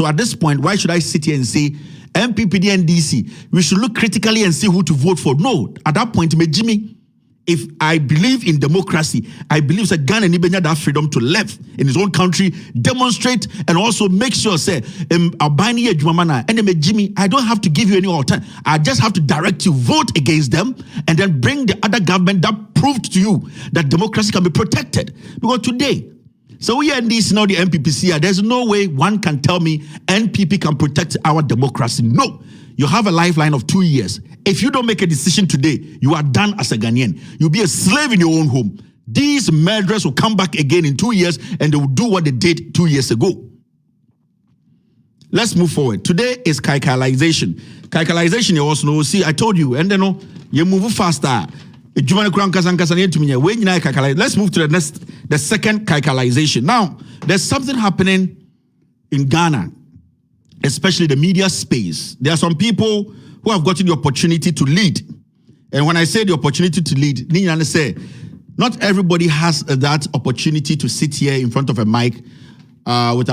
So at this point, why should I sit here and say MPP and DC, we should look critically and see who to vote for? No, at that point, Jimmy, if I believe in democracy, I believe that Ghana needs that freedom to live in his own country, demonstrate, and also make sure, say, Jimmy, I don't have to give you any alternative. I just have to direct you, vote against them, and then bring the other government that proved to you that democracy can be protected. Because today, so we are in this now, the MPPC, there's no way one can tell me NPP can protect our democracy. No. You have a lifeline of 2 years. If you don't make a decision today, you are done as a Ghanaian. You'll be a slave in your own home. These murderers will come back again in 2 years and they will do what they did 2 years ago. Let's move forward. Today is kaikalization. Kaikalization, you also know, see, I told you, and then you move faster. Let's move to the second kaikalization. Now, there's something happening in Ghana, especially the media space. There are some people who have gotten the opportunity to lead. And when I say the opportunity to lead, I say, not everybody has that opportunity to sit here in front of a mic with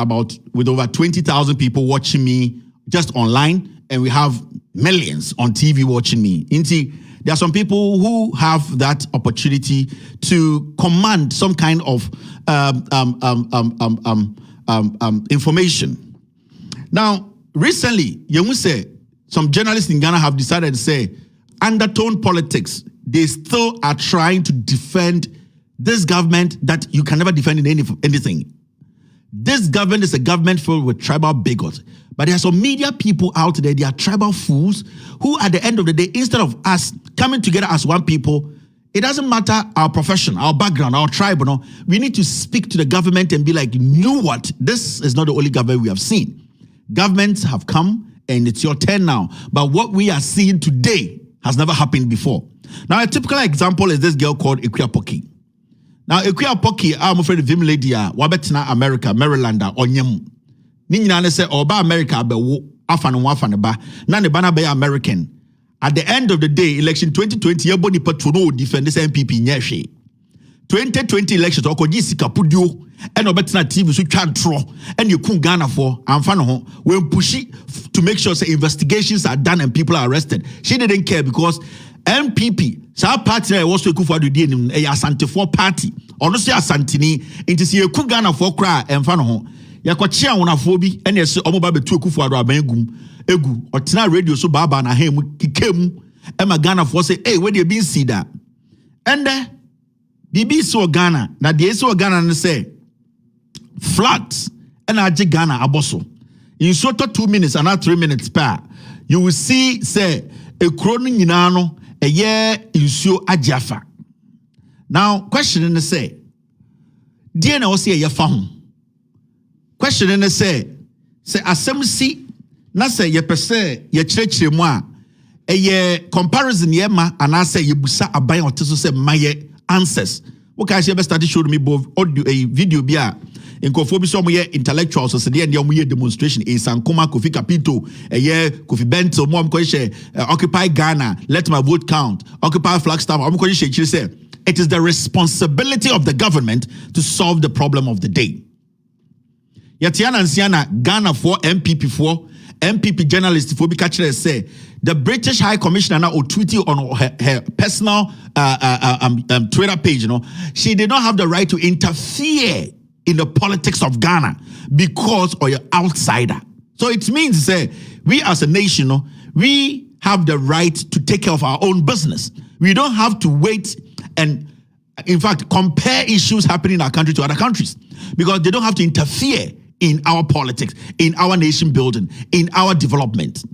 over 20,000 people watching me just online, and we have millions on TV watching me. There are some people who have that opportunity to command some kind of information. Now, recently, you say some journalists in Ghana have decided to say undertone politics. They still are trying to defend this government that you can never defend in anything. This government is a government filled with tribal bigots. But there are some media people out there, they are tribal fools who at the end of the day, instead of us coming together as one people, it doesn't matter our profession, our background, our tribe, we need to speak to the government and be like, you know what? This is not the only government we have seen. Governments have come and it's your turn now. But what we are seeing today has never happened before. Now, a typical example is this girl called Ikuya Poki. Now, Ikuya Poki, I'm afraid of him lady, Wabetina America, Maryland, Onyem. Ninyana say, Oba America, be afan ba, na ne bana be American. At the end of the day, election 2020, everybody patrono defend this MPP nyeshe. 2020 elections, okoji sika pudio, and obetina TV so twa tro, and you kun Ghana for, amfano ho, we push it to make sure say investigations are done and people are arrested. She didn't care because MPP, sa party was to kufa do di a Asante for party, or no say Asantini, into see a kun Ghana for cry, amfano ho. Yakwachia wonafo bi ene ese omoba betu ekufu ado abangum egu otina radio so baba na hem kikemu e ma Ghana for say hey we dey bin see that ende bibi so Ghana na dey so Ghana ne say flat and age Ghana aboso in short 2 minutes and not 3 minutes per you will see say a kro no nyina no eye insuo agiafa. Now question ne say dey na wo say ye fa ho. Question in the say asem si na say ye pese ye kyerɛkyerɛ mu a ye comparison ye ma ana say ye busa aban oteso say maye answers. What can I say? Start to show me both audio a video bia in Kofi so mo ye intellectuals so dey mo ye demonstration in Sankoma Kofi Kapito ye Kofi Bento mo ko share Occupy Ghana, let my vote count, Occupy Flagstaff mo ko share say it is the responsibility of the government to solve the problem of the day. Yatiana Nsiana, Ghana for MPP journalist for Bikachre say the British High Commissioner now tweeted on her personal Twitter page, she did not have the right to interfere in the politics of Ghana because of an outsider. So it means say we as a nation, we have the right to take care of our own business. We don't have to wait and in fact compare issues happening in our country to other countries because they don't have to interfere in our politics, in our nation building, in our development.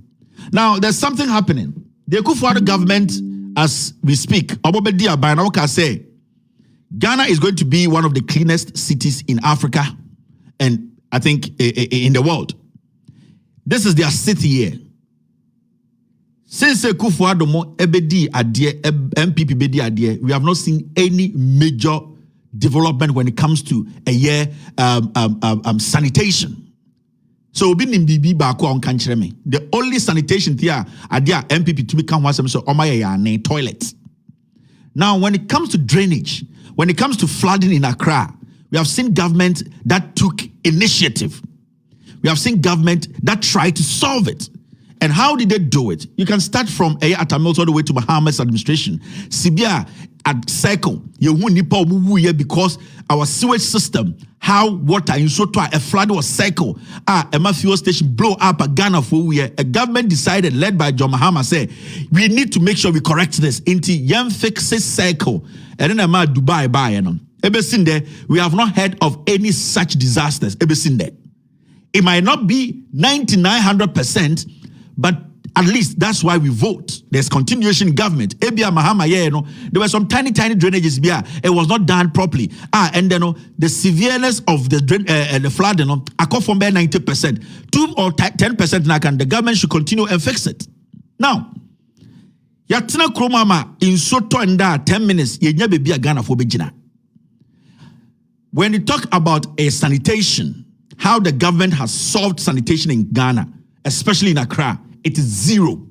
Now, there's something happening. The Akufo-Addo government, as we speak, Obobedia Bayanawaka say, Ghana is going to be one of the cleanest cities in Africa and I think in the world. This is their city here. Since Akufo-Addo mo ebedi adie, MPP bedi adie, we have not seen any major development when it comes to sanitation. So the only sanitation here adia MPP to become was so toilets. Now when it comes to drainage, when it comes to flooding in Accra, we have seen government that took initiative. We have seen government that try to solve it. And how did they do it? You can start from Atamils all the way to Bahamas administration. Sibia at cycle, because our sewage system, how water in Soto, a flood was cycle. A fuel station blow up a Ghana for a government decided, led by John Mahama, say we need to make sure we correct this into young fixes cycle. And then Dubai buy and we have not heard of any such disasters. It might not be 9900%. But at least that's why we vote. There's continuation in government. Ebia Mahama, there were some tiny drainages. It was not done properly. And then the severeness of the flood, I call from there 90%. 2 or 10% now, the government should continue and fix it. Now, Yatina Kromama in Soto and 10 minutes, Yenya be a Ghana for Bejina. When you talk about a sanitation, how the government has solved sanitation in Ghana, especially in Accra, it is zero.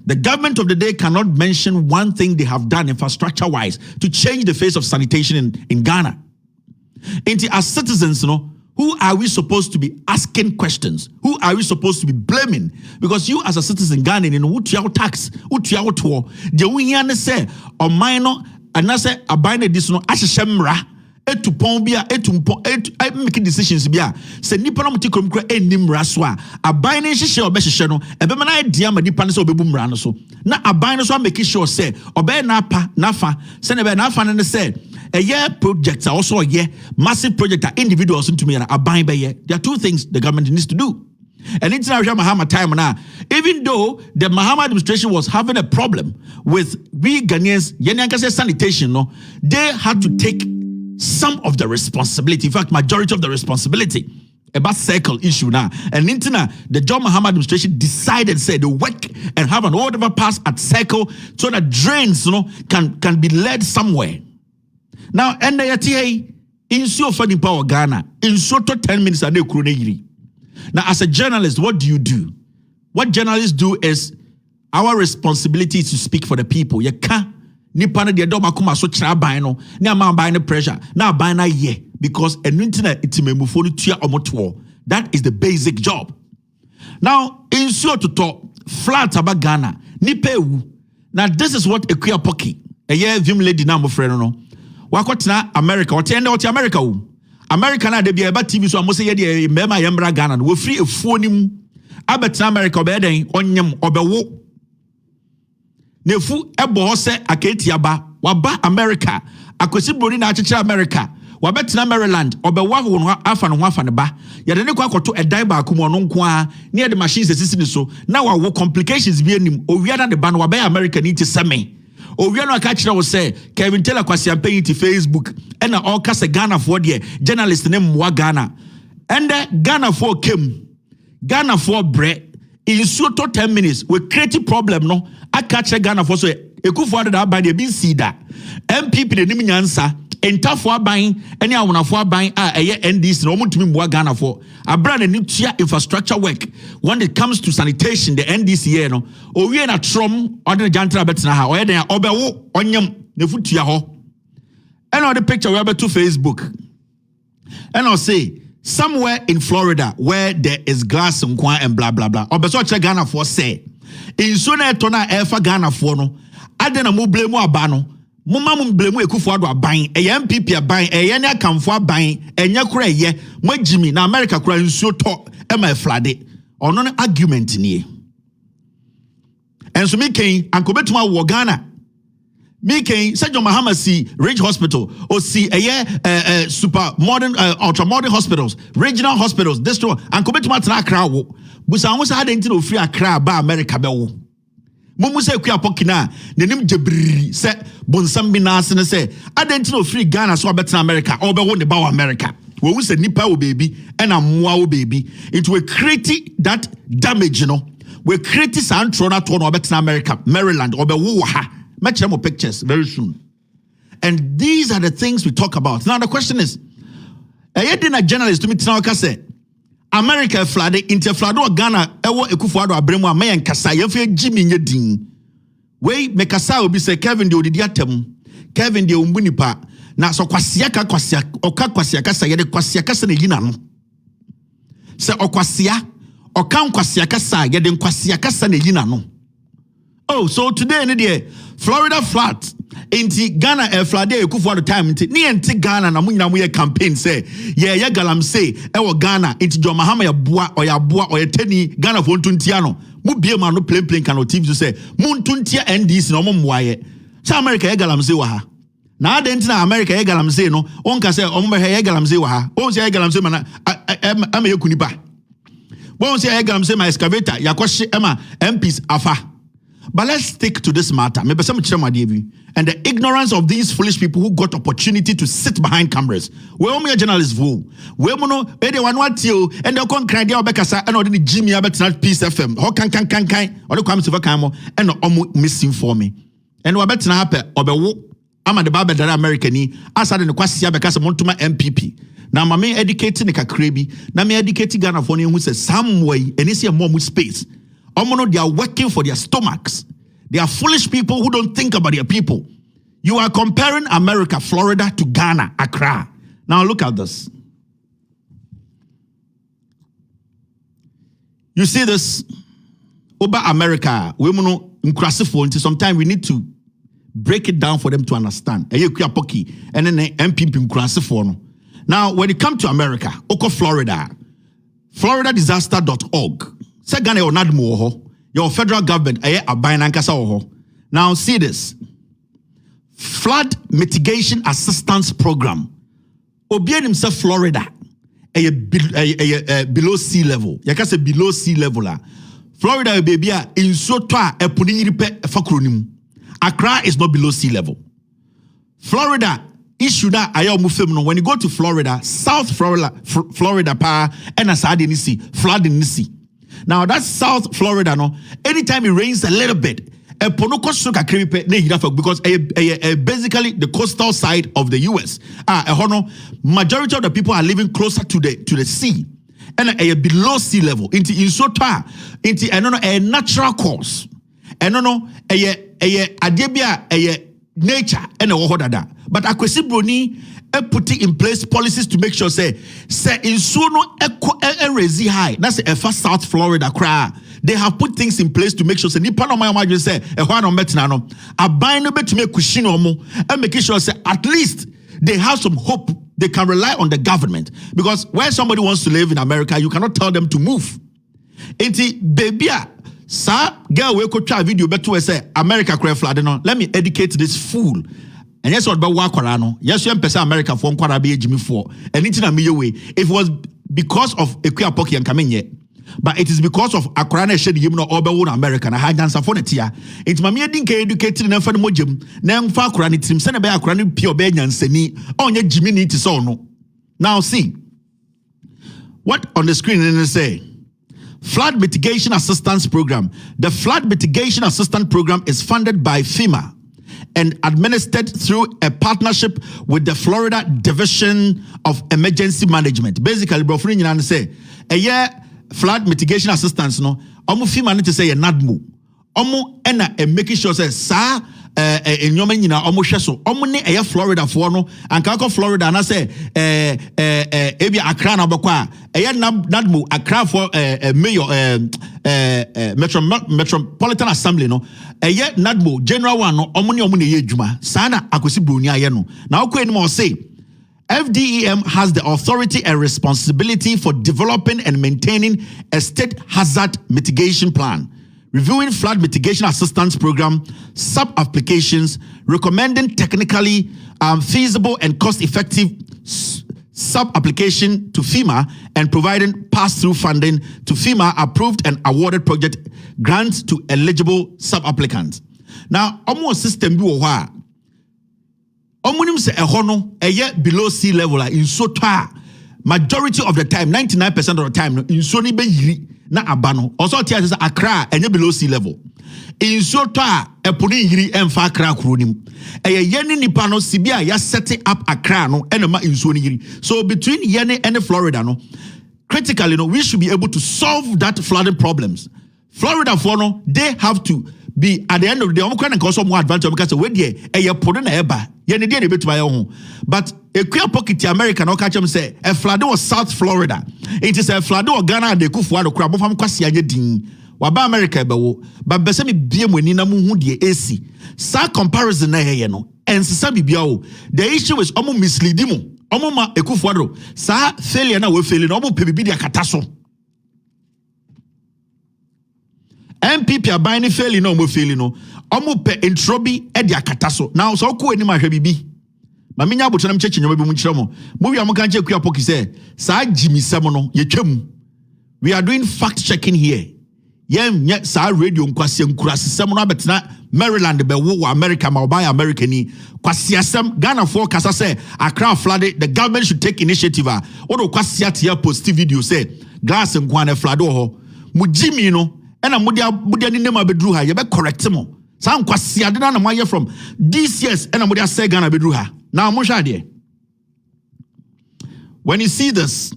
The government of the day cannot mention one thing they have done infrastructure-wise to change the face of sanitation in Ghana. And as citizens, who are we supposed to be asking questions? Who are we supposed to be blaming? Because you as a citizen Ghanaian, what your tax, what your tour, the we say or minor, and I say a bind this ashemra. To pombia, to make decisions. Bia, say Nippon Mutikrum nim raswa, a binding share or beshano, a bemana diam a nipanis or bebum ranoso. Now a binders one make sure say, obey napa, nafa, send a nafa and say, a year projects are also a year, massive project are individuals into me and a bind by year. There are two things the government needs to do. And international Mahama time now, even though the Mahama administration was having a problem with we Ghanaians, Yenyankase sanitation, they had to take some of the responsibility, in fact, majority of the responsibility about cycle issue now. And the John Mahama administration decided, say, to work and have an overpass at cycle so that drains, can be led somewhere. Now, and the in so funny power Ghana, in Soto 10 minutes a day. Now, as a journalist, what do you do? What journalists do is our responsibility is to speak for the people. You can't. Nipa na de do makoma so kira ban no na ma ban no pressure na ban na ye because enuntina itimemufo no tua omoto. That is the basic job. Now in so to talk flat about Ghana nipa ewu. Now this is what Ekuya Poki a year vim lady na mo frɛ no wakotena America what end what America wo America na de bia ba TV so amo say ye de mema yembra Ghana no wo free efuo nim abetena America obeden onyem obewo Nefu ebo se aketiaba waba America akwesi broni na achichira America wabetina Maryland obewa ho afa no ho afa ne ba yede ne kwa akoto edan ba akumo no nko a ne de machines esisi ni so na wawo complications bi anim owia na de ba no wabe America ni ti seme owia no aka kira wo se Kevin Taylor kwasi ampanyi ti Facebook na all kase Ghana for de journalist ne mwa Ghana and Ghana for came Ghana for bre in Soto 10 minutes we create a problem no aka Ghana for so ekufo da ban de bi sida MPP de nim nyansa entafo aban ene awonafo aban a eye NDC no mutumi mboa Ghana for abra na nutua infrastructure work when it comes to sanitation the NDC here no owie na trom ode jantra betena ha oye den obewo onyem na futua ho and on the picture we have to Facebook and I'll say somewhere in Florida where there is glass and blah blah blah obeso che Ghana for say in so na etona efa Ghana for no ade na mo blame aba no mumma mum blame Ekufuor do aban MPP aban ne akamfo aban enya kura ye magimi na America kura nsuo to e ma flade ono no argument nie enso me ken ankobetuma wo Ghana me ken Sir John Mahama si Ridge Hospital or si super modern ultra modern hospitals regional hospitals this one ankobetuma tena Accra wo busa ho sa ade ntino free Accra ba America be wo mumu se Ekuya Poki na nenim jebri se bonsam bi na ase ne se adentino free Ghana so obetena America or be wo ne ba wo America wo wu se nipa wo baby and amoa wo baby it will create that damage we create santro na to no obetena America Maryland or be wo ha match them pictures very soon and these are the things we talk about. Now the question is a journalist to me tena say America flooded into flood or Ghana ewo Ekufuor do abremu a mayen kasa ye fe Jimmy nye din we me kasa obi say Kevin de odidi atem Kevin de ombunipa na so kwasiaka kasa ye de kwasiaka se na yina no Se okwasia, okan kwasia kasa, yede kwasia kasa ne yina no. Oh, so today in the Florida flat, inti Ghana flade ekufu at time inti ni enti Ghana na munyina mu ye campaign say ye galamsey e Ghana inti John Mahama ya boa or teni Ghana for ntuntia no mu bie ma no plain kan o TV so say mu ntuntia NDC no mo mwaye. Sa America ye galamsey wa ha. Na adenti na America ye galamsey no onka say omo ye galamsey wa ha. On say ye galamsey mana ama ye kunipa. Bon say ye galamsey ma excavator yakwashi ema MPs afa. But let's stick to this matter. And the ignorance of these foolish people who got opportunity to sit behind cameras. We're only a journalist view. We're mono, they want what you and they'll come cry there because I know the Jimmy Abbott not Peace FM. How can or the comes to Vacamo and almost missing for me. And we're better happen or be I'm at the Baba that American as I didn't question because I want to my MPP. Now, my main educating a crabby. Now, me educating Ghana for who says some way and it's a more space. They are working for their stomachs. They are foolish people who don't think about their people. You are comparing America, Florida to Ghana, Accra. Now look at this. You see this? Over America, sometimes we need to break it down for them to understand. And then MP. Now, when it comes to America, Florida, floridadisaster.org. Say Ghana or Nadmo, your federal government, now see this. Flood Mitigation Assistance Program. Obien himself Florida, below sea level. Yaka say below sea level. Florida baby in so toa epuni ripe fakronim. Accra is not below sea level. Florida issue that ayo mufem no when you go to Florida, South Florida pa and asade ni see, flood in sea. Now that's South Florida no. Anytime it rains a little bit, because basically the coastal side of the US. Majority of the people are living closer to the sea and below sea level. Into a natural course. And nature and but akwesi broni put in place policies to make sure say in sono rezi high. That's a first South Florida cry. They have put things in place to make sure say nipa no my say e ho no betina no aban no betumi kushi no mo and making sure say at least they have some hope. They can rely on the government because when somebody wants to live in America, you cannot tell them to move. Enti baby sa girl we could try video better say America cry flood no. Let me educate this fool. And yes, what about Wakorano? Yes, you person America for Kwara be Jimmy for. And it's in a way. If it was because of Equia Pocky and coming yet, but it is because of Akorana shed him no Oberwood America and I had dance for it here. It's my mere dink educated in a fan mojim. Nang Fakrani Tim send a bear Akorani Pio Benyan Seni on your Jimmy need to so no. Now see what on the screen and say. Flood Mitigation Assistance Program. The Flood Mitigation Assistance Program is funded by FEMA and administered through a partnership with the Florida Division of Emergency Management. Basically, bro, say a year flood mitigation assistance no. Omo FEMA need to say a NADMO. Omo ena making sure say sa enyoma nyina omo hwe so. Omo ne a Florida for no and ka Florida na say ebi Accra na bokwa a NADMO Accra for mayor Metropolitan Assembly no. Eye NADMO general one no omo ne ye adwuma sana akosi broni aye no na okọ eni mo say FDEM has the authority and responsibility for developing and maintaining a state hazard mitigation plan, reviewing flood mitigation assistance program sub-applications, recommending technically feasible and cost-effective sub-application to FEMA, and providing pass-through funding to FEMA approved and awarded project grants to eligible sub-applicants. Now, almost system do what? Omunim se ehono below sea level in so toa majority of the time 99% of the time in so ni be yiri na abano also tia say Accra enye below sea level in so toa eponi yiri emfa Accra kronim yene nipa no sibia ya set up Accra no enema in so ni yiri so between yene and Florida no critically no we should be able to solve that flooding problems. Florida for no they have to be at the end of the day more advantage because we dey put na eba Ye ne dey betu aye ho. But Equia pocket America no catch him say a flood was South Florida. It is a flood or Ghana de kufu ado crab from kwasi anye din. Waba America bewo. But bese me biem weni na mu hu de AC. Sa comparison na ye no. Ensisa bibia o. The issue is omo misleading mo. Omo ma ekufu ado. Sa failure na we fail no omo pe bibi de akata so. MPP aban ni fail no omo fail no. Omo pe introbi e de akata so. Now so ko ani ma hwe bibi. Ma menya abotanam cheche nyoma bi mu kire mo. Mo wi am kan che Equia pocket say sa jimi sem no ye twam. We are doing fact checking here. Yem sa radio nkwase nkurasesem no abetena Maryland be wo America ma oba America ni kwasiasem Ghana for kasa say Accra flooded, the government should take initiative. Odo kwasiate here post video say glass nkwane flood ho mu jimi no ena mudia ni nema bedru ha ye be correct mo sa nkwasiade na moye from this years ena mudia say Ghana bedru ha now mo hwa de. When you see this,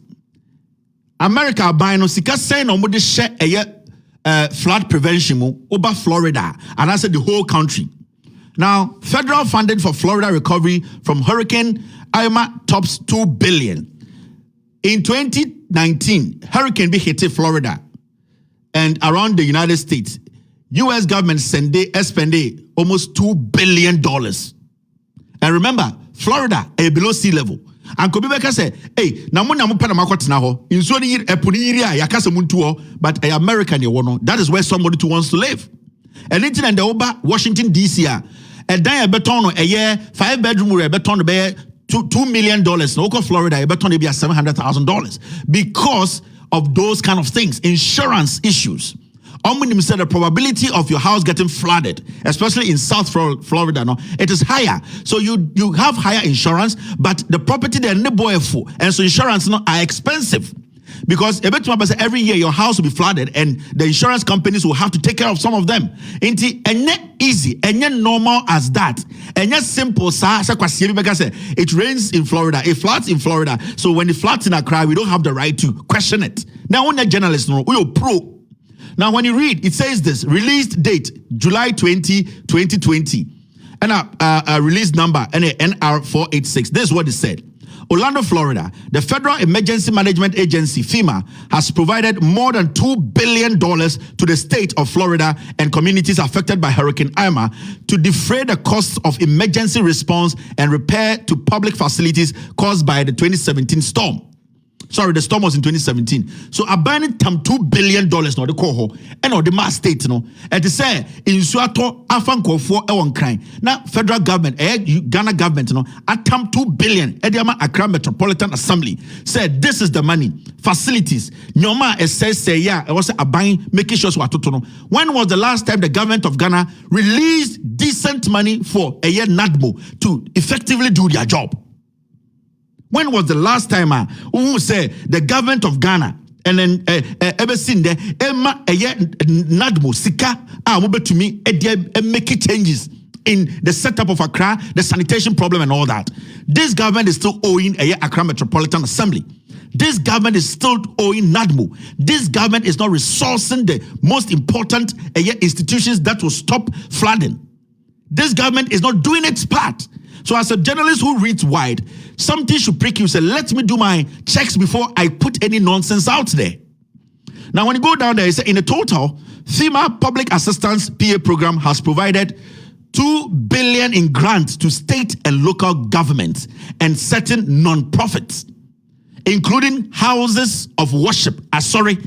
America buy no sika say no mo de share flood prevention over Florida, and I said the whole country. Now, federal funding for Florida recovery from Hurricane Irma tops $2 billion. In 2019, Hurricane B hit Florida and around the United States. U.S. government spent almost $2 billion. And remember, Florida is below sea level. And Kobibeka said, hey, na mo pena makotena ho. Inso ni epuni yiri a yakasa muntu ho, but a American ye wono. That is where somebody too wants to live. And anything and the Oba Washington DC a dan e beton no a year 5-bedroom re beton be $2 million. No Florida e beton be $700,000 because of those kind of things, insurance issues. Omnium said the probability of your house getting flooded, especially in South Florida, no, it is higher. So you have higher insurance, but the property they're full, and so insurance no are expensive. Because every year your house will be flooded and the insurance companies will have to take care of some of them. And easy, and normal as that. And simple, it rains in Florida, it floods in Florida. So when it floods in Accra, we don't have the right to question it. Now, when the journalists know, we are pro. Now, when you read, it says this, released date, July 20, 2020. And a release number, NR486. This is what it said. Orlando, Florida, the Federal Emergency Management Agency, FEMA, has provided more than $2 billion to the state of Florida and communities affected by Hurricane Irma to defray the costs of emergency response and repair to public facilities caused by the 2017 storm. Sorry, the storm was in 2017. So abandoning tam $2 billion no the coho and or the mass state no. And to say in Suato Afanko for one crime. Now federal government, Ghana government no atam $2 billion. Ediama Accra Metropolitan Assembly said this is the money, facilities. Nyoma says say yeah, it was a buying making sure no. When was the last time the government of Ghana released decent money for a year NADMO to effectively do their job? When was the last time who said the government of Ghana and then ever seen the Emma Nadmo Sika to me make changes in the setup of Accra, the sanitation problem and all that? This government is still owing Accra Metropolitan Assembly. This government is still owing NADMO. This government is not resourcing the most important institutions that will stop flooding. This government is not doing its part. So as a journalist who reads wide, something should prick you. Say, let me do my checks before I put any nonsense out there. Now, when you go down there, it's in a total, FEMA Public Assistance PA program has provided $2 billion in grants to state and local governments and certain non-profits, including houses of worship. Sorry,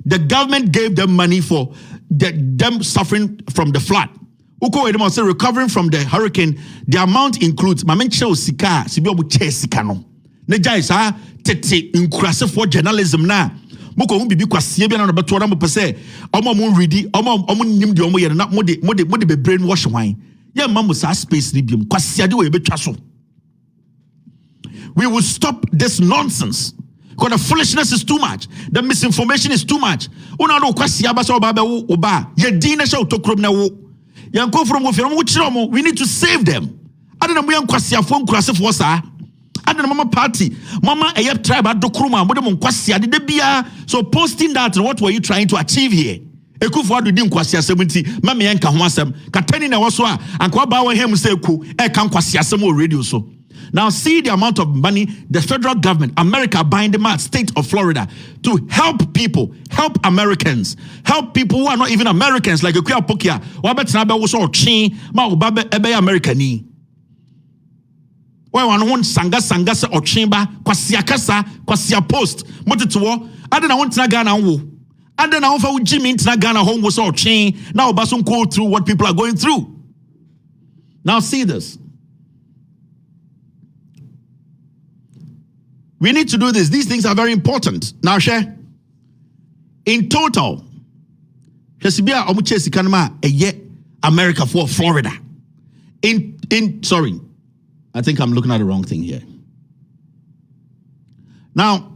the government gave them money for them suffering from the flood. Uko edema say recovering from the hurricane, the amount includes mamenche sika sibi obu che sika no. Ne jai sa tete nkurase for journalism na. Moko hu bibi kwasie bia na beto na mo pese omo mo ready omo nim de omo ye na mo de be brainwash wan. Ye mamu sa space ni biom kwasie de we betwa so. We will stop this nonsense. Because the foolishness is too much. The misinformation is too much. Una no kwasie abasa oba ye din na sha utokrom na wo. We need to save them. I don't know we kwasia fo nkurase fo sa. I don't know mama party. Mama tribe adokruma mo de mo kwasia de bia. So posting that, what were you trying to achieve here? Ekufuado di nkwasiasɛm nti ma me enka ho asɛm katani na wɔso a anka ba wɔ hem sɛ eku ɛka nkwasiasɛm wɔ radio so. Now see the amount of money the federal government, America, buying the state of Florida to help people, help Americans, help people who are not even Americans, like Ekuya Pokia, wabetna be wo so chi ma oba ebe Americani. Why one sanga se ochimba kwasia kasa kwasia post moteto ade na won tena Ghana wo ade na won fa wo Jimmy tena Ghana ho wo so chi na oba so go through what people are going through. Now see this. We need to do this. These things are very important. Now, share. In total, America for Florida. Sorry, I think I'm looking at the wrong thing here. Now,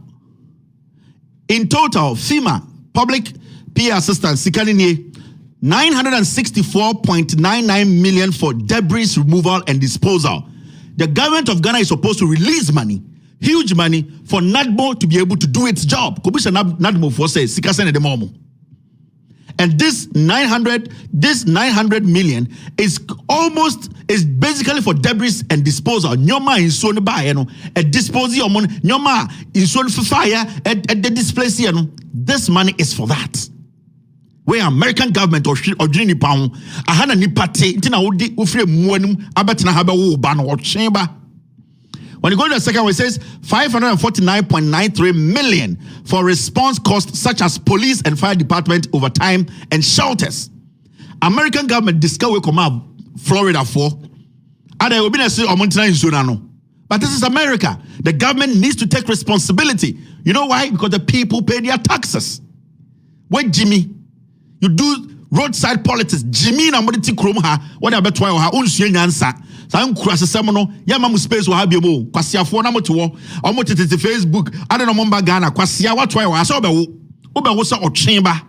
in total, FEMA, public PA assistance, 964.99 million for debris removal and disposal. The government of Ghana is supposed to release money, huge money, for NADMO to be able to do its job. NADMO for say and this 900 million is basically for debris and disposal. Nyoma in so a disposal nyoma in so fire at the displace. This money is for that. Where American government or Jini Pound, a hana ni pate, Tina Udi Ufre Muanum, Abatina Haba Ban or Chamber. When you go to the second one, it says 549.93 million for response costs such as police and fire department overtime and shelters. American government discover come Florida for. But this is America. The government needs to take responsibility. You know why? Because the people pay their taxes. Wait, Jimmy, you do roadside politics. Jimmy na moditi krom ha. What about twa ha? Unsuye nyansa. Some crasasem no yama space will have you kwasiafo na moto omo tete Facebook ade no momba Ghana kwasia watwa wa so obewo so otwemba.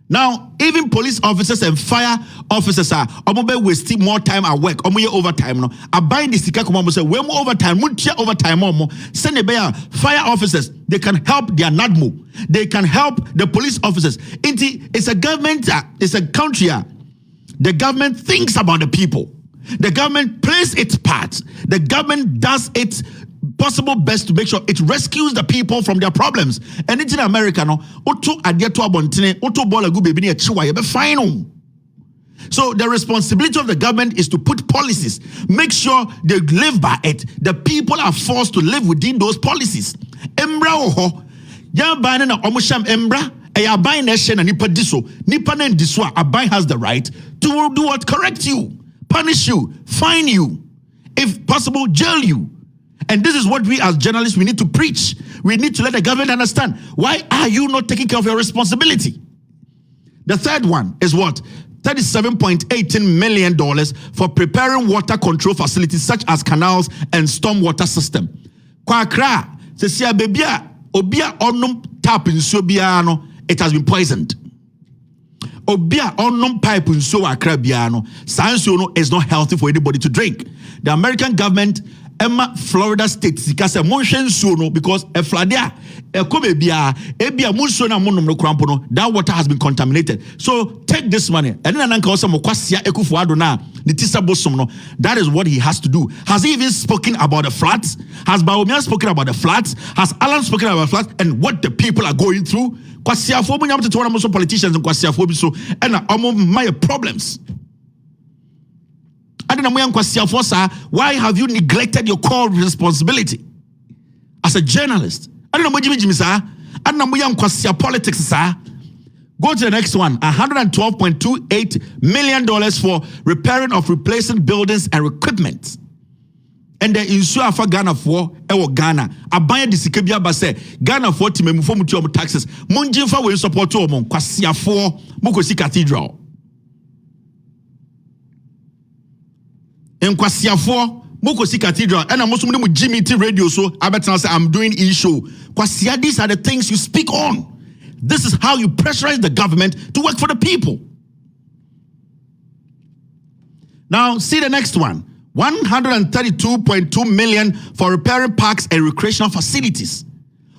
Now even police officers and fire officers are omo be wasting more time at work omo ye overtime no abind the sika come say we more overtime muntia overtime omo send be fire officers they can help their NADMO, they can help the police officers. It's a government, it's a country. The government thinks about the people. The government plays its part. The government does its possible best to make sure it rescues the people from their problems. And it's in America, no. So the responsibility of the government is to put policies, make sure they live by it. The people are forced to live within those policies. Embra oho, ya bane na omusham embra. Abai has the right to do what? Correct you, punish you, fine you, if possible, jail you. And this is what we as journalists, we need to preach. We need to let the government understand. Why are you not taking care of your responsibility? The third one is what? $37.18 million for preparing water control facilities such as canals and stormwater system. Kwakra, sesia bebia, obia onum tap in sobiano. It has been poisoned. Obia onum pipe in so akrabiano. Science is not healthy for anybody to drink. The American government, Emma Florida State, sikase monshen suno because a fladia, a komebia, ebia munsona monum krampono. That water has been contaminated. So take this money. And then ananka mokwasia ekufuado na nitisa bosomno. That is what he has to do. Has he even spoken about the floods? Has Baumia spoken about the floods? Has Alan spoken about floods and what the people are going through? Kwasiafo bunyam to one of politicians and kwasiafo so and my problems. Why have you neglected your core responsibility as a journalist? I don't know politics, sir. Go to the next one. $112.28 million for repairing of replacing buildings and equipment. And the insure for Ghana for Ghana. Abaya disikebia base Ghana for timemu for muti omo taxes. Munjinfa we support to omo kwasia for Mukosi Cathedral. In kwasia for Mukosi Cathedral and I'm also mu Jimmy T radio so I better say I'm doing e-show. Kwasia, these are the things you speak on. This is how you pressurize the government to work for the people. Now see the next one. $132.2 million for repairing parks and recreational facilities.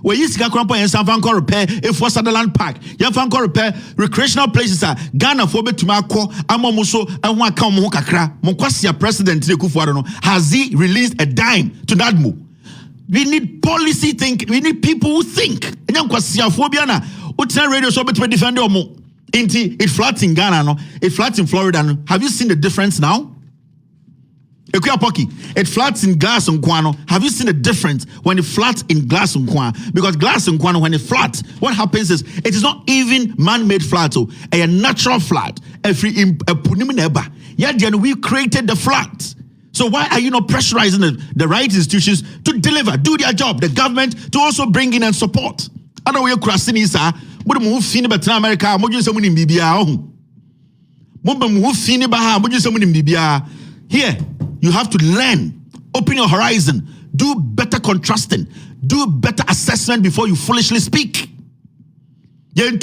Where you see Krampo and San Franco repair if for Sutherland Park, Yan Franco repair recreational places are Ghana for Betumako, Amomuso, and Wakamu Kakra, Monquasia President Kufuano. Has he released a dime to that move? We need policy think, we need people who think. And Yankwasia Fobiana, Utan radio show between defender or more. It floods in Ghana, no? It floods in Florida. No? Have you seen the difference now? It floods in glass and Kwano. Have you seen the difference when it floods in glass and Kwan? Because glass and Kwano, when it floods, what happens is it is not even man-made flood, so a natural flood. Every we created the floods. So why are you not pressurizing the right institutions to deliver, do their job? The government to also bring in and support. I don't know where crossing is, sir. But move fini betra America, moju someone in Bibia. Move fini baha, moju someone in Bibia. Here. You have to learn, open your horizon, do better contrasting, do better assessment before you foolishly speak. We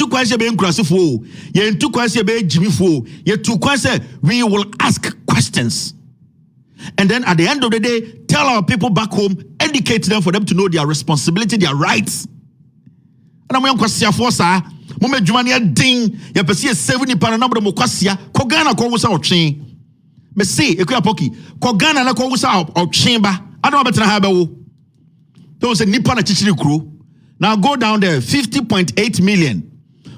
will ask questions. And then at the end of the day, tell our people back home, educate them for them to know their responsibility, their rights. And I'm going to say, Mume Jumania ding, ya pesi 70 para number mokwasia, kogana kwa wusa ochin. Me say, ekuya poki, kogana na kwa wusa ochin ba. I don't better have a those a nipa na chichiri crew. Now go down there, 50.8 million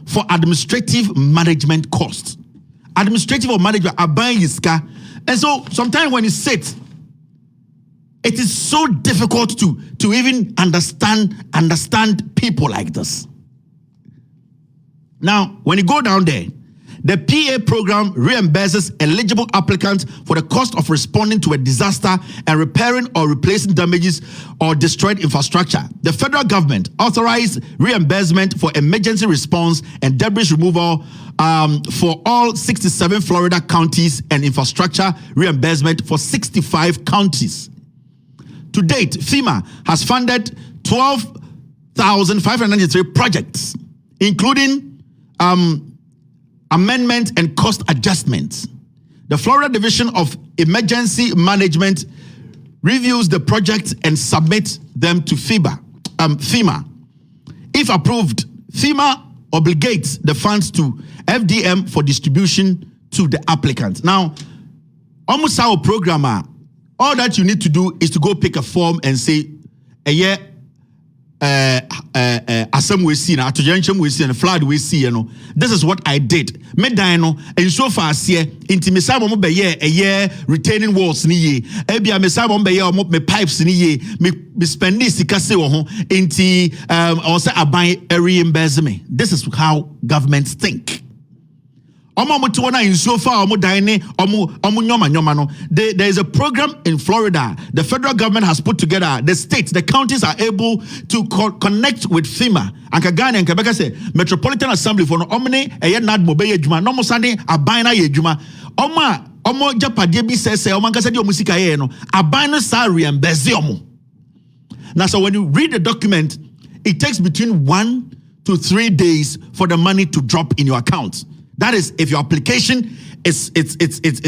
for administrative management costs. Administrative or management are buying iska. And so sometimes when you sit, it is so difficult to even understand people like this. Now, when you go down there, the PA program reimburses eligible applicants for the cost of responding to a disaster and repairing or replacing damages or destroyed infrastructure. The federal government authorized reimbursement for emergency response and debris removal for all 67 Florida counties and infrastructure reimbursement for 65 counties. To date, FEMA has funded 12,593 projects, including amendment and cost adjustments. The Florida Division of Emergency Management reviews the projects and submits them to FEMA. If approved, FEMA obligates the funds to FDM for distribution to the applicant. Now, almost our programmer, all that you need to do is to go pick a form and say, a year asem we see na atojencham we see and flood we see, you know. This is what I did. Me dan no and so far here intimisa mo be ye a year retaining walls ni ye. Ebia me sa mo be ye me pipes ni ye. Me spend this sika se wo ho inti or say aban reimburse me. This is how governments think. There is a program in Florida. The federal government has put together. The states, the counties are able to connect with FEMA. And Ghanaian and Quebec say Metropolitan Assembly for no omne a nad mobile juma no mosande abina ye juma. Omo japadie bi say omankasa di omusika ye no abina sa reimburse omo. Now so when you read the document, it takes between 1 to 3 days for the money to drop in your account. That is, if your application is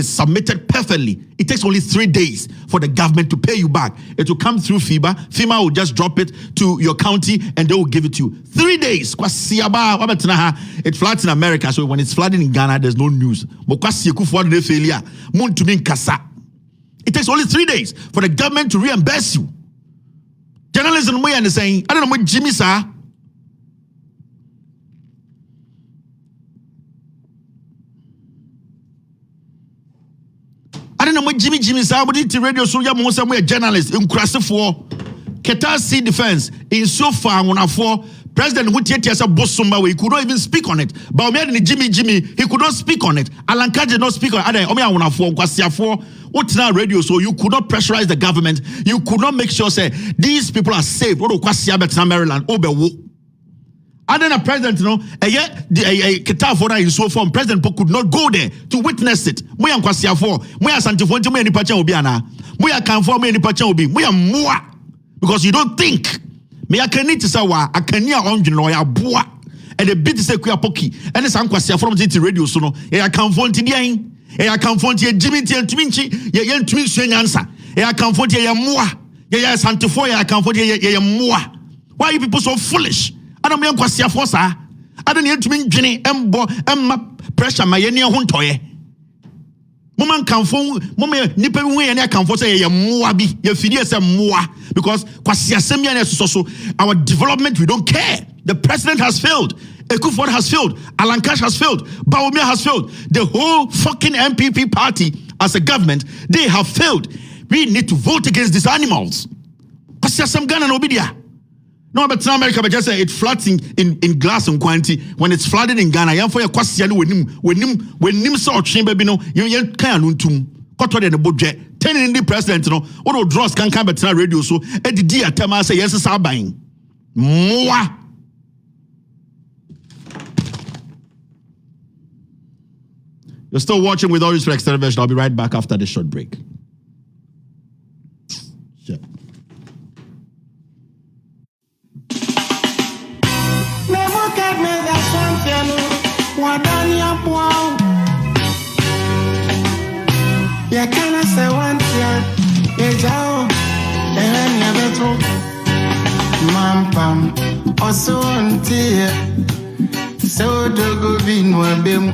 submitted perfectly, it takes only 3 days for the government to pay you back. It will come through FEMA. FEMA will just drop it to your county and they will give it to you. 3 days. It floods in America, so when it's flooding in Ghana, there's no news. It takes only 3 days for the government to reimburse you. Journalism way and saying, I don't know what Jimmy sir. I don't know what Jimmy somebody to radio so ya mo some journalist in for Qatar Sea Defense in so far one for President Hutietiasa Bosumba he could not even speak on it. But Jimmy he could not speak on it. Alanka did not speak on it. What's now radio so you could not pressurize the government. You could not make sure say these people are safe. What do Maryland and then a president, you know, Qatar for in so form, President could not go there to witness it. We are Kwasia for, we are Santifonte, we are Nipacha Obiana, we are Kanfor, we are Nipacha Obi, we are Mua, because you don't think. Me I can need to say, I can hear on Genoya Boa, and the bit is a Kuapoki, and the Sankwasia from the radio sono, I can't find the I can't find Jimmy and Twinchi, Yan Twin answer, I can't find Mua, Santifoya, I can't find Mua. Why are you people so foolish? I don't mean kwasia force. I don't need to mean Jenny pressure my any huntoye. Moment can phone moment nipe we any can for say ye moa bi ye fidie say moa because kwasia semia so our development we don't care. The president has failed. Ekuford has failed. Alan Cash has failed. Bawumia has failed. The whole fucking MPP party as a government, they have failed. We need to vote against these animals. Kwasia sem Ghana no bidia. No, but in America, but just say it floods in glass and quantity. When it's flooded in Ghana, you for your question when him saw chamber, you know, you can't untum. Got in the budget, telling the president, you know, what draws can come at radio. So, at the dear Tama say, yes, it's buying. More. You're still watching With All Respect Television. I'll be right back after this short break. Sure. Ya kana se wantia ye jao eni abeto mampam oso wantia so dogo binwa bem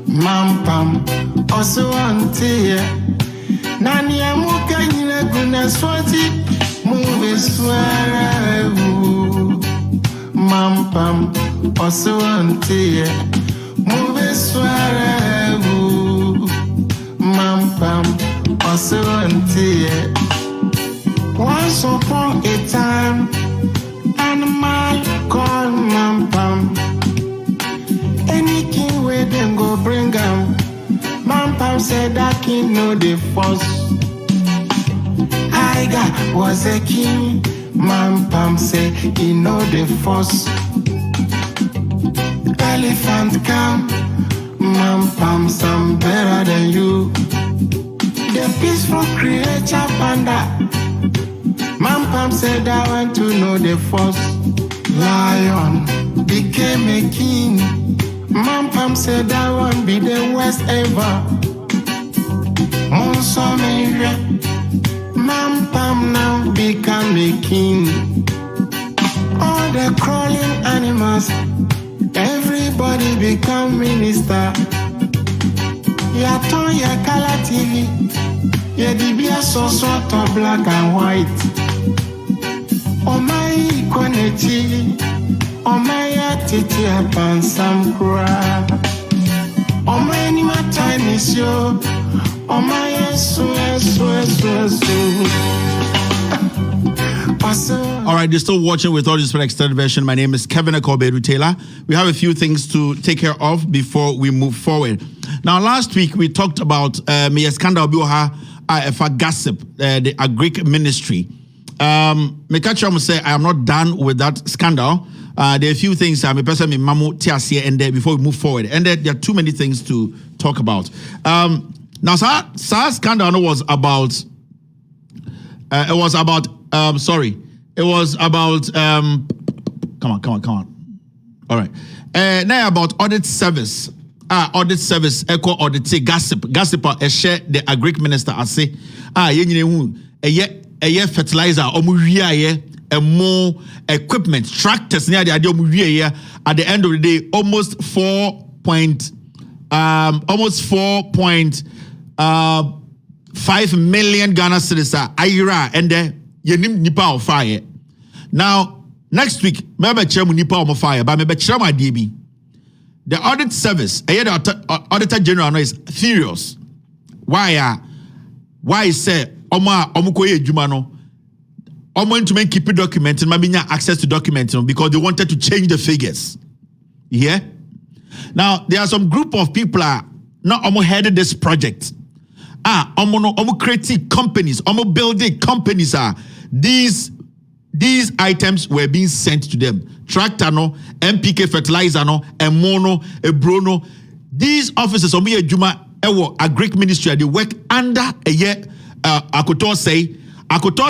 mampam oso wantia nani amuka nyina guna swati move swara mampam oso wantia move swara Mampam, also until once upon a time, animal called Mampam. Any king where them go bring him. Mampam said that king know the force. Iga was a king. Mampam said he know the force. Elephant come. Mampam, some better than you. The peaceful creature panda. Mampam said I want to know the first. Lion became a king. Mampam said I want be the worst ever. Monsomere. Mampam now become a king. All the crawling animals. Everybody become minister. Ya turn ya color TV. Ya dibia so sort of black and white. Oh my equality. Oh my titi upon some crap. Oh my any my time is yo. Oh my so. All right, you're still watching With All Respect Extended Version. My name is Kevin Akobedu Taylor. We have a few things to take care of before we move forward. Now, last week we talked about Mia Scandal Bioha for gossip, the Agric ministry. Mekacha say I am not done with that scandal. There are a few things I'm a person in Mamu Tiasia and there before we move forward. And there are too many things to talk about. Now, Sa scandal was about. It was about. It was about. Come on. All right. Now about audit service. Audit service. Echo audit. Gossip. Share the Agric minister. I say. A fertilizer. More equipment. Tractors. At the end of the day, almost 4.5 million Ghana citizens. Ayira and the yenim nipa of fire. Now, next week, maybe chairman nipa of fire, but maybe chairman DB. The audit service, the auditor general is furious. Why say omukoye jumano? Omo to make keep document and maybe access to documents because they wanted to change the figures. Yeah. Now there are some group of people now headed this project. Omo creating companies, building companies these items were being sent to them. Tractor no, MPK fertilizer no, Emono, Ebrono. These officers Juma Agric ministry, they work under a year Akoto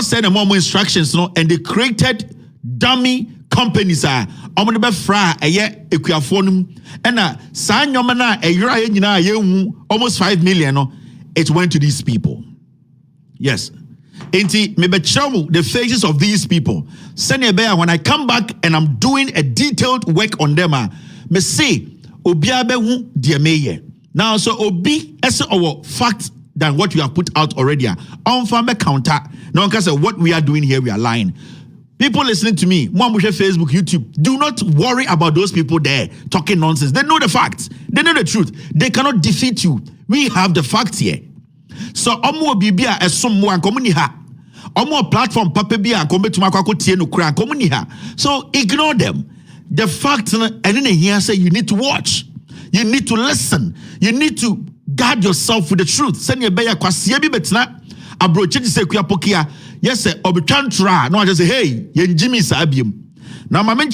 said more instructions no, and they created dummy companies be fra a year equiaphonum and sanyomana a year almost 5 million no. It went to these people. Yes. Enti me be chow the faces of these people. Send when I come back and I'm doing a detailed work on them, me say obia be hu de meye. Now so obi ese our fact than what we have put out already. On farm counter. Now because what we are doing here, we are lying. People listening to me, Facebook, YouTube, do not worry about those people there talking nonsense. They know the facts. They know the truth. They cannot defeat you. We have the facts here. So, omo bibia esomo ankomuni ha. Omo platform papa bia ankombe tumakwa tie no kura ankomuni ha. So, ignore them. The facts and then here say you need to watch. You need to listen. You need to guard yourself with the truth. Send your beya kwasia bi betna abroche di se kuapokia. Yes, sir. Obitrantra. No, I just say, hey, yen Jimmy Sabium. Now, my men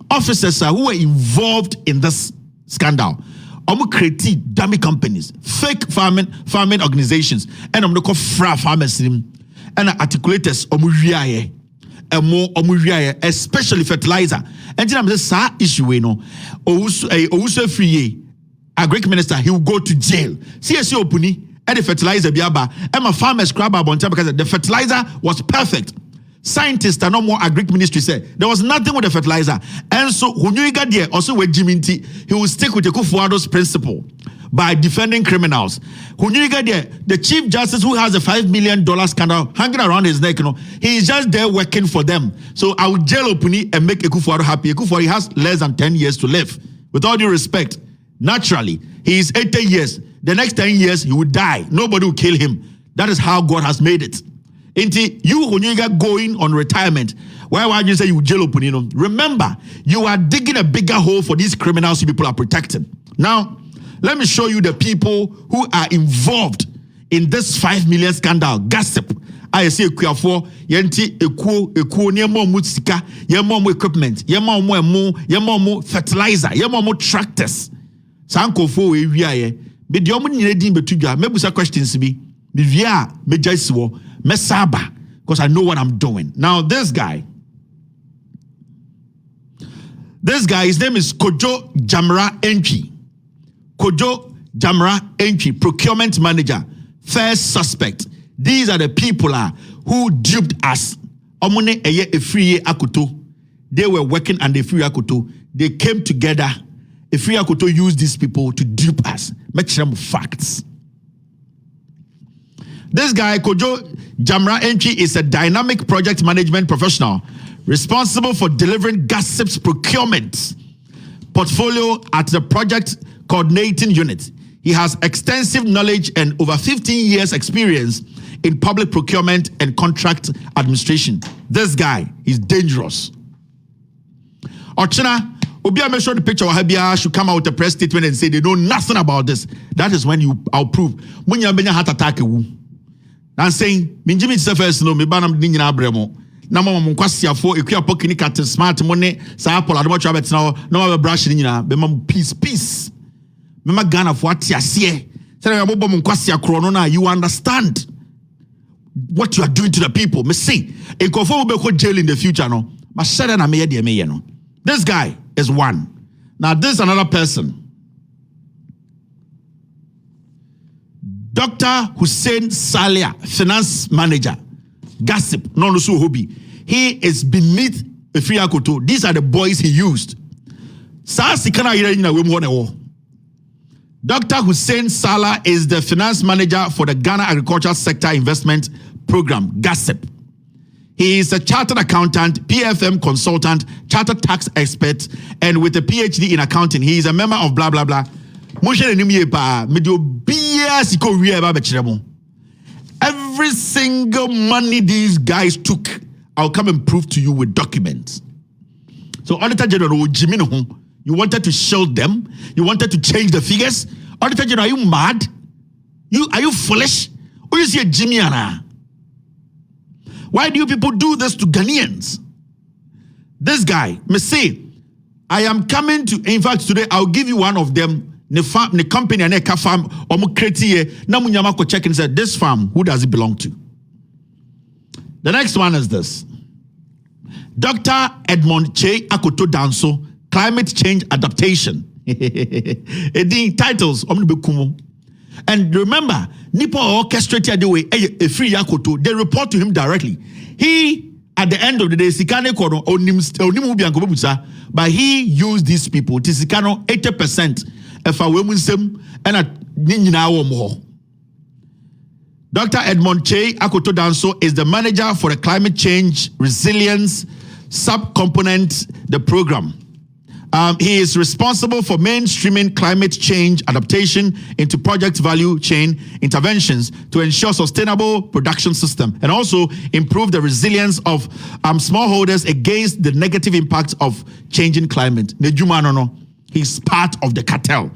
officers who were involved in this scandal. I'm create dummy companies, fake farming organizations, and I'm going to farmers and articulators especially fertilizer. And then I'm just sa issue we know. Also free agric minister, he will go to jail. CSO Opuni. And the fertilizer biaba and my farmers crab on time because the fertilizer was perfect. Scientists and no more agric ministry said there was nothing with the fertilizer. And so when you got there also with Jiminti, he will stick with the Kufuor's principle by defending criminals. When you get there, the Chief Justice who has a $5 million scandal hanging around his neck, he is just there working for them. So I will jail Opuni and make Ekufuor happy. Ekufuor has less than 10 years to live. With all due respect, naturally, he is 80 years. The next 10 years, he will die. Nobody will kill him. That is how God has made it. Until you, when you get going on retirement, why you say you jail open, remember, you are digging a bigger hole for these criminals you people are protecting. Now, let me show you the people who are involved in this 5 million scandal, gossip. I say for yenti ekuo niemo musika, yemo equipment, yemo fertilizer, yemo tractors. Sanko fo we wiaye. Be the omu nyina din betudwa mebusa questions bi me via me jaisiwo me saba because I know what I'm doing. Now this guy his name is Kojo Jamra Entry. Kojo Jamra Entry, procurement manager, first suspect. These are the people who duped us. Omune eye efriye akoto. They were working and efriye akoto. They came together. If we could use these people to dupe us, make them facts. This guy, Kojo Jamra Entry, is a dynamic project management professional responsible for delivering gossip's procurement portfolio at the project coordinating unit. He has extensive knowledge and over 15 years experience in public procurement and contract administration. This guy is dangerous. Ochina, Obia make sure the picture of Habia should come out with a press statement and say they know nothing about this. That is when I'll prove. When you have heart attack, I'm saying, Minjimi first no, me banam nina bremo. Nama mukwasia for equia pokini cat smart money, sa apple, I don't want now, no brush in ya, be peace. Mema Ghana for what ya see. Say, you understand what you are doing to the people. Me see, a confirm will be jail in the future, no. But share na me no. This guy is one. Now, this is another person. Dr. Hussein Salia, finance manager, gossip, non-usu hobby. He is beneath Efria Koto. These are the boys he used. Dr. Hussein Salah is the finance manager for the Ghana Agricultural Sector Investment Program, GASSEP. He is a chartered accountant, PFM consultant, chartered tax expert, and with a PhD in accounting. He is a member of blah, blah, blah. Every single money these guys took, I'll come and prove to you with documents. So, Auditor General, you wanted to shield them? You wanted to change the figures? Auditor General, are you mad? Are you foolish? Or you see a Jimmy Anna? Why do you people do this to Ghanaians? This guy, me say, I am coming to, in fact, today I'll give you one of them. The company and a farm, or Namunyamako check and said, this farm, who does it belong to? The next one is this. Dr. Edmond Che Akoto Danso, Climate Change Adaptation. The titles, And remember, Nipo orchestrated the way a free Yakoto, they report to him directly. He, at the end of the day, Sikane Kono, but he used these people. Tisikano 80% if a woman and a Ninja more. Dr. Edmond Che Akoto Danso is the manager for the climate change resilience subcomponent, the program. He is responsible for mainstreaming climate change adaptation into project value chain interventions to ensure sustainable production system and also improve the resilience of smallholders against the negative impacts of changing climate. He's part of the cartel.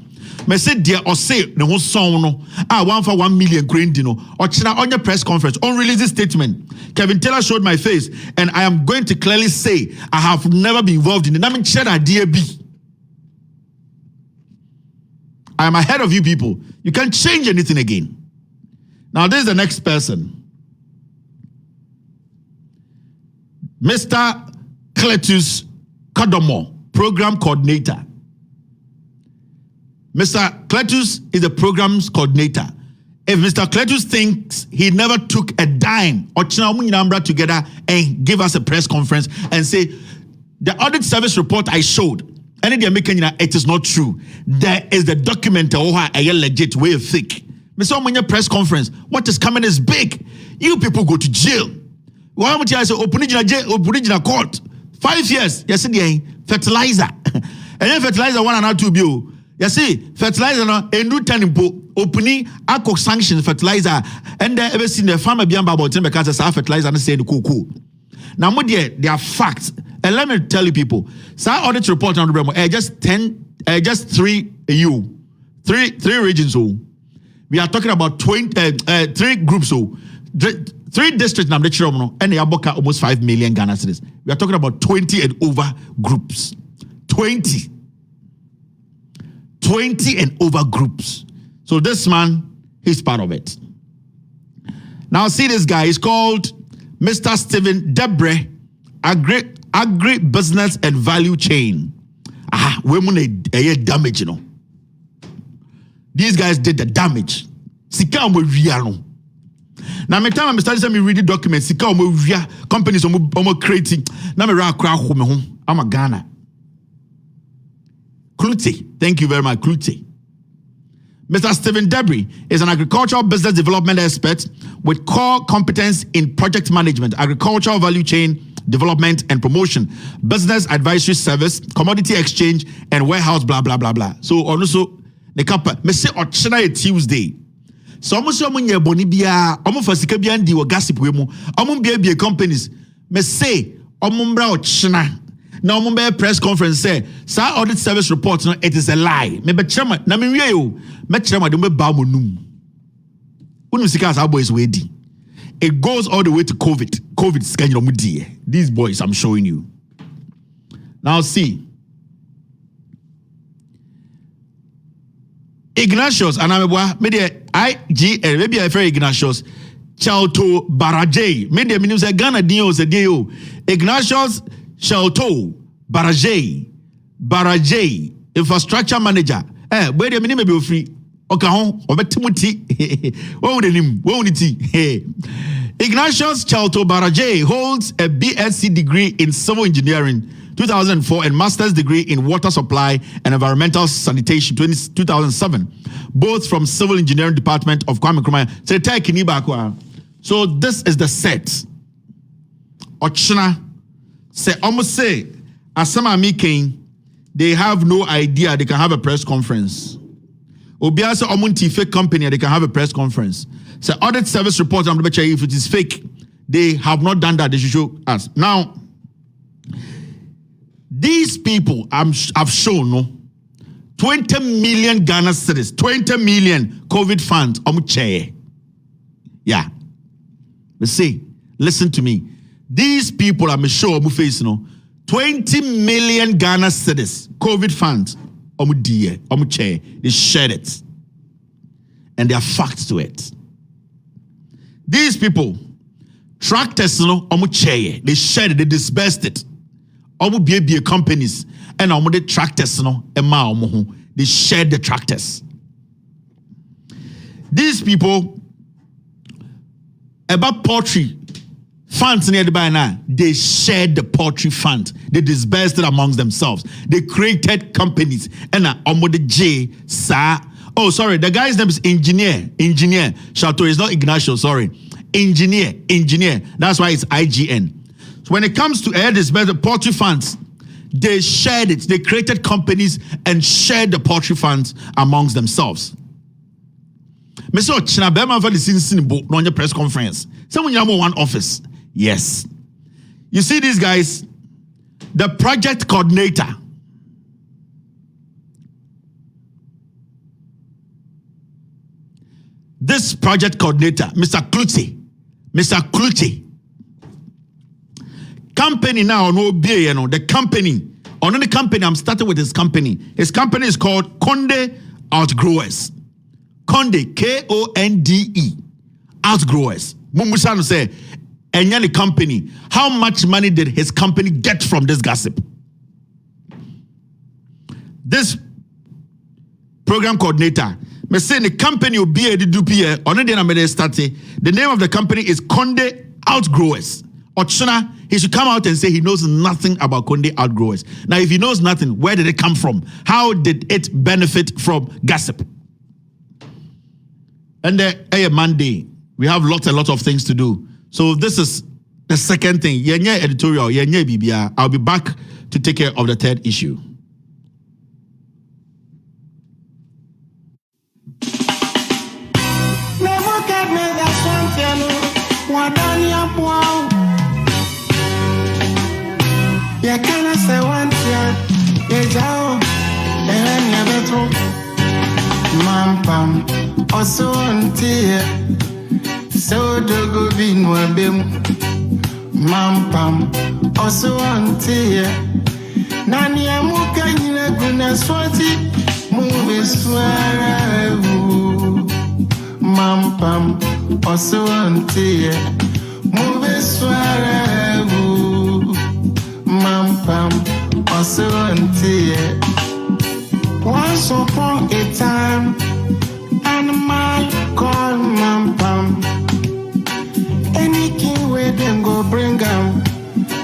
Me say dear or say the whole song no 1 million green or China on your press conference on release this statement. Kevin Taylor showed my face and I am going to clearly say I have never been involved in it. I mean I am ahead of you people. You can't change anything again. Now this is the next person. Mr. Cletus Kodomo, program coordinator. Mr. Cletus is the program's coordinator. If Mr. Cletus thinks he never took a dime or together and give us a press conference and say, the audit service report I showed, and it is not true. There is the document a legit way of thick. Mr. Press conference, what is coming is big. You people go to jail. Why would you say open court? 5 years, yes, fertilizer. And then fertilizer 1 and 2 bill. You see, fertilizer no enu tanimpo opening akok sanctions fertilizer and ever seen the farmer beyond about him because it's fertilizer and say the cool. Now they are facts. And let me tell you people, so audit report on the just 3 regions. So we are talking about 3 groups. So 3 districts now and they are almost 5 million Ghana cedis. We are talking about 20 and over groups. 20 and over groups. So this man, he's part of it. Now see this guy, he's called Mr. Stephen Debre, Agri Business and Value Chain. Women a damage, These guys did the damage. Sika omo real. Now me time I started me read the documents, Sika omo real companies omo creating. Now me ra kra ho me ho. I'm a Ghana. Klute. Thank you very much, Klute. Mr. Stephen Debris is an agricultural business development expert with core competence in project management, agricultural value chain development and promotion, business advisory service, commodity exchange, and warehouse, blah, blah, blah, blah. So, also, the kappa, me say, Ochina Tuesday. So, almost someone ye bonibia, almost for Sikabian di or gossip wemo, almost be companies. Me say, Omumbra Ochina. Now, Mumbai press conference say, "Sir, audit service report, no, it is a lie." Me betchama, na me wiyo, me chama de me ba monum. Unu sika as our boys wedi. It goes all the way to COVID. COVID scan your mudi. These boys, I'm showing you. Now see, Ignatius, and I'm media IGL, maybe I very Ignatius. Chalto Barajay, media means a Ghana deal is a deal. Ignatius. Shelto, Barajay, infrastructure manager. Where the minimum be free. Okay, Timothy. Ignatius Chalto Barajay holds a BSc degree in civil engineering 2004 and master's degree in water supply and environmental sanitation 2007, both from civil engineering department of Kwame Nkrumah. So this is the set. Ochina. Say almost say as some are making, they have no idea they can have a press conference. Obiasa Omunti fake company, they can have a press conference. Say audit service report, I'm not sure if it is fake. They have not done that. They should show us. Now, these people I've shown 20 million Ghana cedis, 20 million COVID funds. Yeah. But see, listen to me. These people I'm sure I'm facing 20 million Ghana cedis COVID funds. They shared it. And there are facts to it. These people, tractors, they shared it, they dispersed it. Be companies and the tractors, they shared the tractors. these people about poultry funds near the by now, they shared the poultry fund. They dispersed it amongst themselves. They created companies. And Omode J Sa. Oh, sorry, the guy's name is Engineer. Chateau is not Ignacio, sorry. Engineer. That's why it's IGN. So when it comes to disperse the poultry funds, they shared it. They created companies and shared the poultry funds amongst themselves. Mr. China Bema for the Cincinnati on your press conference. Someone you have one office. Yes. You see these guys, the project coordinator. This project coordinator, Mr. Kluche. Company now, no beer, you know, the company. On the company, I'm starting with his company. His company is called Konde Outgrowers. Konde, Konde, Outgrowers. Mumushano say, and the company, how much money did his company get from this gossip? This program coordinator, me say the company will be a DPA, on the name of the company is Konde Outgrowers. Ochuna, he should come out and say he knows nothing about Konde Outgrowers. Now, if he knows nothing, where did it come from? How did it benefit from gossip? And Monday, we have a lot of things to do. So this is the second thing. Yenye editorial, yenye bibia. I'll be back to take care of the third issue. So do go bin wabem Mampam also antie Nani amuka nyina guna swati Move swara Mampam also antie Move swara Mampam also antie Once upon a time Animal called Mampam Any king where them go bring him.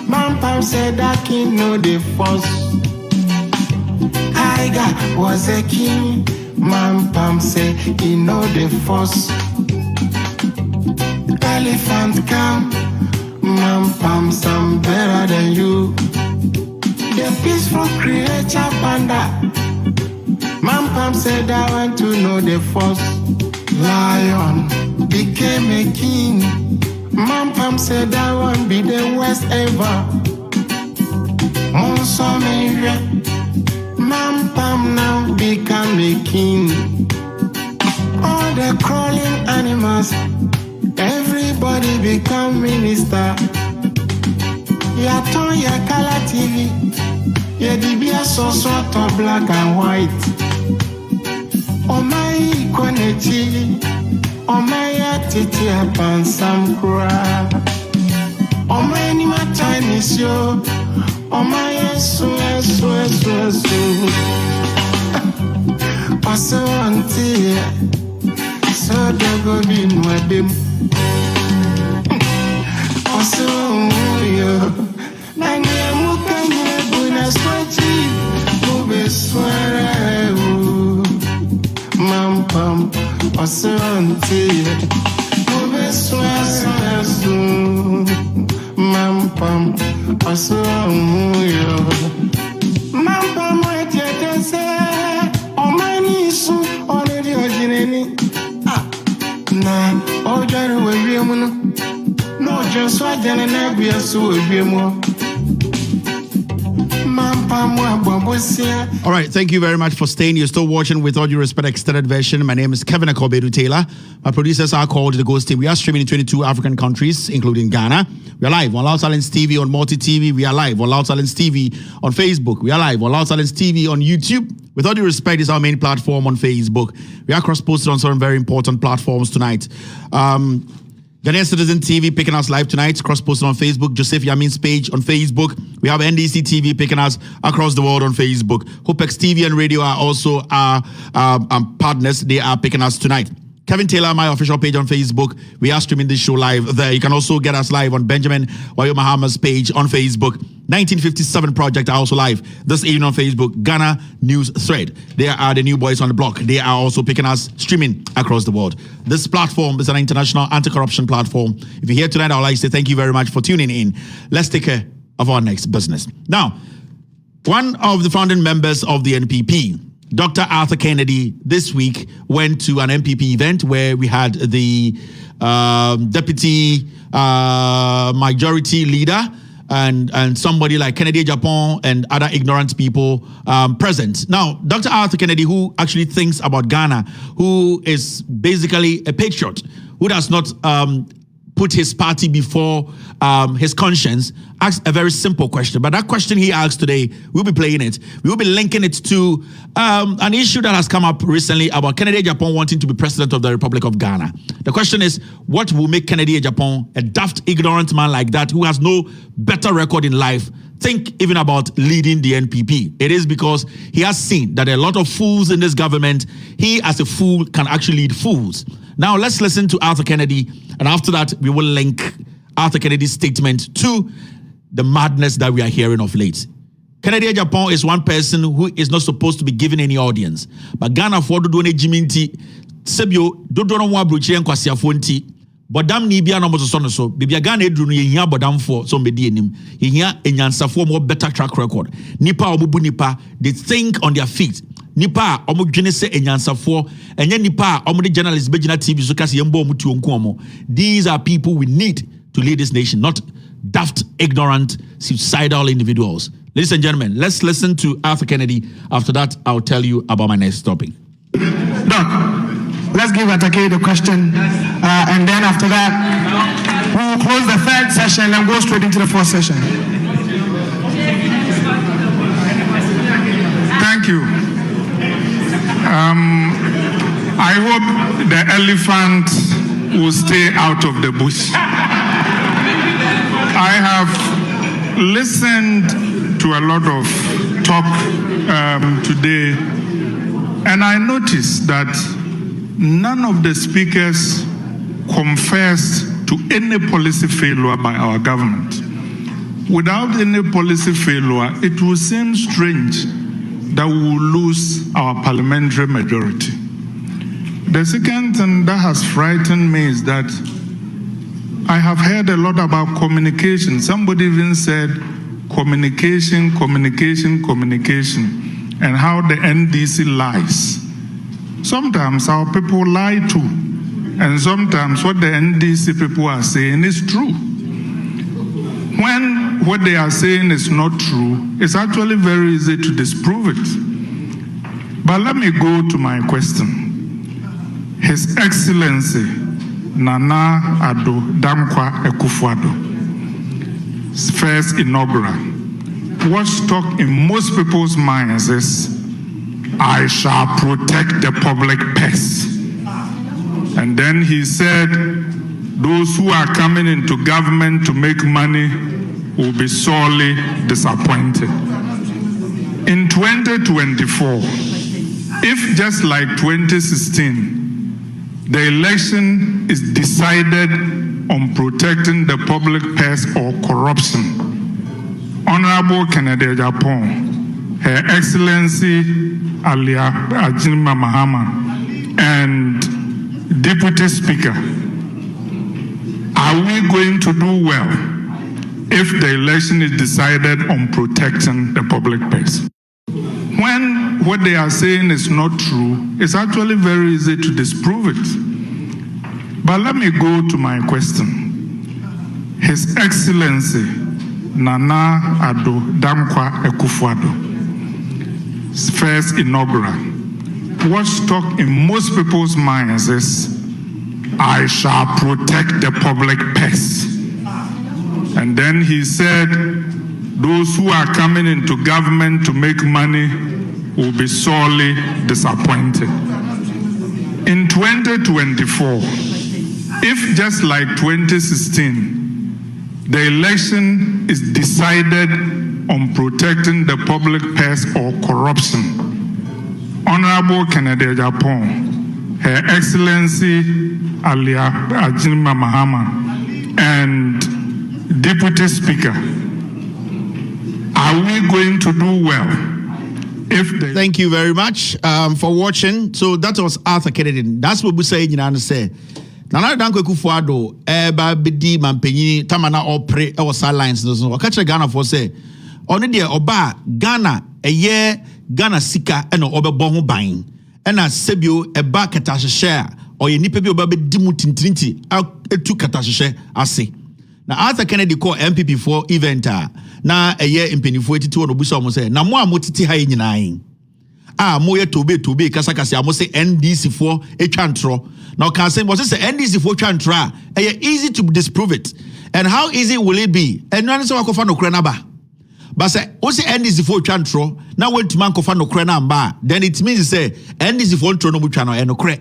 Mampam said that king know the force. Iga was a king. Mampam said he know the force. Elephant come. Mampam some better than you. The peaceful creature panda. Mampam said I want to know the force. Lion became a king. Mampam said that won't be the worst ever. Monsomere. Mampam now become a king. All the crawling animals, everybody become minister. Ya ton ya color TV. Ya dibia so sort of black and white. Oh my equality. Oh my titi upon some cry. Oh my anima time is yo. Oh my so. Also auntie, so dogo bin wabim. Also yo. Nani amuka nyebuna swati. Mube swara. Mampam, Osanti, Mampam, Osamuyo. Mampam, what you say? Oh, my niece, already originally. Nah, oh, Jerry will be a moon. No, just what Jenny Nabia so will be more. All right, thank you very much for staying. You're still watching With All Due Respect Extended Version. My name is Kevin Akobedu Taylor. My producers are called The Ghost Team. We are streaming in 22 African countries, including Ghana. We are live on Loud Silence TV on Multi TV. We are live on Loud Silence TV on Facebook. We are live on Loud Silence TV on YouTube. With All Due Respect is our main platform on Facebook. We are cross-posted on some very important platforms tonight. Ghanaian Citizen TV picking us live tonight, cross-posted on Facebook. Joseph Yamin's page on Facebook. We have NDC TV picking us across the world on Facebook. Hopex TV and radio are also our partners. They are picking us tonight. Kevin Taylor, my official page on Facebook. We are streaming this show live there. You can also get us live on Benjamin Wayo Mahama's page on Facebook. 1957 Project are also live this evening on Facebook. Ghana News Thread. They are the new boys on the block. They are also picking us streaming across the world. This platform is an international anti-corruption platform. If you're here tonight, I would like to say thank you very much for tuning in. Let's take care of our next business. Now, one of the founding members of the NPP, Dr. Arthur Kennedy, this week went to an NPP event where we had the deputy majority leader and somebody like Kennedy Japan and other ignorant people present. Now, Dr. Arthur Kennedy, who actually thinks about Ghana, who is basically a patriot, who does not put his party before his conscience, asked a very simple question. But that question he asked today, we'll be playing it. We'll be linking it to an issue that has come up recently about Kennedy Japan wanting to be president of the Republic of Ghana. The question is, what will make Kennedy Japan, a daft, ignorant man like that, who has no better record in life, think even about leading the NPP? It is because he has seen that there are a lot of fools in this government. He, as a fool, can actually lead fools. Now, let's listen to Arthur Kennedy, and after that, we will link Arthur Kennedy's statement to the madness that we are hearing of late. Kennedy Japan is one person who is not supposed to be given any audience. But Ghana for do ne jiminti sebio do no wa brochire nkwasiafo nti bodam ni bia no mo so bibia Ghana eduru no yehia bodam for so mbedi enim yehia enyansafo mo better track record nipa obubu nipa, they think on their feet. Nipa omo dwene se enyansafo enye nipa omo de journalists begina TV so kase yembo omo tuo nko omo. These are people we need to lead this nation, not daft, ignorant, suicidal individuals. Ladies and gentlemen, let's listen to Arthur Kennedy. After that, I'll tell you about my next topic. Doc, let's give Atake the question, and then after that, we will close the third session and go straight into the fourth session. Thank you. I hope the elephant will stay out of the bush. I have listened to a lot of talk today, and I noticed that none of the speakers confessed to any policy failure by our government. Without any policy failure, it will seem strange that we will lose our parliamentary majority. The second thing that has frightened me is that I have heard a lot about communication. Somebody even said communication, and how the NDC lies. Sometimes our people lie too, and sometimes what the NDC people are saying is true. When what they are saying is not true, it's actually very easy to disprove it. But let me go to my question. His Excellency Nana Addo Dankwa Akufo-Addo, first inaugural, what stuck in most people's minds is, I shall protect the public purse. And then he said, those who are coming into government to make money will be sorely disappointed. In 2024, if just like 2016, the election is decided on protecting the public purse or corruption, Honorable Kennedy Japan, Her Excellency Alia Ajinma Mahama, and Deputy Speaker, are we going to do well if the election is decided on protecting the public purse? When what they are saying is not true, it's actually very easy to disprove it. But let me go to my question. His Excellency Nana Addo Dankwa Akufo-Addo, first inaugural, what stuck in most people's minds is, I shall protect the public purse. And then he said, those who are coming into government to make money will be sorely disappointed. In 2024, if just like 2016, the election is decided on protecting the public purse or corruption, Honorable Kennedy Japan, Her Excellency Alia Ajinma Mahama and Deputy Speaker, are we going to do well? Thank you very much for watching. So that was Arthur Kennedy. That's what we say in an say. Nana Danko Kufuado, Eba Bidi Mampenyi, Tamana Opre, or sidelines. No, catch a Ghana for say. Only dear Oba, Ghana, a year, Ghana Sika, and Oba Bongo buying. And a Sebio, a back at share, or ye nipe oba be dimutin trinity, out a two katashe, I say. Now Arthur Kennedy call MPP for event. Na a year in penny 42 or Busa say, na mo motiti ha yinain. Moye tobe kasakasi amo say NDC for a chantro. Now can say was this NDC for chantra? Easy to disprove it. And how easy will it be? And none so wakofa no krenaba. But say also NDC for chantro. Now when to man kofa no krenamba, then it means say NDC for chantro no buchano and no kre.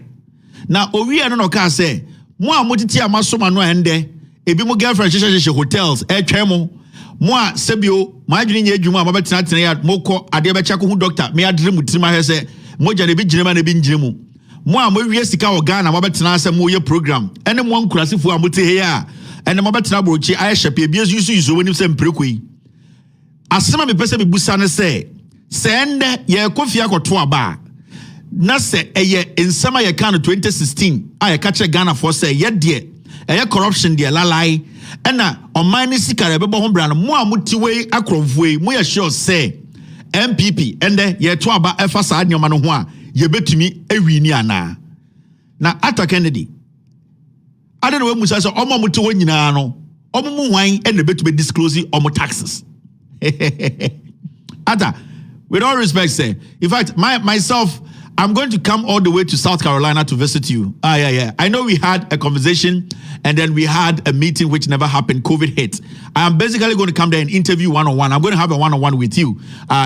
Now owi no ka say mo motiti amasoma no ende ebi mo girlfriend she hotels twemo. Moi sebio my adwene nya adwuma mabetena tena ya moko ade be chako hu doctor me adre mutima he se moja ne bi gyirema ne bi ngyiremu mo a mo wie sika o Ghana mabetena se mo ye program ene mo nkurasefo a mote he ya ene mabetena brochi aye shepe bi yusu woni se mprekoi asema me pese bi busa ne se ende ye kofia koto aba na se eye nsema ye kan 2016 aye ka che Ghana for se ye de eye corruption de lalai ena omani sikare bebo ho bra no mo amutiwe akromfuwe mo ye sure say MPP ende ye to aba efa saa nyoma no ho a ye betumi awi ni ana na Arthur Kennedy ade no we musa so omo mutiwe nyina no omo mu hwan ene betumi disclose omo taxes Arthur, with all respect say, in fact myself I'm going to come all the way to South Carolina to visit you. Yeah. I know we had a conversation and then we had a meeting which never happened. COVID hit. I am basically going to come there and interview one-on-one. I'm going to have a one-on-one with you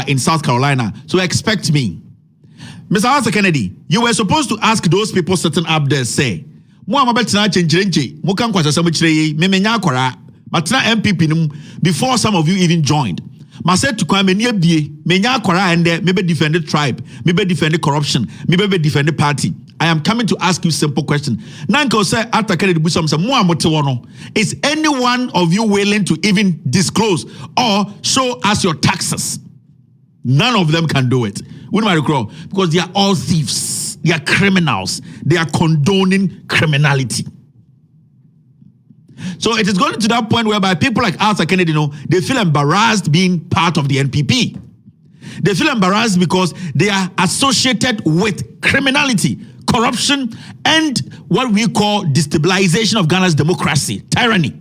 in South Carolina. So expect me. Mr. Arthur Kennedy, you were supposed to ask those people sitting up there, say, before some of you even joined. I said to come and menya kwara and maybe defend the tribe, maybe defend the corruption, maybe defend the party. I am coming to ask you simple question. Nanko say Arthur Kennedy Busam say mo amotewono. Is any one of you willing to even disclose or show us your taxes? None of them can do it. Because they are all thieves. They are criminals. They are condoning criminality. So it is going to that point whereby people like Arthur Kennedy, they feel embarrassed being part of the NPP. They feel embarrassed because they are associated with criminality, corruption, and what we call destabilization of Ghana's democracy, tyranny.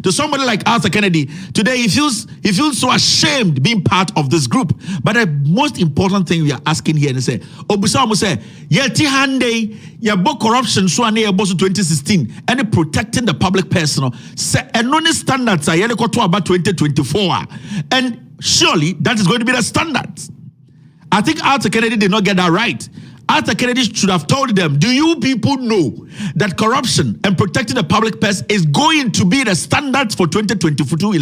To somebody like Arthur Kennedy, today he feels so ashamed being part of this group. But the most important thing we are asking here is say, Obusamu say, yeti hande ya bo corruption so ane ya bosu 2016 and protecting the public person. Say enoni standards are yele koto about 2024. And surely that is going to be the standards. I think Arthur Kennedy did not get that right. Arthur Kennedy should have told them, do you people know that corruption and protecting the public purse is going to be the standards for 2024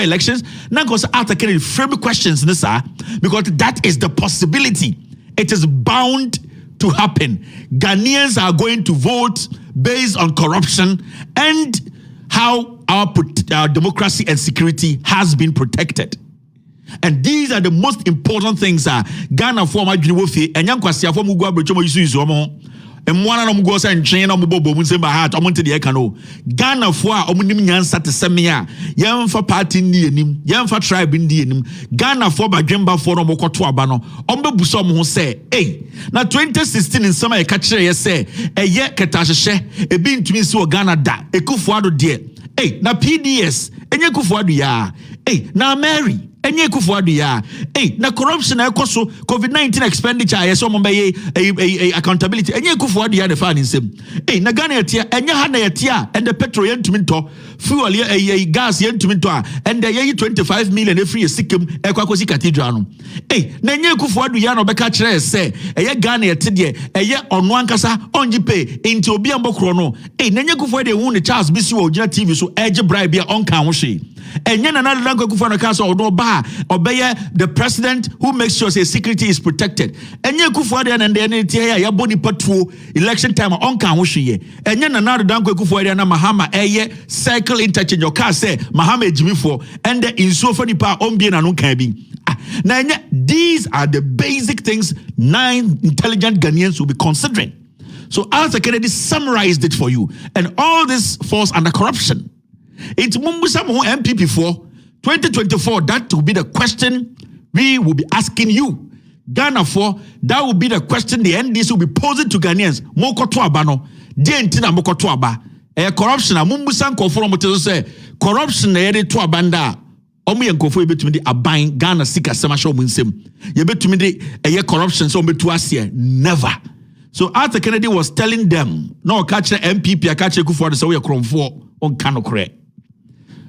elections? Now, because Arthur Kennedy frame questions, because that is the possibility. It is bound to happen. Ghanaians are going to vote based on corruption and how our democracy and security has been protected. And these are the most important things. Ghana for my Junofi and Yankwasi for Mugua Brichomo Yusumo. And one of them goes and train on Mubo Munsemba Hat, I went to the Ekano. Ghana for Omunian Sat Semia, Yan for party Indian, Yan for tribe Indian, Ghana for Bajemba for Mokotuabano, Ombe Busom who say, hey, now 2016 in summer, a catcher say, a year Katasha, a being to me so Ghana da, a Kufuado dear. Hey, now PDS, and Yakufuadu ya, hey, now Mary. Enye kufuadu ya. Hey, na corruption na ekoso COVID-19 expenditure ya so mombe accountability. Enye kufuadu ya the fan insem. Hey, na Ghana yatia, enye hana yatia, and the petrol yentuminto, fuel gas yentuminto, and the 25 million every sikim ekwakosi cathedral. Hey, na enye kufuadu ya no beka chere se, eye Ghana yatidie, eye onwankasa onjipe into obi ambokro no. Hey, na enye kufuadu ya hu ne Charles Bisi wa ojina TV so edge bribe ya onka ho hwe. Enye na na danko kufuadu kasa odo ba obey the president who makes sure say security is protected. Enye Kufuor and then ya body patu election time on kan ho hwe. Enye Nana Dankwa Kufuor na Mahama cycle interchange your car say Mahama ejimifo and the insuo for nipa ombie na no kan bi. Now these are the basic things 9 intelligent Ghanaians will be considering. So Arthur Kennedy summarized it for you, and all this falls under corruption. It's Mumbusa Mo MPP for 2024. That will be the question we will be asking you. Ghana for that will be the question the NDC will be posing to Ghanaians. Mokoto abano, dientina mokoto aba. Corruption. Mumbusa nkofo motezo say corruption na yede to abanda. Omu yenkofo yebetumi de aban Ghana sika sema show munsem. Yebetumi de corruption so betu asie. Never. So Arthur Kennedy was telling them, no, catch the MPP, I catch a good for the so we are for on Kanokre.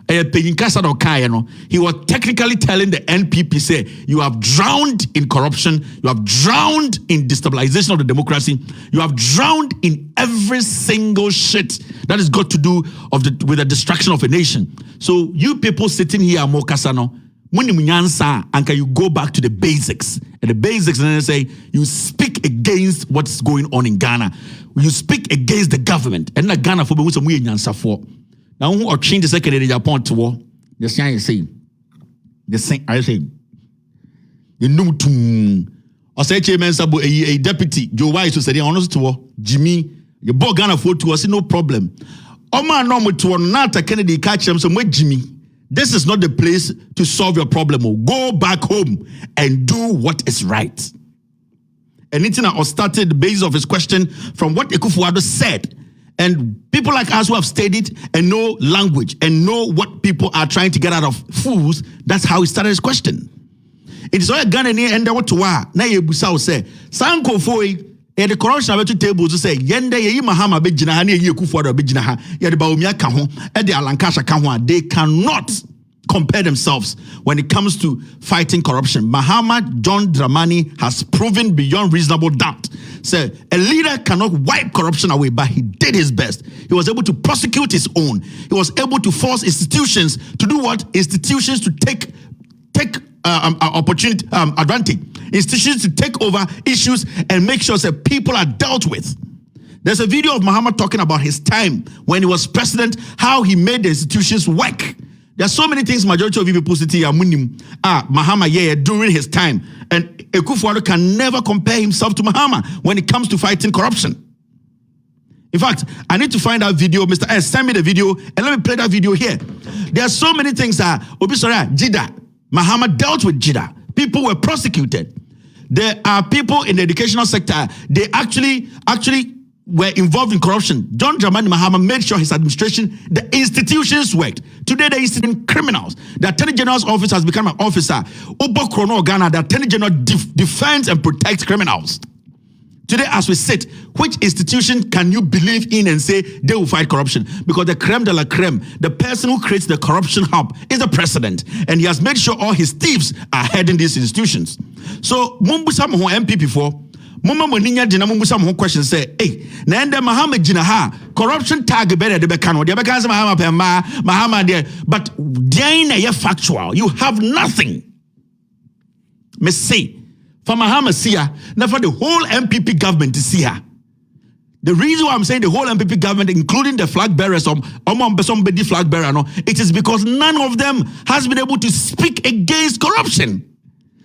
He was technically telling the NPP, say, you have drowned in corruption, you have drowned in destabilization of the democracy, you have drowned in every single shit that has got to do with the destruction of a nation. So you people sitting here, Mokasano, and can you go back to the basics? And the basics, and then say, you speak against what's going on in Ghana. You speak against the government. And not Ghana for some way nyansa for. Now, who are change the second Japan to war? The same say. The same, I say. You know, to or say, a deputy, Joe Wise, who said, honest to war, Jimmy, you bought Ghana for to us, no problem. Oma normal to not a Kennedy catch them some way, Jimmy. This is not the place to solve your problem. Go back home and do what is right. And Nitina started the basis of his question from what Ekufuor said. And people like us who have studied and know language and know what people are trying to get out of fools, that's how he started his question. It is all a Ghanaian and what to wa. Na yebusa say, Sanko foi. The corruption about table to say yende ye Mahama bejina ha na ye Ekufuor bejina ha ye de Bawumia ka ho e de Alankasha ka ho. They cannot compare themselves when it comes to fighting corruption. Mahama John Dramani has proven beyond reasonable doubt. So a leader cannot wipe corruption away, but he did his best. He was able to prosecute his own. He was able to force institutions to do what? Institutions to take opportunity advantage. Institutions to take over issues and make sure that people are dealt with. There's a video of Mahama talking about his time when he was president, how he made the institutions work. There are so many things majority of you people sit here Mahama during his time, and Ekufuor can never compare himself to Mahama when it comes to fighting corruption. In fact, I need to find that video. Mr. S, send me the video and let me play that video here. There are so many things that Jida, Mahama dealt with Jida. People were prosecuted. There are people in the educational sector, they actually were involved in corruption. John Dramani Mahama made sure his administration, the institutions worked. Today, the institution criminals. The Attorney General's office has become an officer. Obo Krono Ghana, the Attorney General defends and protects criminals. Today, as we sit, which institution can you believe in and say they will fight corruption? Because the creme de la creme, the person who creates the corruption hub is the president. And he has made sure all his thieves are heading these institutions. So, Mumbusa Moho MPP for Mama Moninya Dina Mumbusa Moho question say, hey, Nanda Mahama Jinaha, corruption tag better the Becano, the Becans Mahama there, but Diana, you're factual. You have nothing. Me say. For Mahama Sia, now for the whole MPP government to see her. The reason why I'm saying the whole MPP government, including the flag bearers, somebody flag bearer, no, it is because none of them has been able to speak against corruption.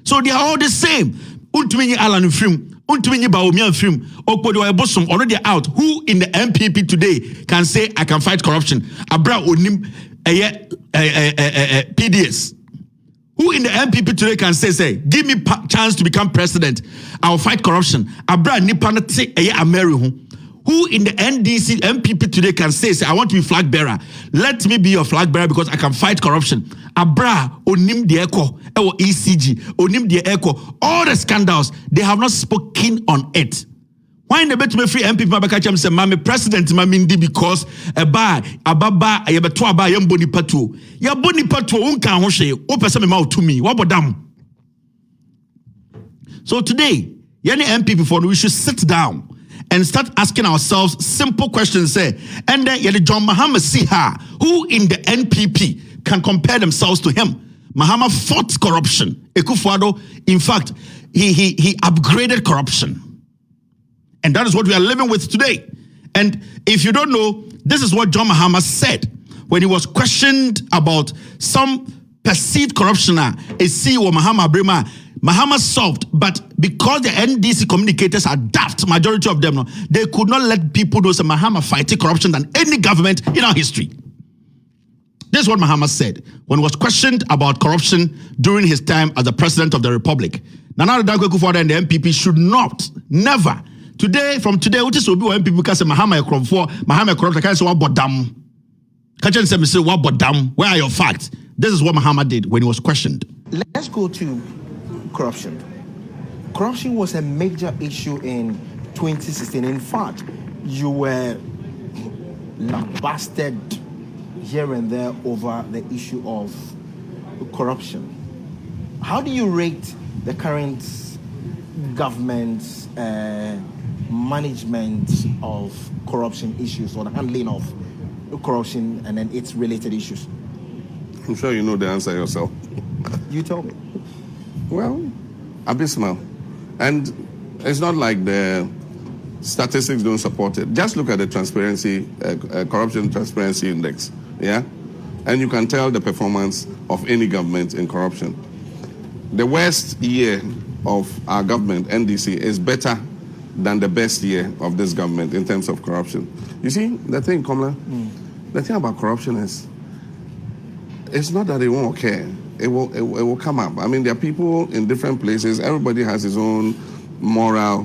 So they are all the same. Untumini Alan Film, Untumini Bawumia Film, Okpodo Ebosom already out. Who in the MPP today can say I can fight corruption? Abra Onim PDS. Who in the MPP today can say, give me chance to become president, I will fight corruption. Abra Nipanate Amerihu. Who in the NDC MPP today can say, I want to be flag bearer. Let me be your flag bearer because I can fight corruption. Abra Onim the Echo, ECG, Onim the Echo, all the scandals, they have not spoken on it. Why in the bet me free MPP Mabakacham say, Mami president Mamindi because ababa yebeto aba yemboni patu. Ya boni patu unka hoshe o pese me ma to me. What about them? So today, yani MPP for we should sit down and start asking ourselves simple questions. Say, and then John Mahama see her, who in the NPP can compare themselves to him? Mahama fought corruption. Akufo-Addo, in fact, he upgraded corruption. And that is what we are living with today. And if you don't know, this is what John Mahama said when he was questioned about some perceived corruption. CEO Mahama Brema, Mahama solved, but because the NDC communicators are daft, majority of them, they could not let people know that Mahama fighting corruption than any government in our history. This is what Mahama said when he was questioned about corruption during his time as the president of the republic. Nana Akufo-Addo and the MPP should not, never. From today, what is will be when people can say Mahama corrupt, I can't say what bodam. Can't you say what bodam? Where are your facts? This is what Mahama did when he was questioned. Let's go to corruption. Corruption was a major issue in 2016. In fact, you were lambasted here and there over the issue of corruption. How do you rate the current government's management of corruption issues, or the handling of corruption and then its related issues? I'm sure you know the answer yourself. You tell me. Well, abysmal. And it's not like the statistics don't support it. Just look at the corruption transparency index, yeah? And you can tell the performance of any government in corruption. The worst year of our government, NDC, is better than the best year of this government in terms of corruption. You see, the thing, Komla, the thing about corruption is, it's not that it won't occur. It will come up. I mean, there are people in different places. Everybody has his own moral,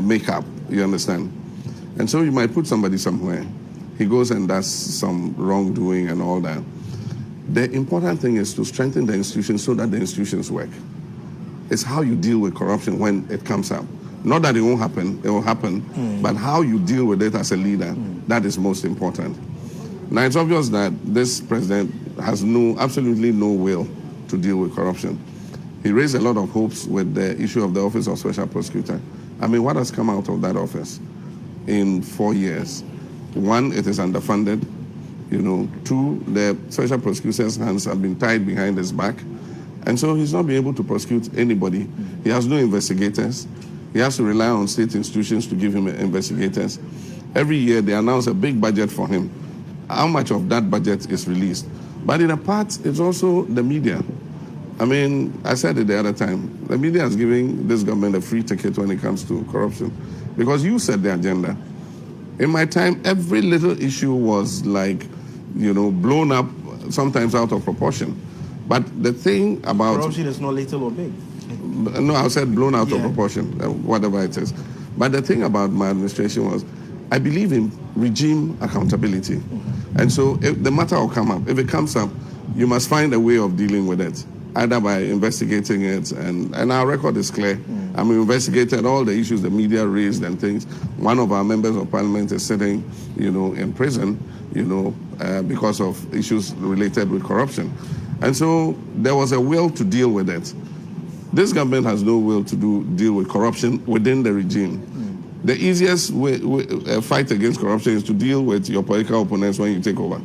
makeup. You understand? And so you might put somebody somewhere. He goes and does some wrongdoing and all that. The important thing is to strengthen the institutions so that the institutions work. It's how you deal with corruption when it comes up. Not that it won't happen, it will happen, but how you deal with it as a leader, that is most important. Now, it's obvious that this president has absolutely no will to deal with corruption. He raised a lot of hopes with the issue of the Office of Special Prosecutor. I mean, what has come out of that office in 4 years? One, it is underfunded. Two, the Special Prosecutor's hands have been tied behind his back. And so he's not been able to prosecute anybody. He has no investigators. He has to rely on state institutions to give him investigators. Every year they announce a big budget for him. How much of that budget is released? But in a part, it's also the media. I mean, I said it the other time. The media is giving this government a free ticket when it comes to corruption because you set the agenda. In my time, every little issue was like, blown up, sometimes out of proportion. But the thing about... Corruption is not little or big. No, I said blown out of proportion, whatever it is. But the thing about my administration was, I believe in regime accountability. And so if the matter will come up. If it comes up, you must find a way of dealing with it, either by investigating it, and our record is clear. And we investigated all the issues the media raised and things. One of our members of parliament is sitting, in prison, because of issues related with corruption. And so there was a will to deal with it. This government has no will to deal with corruption within the regime. The easiest fight against corruption is to deal with your political opponents when you take over.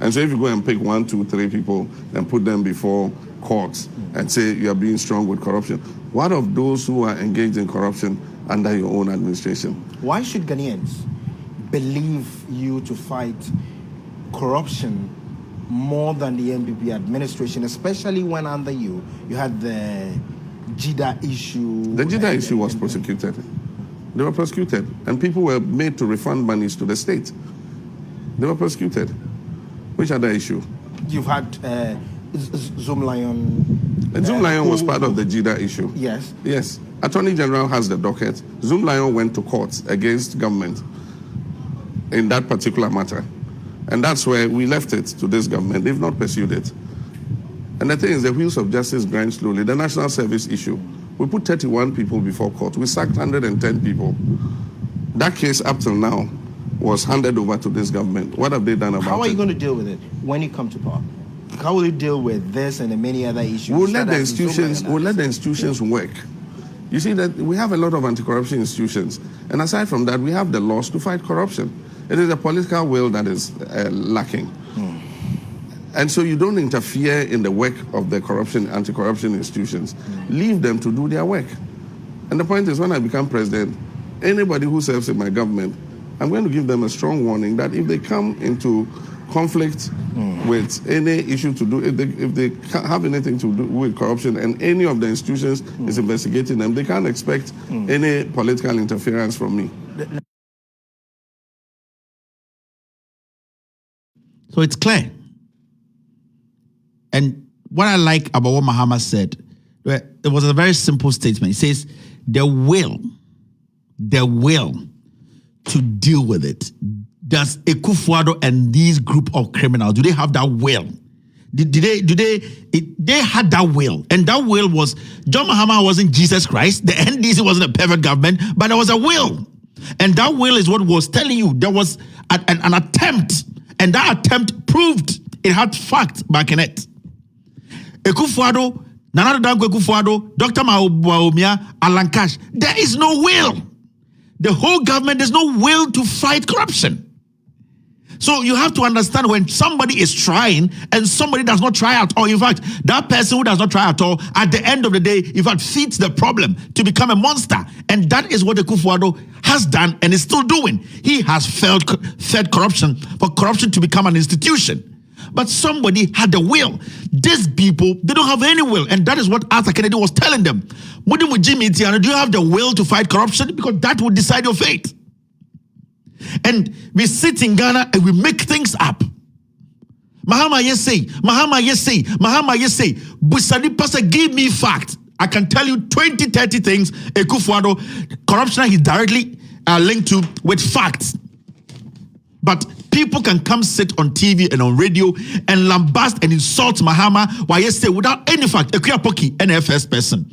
And so if you go and pick 1, 2, 3 people and put them before courts and say you are being strong with corruption, what of those who are engaged in corruption under your own administration? Why should Ghanaians believe you to fight corruption more than the MPP administration, especially when under you had the JIDA issue? The JIDA issue was prosecuted. They were prosecuted, and people were made to refund monies to the state. They were prosecuted. Which other issue? You've had Zoom Lion. Zoom Lion was part of the JIDA issue. Yes. Yes. Attorney General has the docket. Zoom Lion went to court against government in that particular matter. And that's where we left it to this government. They've not pursued it. And the thing is, the wheels of justice grind slowly. The national service issue, we put 31 people before court. We sacked 110 people. That case up till now was handed over to this government. What have they done about it? How are you going to deal with it when you come to power? How will you deal with this and the many other issues? We'll let the institutions work. You see that we have a lot of anti-corruption institutions. And aside from that, we have the laws to fight corruption. It is a political will that is lacking. And so you don't interfere in the work of the anti-corruption institutions. Leave them to do their work. And the point is, when I become president, anybody who serves in my government, I'm going to give them a strong warning that if they come into conflict with any issue to do, if they have anything to do with corruption and any of the institutions is investigating them, they can't expect any political interference from me. So it's clear. And what I like about what Mahama said, it was a very simple statement. He says, the will to deal with it. Does Akufo-Addo and these group of criminals, do they have that will? They had that will. And that will was, John Mahama wasn't Jesus Christ. The NDC wasn't a perfect government, but there was a will. And that will is what was telling you there was an attempt. And that attempt proved it had fact back in it. Akufo-Addo, Nana Danko Akufo-Addo, Dr. Maumia, Alan Cash, there is no will. The whole government, there's no will to fight corruption. So you have to understand when somebody is trying and somebody does not try at all. In fact, that person who does not try at all, at the end of the day, in fact, feeds the problem to become a monster. And that is what Akufo-Addo has done and is still doing. He has fed corruption for corruption to become an institution. But somebody had the will. These people, they don't have any will. And that is what Arthur Kennedy was telling them. Do you have the will to fight corruption? Because that will decide your fate. And we sit in Ghana and we make things up. Mahama Yesay, Busadi Pastor, give me fact. I can tell you 20, 30 things Akufo-Addo corruption is directly linked to with facts. But people can come sit on TV and on radio and lambast and insult Mahama while you say without any fact. Ekuya-Poki, NFS person.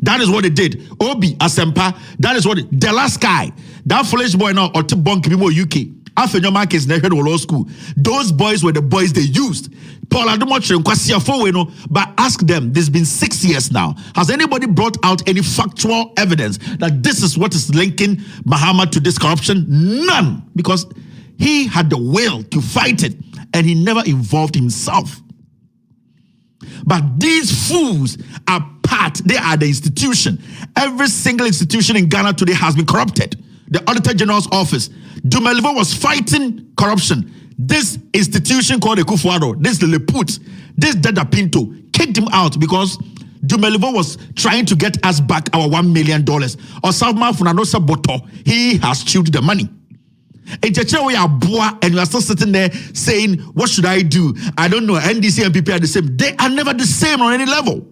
That is what they did. Obi, Asempa, that is what the last guy, that foolish boy now, or Tibonk UK. After your mark is never law school. Those boys were the boys they used. Paul but ask them, this has been 6 years now. Has anybody brought out any factual evidence that this is what is linking Mahama to this corruption? None. Because he had the will to fight it and he never involved himself. But these fools are part, they are the institution. Every single institution in Ghana today has been corrupted. The Auditor General's office, Dumelivo was fighting corruption. This institution called Akufo-Addo, this Leput, this Dada Pinto, kicked him out because Dumelivo was trying to get us back our $1 million. Or Salman Funanosa Boto, he has chewed the money. And you are still sitting there saying, what should I do? I don't know. NDC and PP are the same. They are never the same on any level.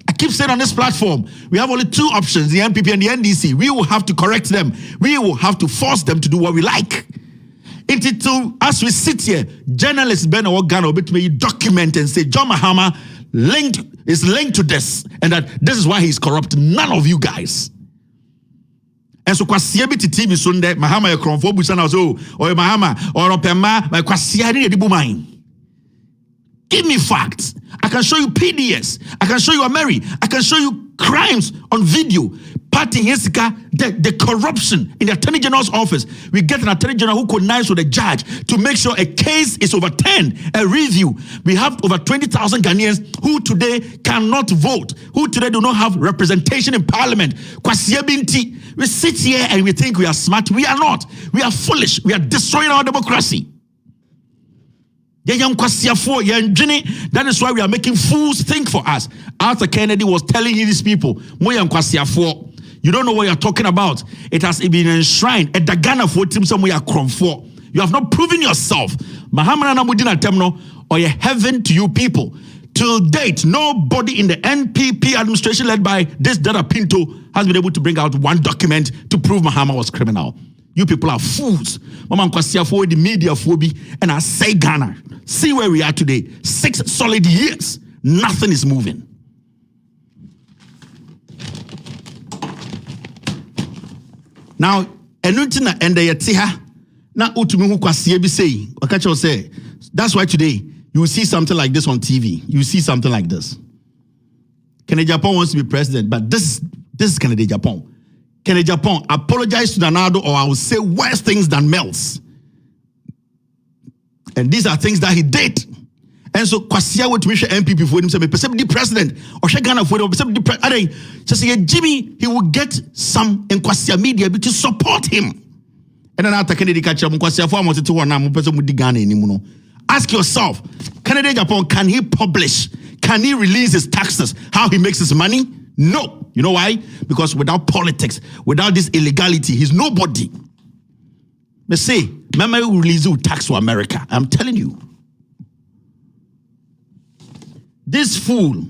I keep saying on this platform, we have only two options, the NPP and the NDC. We will have to correct them. We will have to force them to do what we like. As we sit here, journalists Ben Ghana may document and say John Mahama is linked to this and that this is why he's corrupt. None of you guys. And so kwasiabi ti TV Sunday Mahama ekronfo busa na so or Mahama or Opema my kwasiari edibu mine. Give me facts. I can show you PDS. I can show you Ameri. I can show you crimes on video. Party Hesika, the corruption in the Attorney General's office. We get an Attorney General who connives with a judge to make sure a case is overturned, a review. We have over 20,000 Ghanaians who today cannot vote, who today do not have representation in parliament. We sit here and we think we are smart. We are not. We are foolish. We are destroying our democracy. That is why we are making fools think for us. Arthur Kennedy was telling these people, you don't know what you're talking about. It has been enshrined at the Ghana for team somewhere for. You have not proven yourself. Or heaven to you people. Till date, nobody in the NPP administration led by this Dada Pinto has been able to bring out one document to prove Mahama was criminal. You people are fools. The media phobia, and I say Ghana. See where we are today. 6 solid years. Nothing is moving. Now, enuntina ende yetiha na utumi hu kwasie bi sei. Okacho say, that's why today you will see something like this on TV. You will see something like this. Kennedy Japan wants to be president, but this is Kennedy Japan. Kennedy Japan apologize to Nanado, or I will say worse things than Mel's. And these are things that he did. And so Kwasia went to wish MPP for him say the president or Ghana for the president. Just say Jimmy, he will get some in Kwasia media to support him. And then after Kennedy catch up Kwasia for to one now person with the Ghana anymore. Ask yourself, Canada Japan, can he publish? Can he release his taxes? How he makes his money? No. You know why? Because without politics, without this illegality, he's nobody. But say, Mama will release you tax to America. I'm telling you. This fool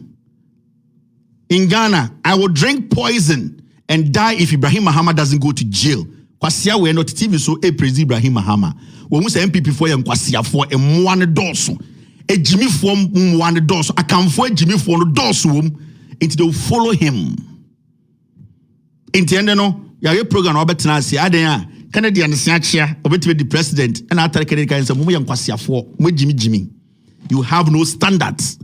in Ghana, I will drink poison and die if Ibrahim Mahama doesn't go to jail. Kwasia we not TV so praise Ibrahim Mahama. When we say MPP for him, Kwasia for a one dorso, a Jimmy for one dorso, I can for Jimmy for no dorso, and they will follow him. Intend no, your program Robert Nancy, Adena, Canadian Snatcher, obey the president, and after Canadian say, Mummy and Kwasia for Jimmy. You have no standards.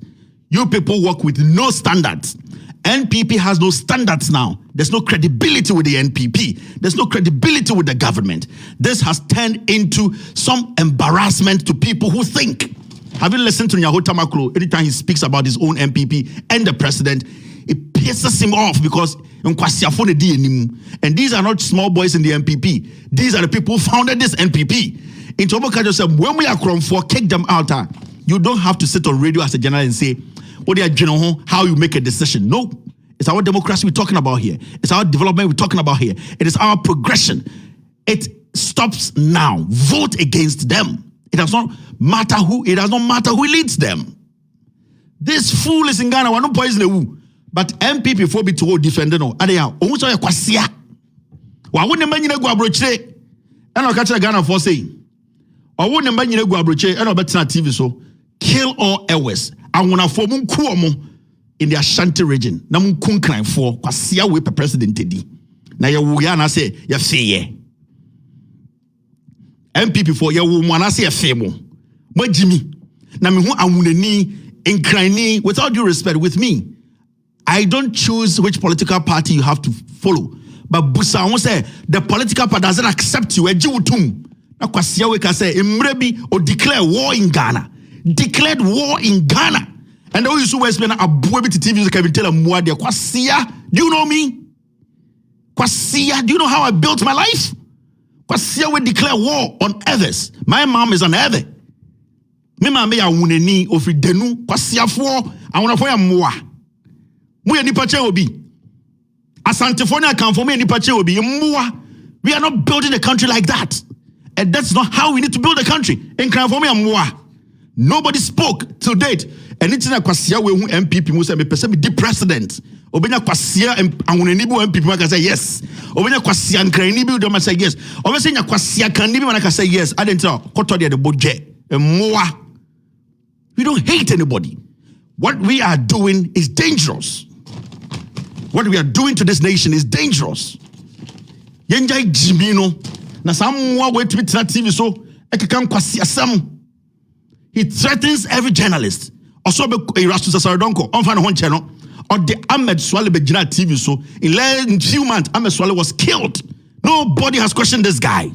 You people work with no standards. NPP has no standards now. There's no credibility with the NPP. There's no credibility with the government. This has turned into some embarrassment to people who think. Have you listened to Nyahota Maklo? Anytime he speaks about his own NPP and the president, it pisses him off because and these are not small boys in the NPP. These are the people who founded this NPP. In Tomoka said, when we are grown for, kick them out. You don't have to sit on radio as a journalist and say, what they are how you make a decision. No, it's our democracy we're talking about here. It's our development we're talking about here. It is our progression. It stops now. Vote against them. It does not matter who leads them. This fool is in Ghana. We're not poisoning who, but MPP for be to defend no. Ade ya ohun so ya kwasia. Wa wo ne manyina gu abrochire. E na ka kire Ghana for say. Owo ne manyina gu abrochire e na obetena TV so. Kill all Ewes. Awuna for mun ku omo in the Ashanti region. Na mun kun kran for kwasia we president edi. Na ye wo ya na say ye feye. MPP for ye wo mo na say ye fe mo. Mo Jimmy. Na me hu awunani enkrani without due respect with me. I don't choose which political party you have to follow. But Busa won't say the political party doesn't accept you. Na kwasia we can say imrebi or declare war in Ghana. Declared war in Ghana. And they used to explain a boy to TV so can tell them what they kwasia. Do you know me? Kwasia, do you know how I built my life? Kwasia will declare war on others. My mom is an other. Me mama ya wuneni ofri denu kwasia for I want for ya moa. Mu ni pache obi. Asantefonia can for me ni pache obi moa. We are not building a country like that. And that's not how we need to build a country. In can for me moa. Nobody spoke to date. And it's na kwasia we hu MPP mu say me pese be the president. Obenya kwasia awuneni bu MPP can say yes. Obenya kwasia nkrani bi do say yes. Obenya kwasia kan ni bi man can say yes. I didn't tell koto de boje. Moa. We don't hate anybody. What we are doing is dangerous. What we are doing to this nation is dangerous. Yenjai Jimino. Na samwa we to be TV so ekekam kwasi asam. He threatens every journalist. Also be Erastus Sasarodonko on fan hon channel or the Ahmed Swale be Gina TV so in few months Ahmed Swale was killed. Nobody has questioned this guy.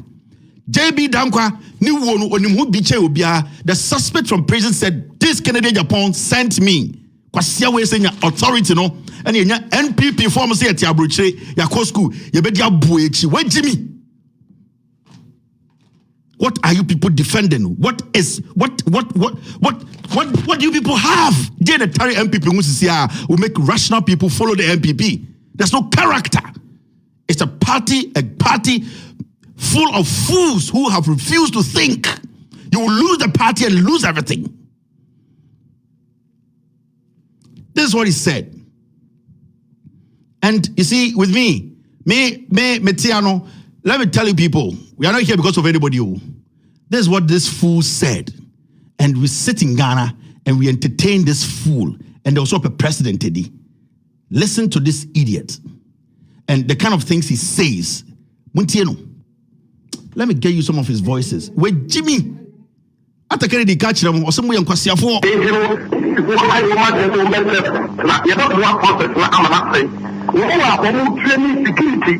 JB Dankwa ni wonu onimhu biche obia. The suspect from prison said this Canadian Japan sent me. Kwasia we say authority no and nya NPP form say ati abrochire ya ko school ye be dia buechi we Jimmy. What are you people defending? What do you people have? The entire MPP will make rational people follow the MPP. There's no character. It's a party full of fools who have refused to think. You will lose the party and lose everything. This is what he said. And you see, with me, Metiano, let me tell you people, we are not here because of anybody. This is what this fool said. And we sit in Ghana and we entertain this fool. And there was also a president, Teddy. Listen to this idiot. And the kind of things he says. Muntieno. Let me get you some of his voices. With Jimmy. After Kennedy catch them, or some way on Kwasiafo. Training security,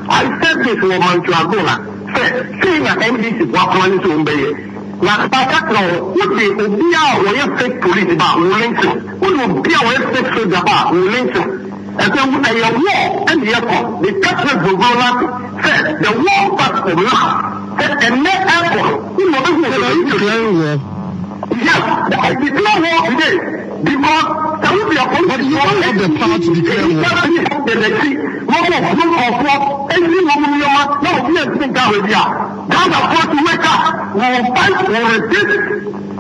I said this woman to Angola. Saying that NBC was planning to obey. Like Pacatno, would be Ubia or your fake police about Lincoln, would be our fake soldier about Lincoln. And then when they war and the airport, the captain will go like said the war part of love. And net airport, you know, yes, I declare war today because there will be a police. You don't have the power to declare war. Every woman, no, we are sitting down with you. God has got to wake up. We will fight, we will resist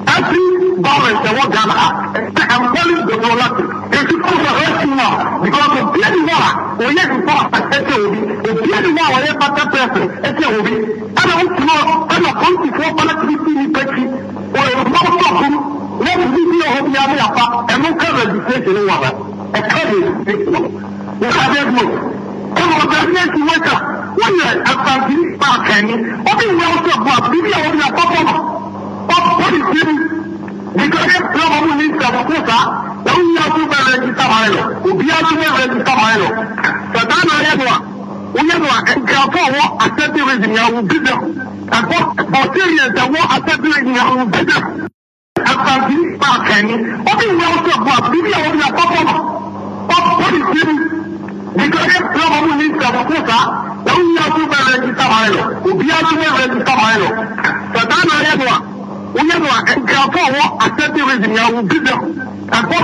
every violence that will gather up. I'm telling the world, they should come to us now because of bloody war. We have to pass a SOB. The bloody war, we have better person, SOB. I don't know, I'm not going to fall back to the city, or a motherfucker. Let me be a hobby, and no cover registration in water. A cover registration. We have that move. Come on, that's to wake up. When you're at the park, what is the also about? Maybe I will be a papa. What is it? Because if someone needs to have a quota, then we have to register Milo. We have to register Milo. So that's what we have to encounter what accepting in your business. And for Syrians, the war accepting in your business. At the park, what is the also about? Maybe I will be a papa. What is it? Because if someone needs to have a quota, then we have to register Milo. We have to register Milo. So that's what we have to encounter what accepting in your business. And for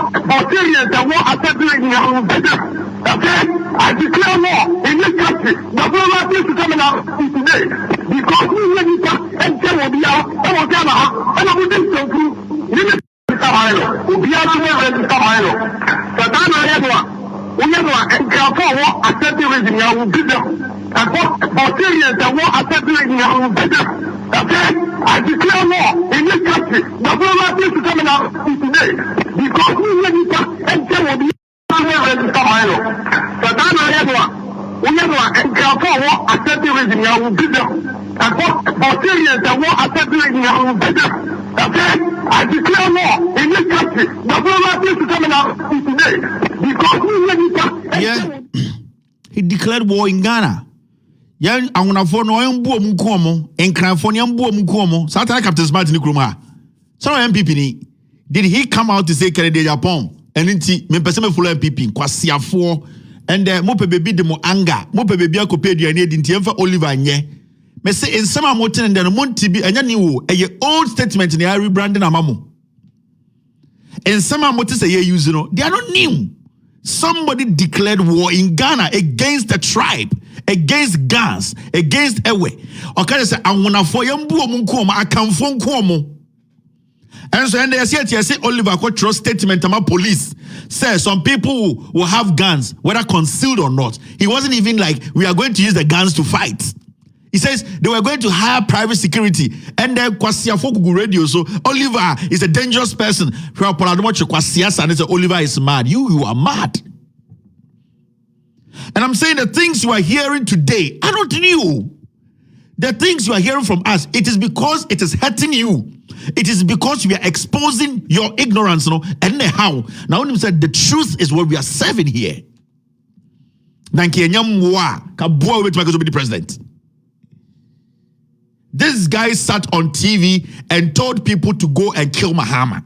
Syrians, the war accepting in your business. Okay? I declare war in this country. The government needs to come out today. Because we need to enter the out, and I will do so too. We need to register Milo. We have to register Milo. So that's what we have to encounter what accepting in your business. And for Syrians, the war accepting in your business. Okay? I declare war in this country. The government needs to come out today. Because we need to enter the register Milo. So that's what we have to encounter what accepting in your business. And for Syrians, the war accepting in your business. Okay? I declare war in this country. The government needs to come out today. Because we need to yeah. He declared war in Ghana. Yan angunafo no embu omunkomo enkranfo ne embu omunkomo Satana Captain Smart ni kroma so MPP ni did he come out to say Kennedy Japan and nti me pese me follow MPP kwasiafo and mo pe bebi de mo anger mo pe bebi akopedu ani edi nti emfa Oliver nye me say ensema mo ten de no mo nti bi enya ni wo eye old statement ni ari branding amamo ensema mo te say ye use no they are not new. Somebody declared war in Ghana against the tribe, against Gans, against Ewe. Okay, say I wanna for yambu omunkuomo akamfo nkuomo. And so and they say Oliver got trust statement about police. Say some people will have guns, whether concealed or not. He wasn't even like we are going to use the guns to fight. He says they were going to hire private security. And then Kwasia Fokugu radio. So Oliver is a dangerous person. And say Oliver is mad. You are mad. And I'm saying the things you are hearing today are not new. The things you are hearing from us, it is because it is hurting you. It is because we are exposing your ignorance. And how. Now when he said the truth is what we are serving here. The president. This guy sat on TV and told people to go and kill Mahama.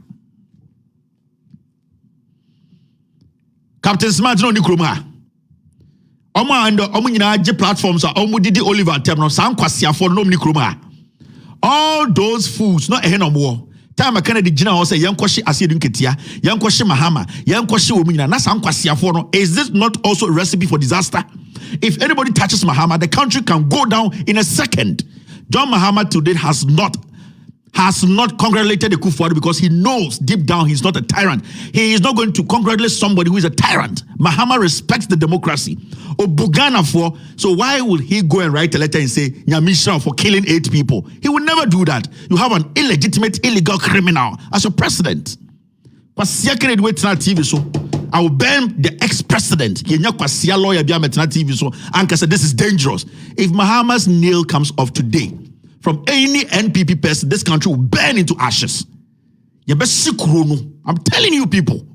Captain Smart no nikroma. Oma and nyina age platforms are didi Oliver Temno san kwasiafo no nikroma. All those fools no eheno mo. Time Kennedy gina ho say yankwashi asiedu nketia, yankwashi Mahama, yankwashi omunyina na san kwasiafo no. Is this not also a recipe for disaster? If anybody touches Mahama, the country can go down in a second. John Mahama today has not congratulated the Kufuor because he knows deep down he's not a tyrant. He is not going to congratulate somebody who is a tyrant. Mahama respects the democracy. So why would he go and write a letter and say Nyamisha for killing 8 people? He would never do that. You have an illegitimate, illegal criminal as your president. TV so I will ban the ex-president. Lawyer TV so Anka said this is dangerous. If Mahama's nail comes off today from any NPP person, this country will burn into ashes. I'm telling you people.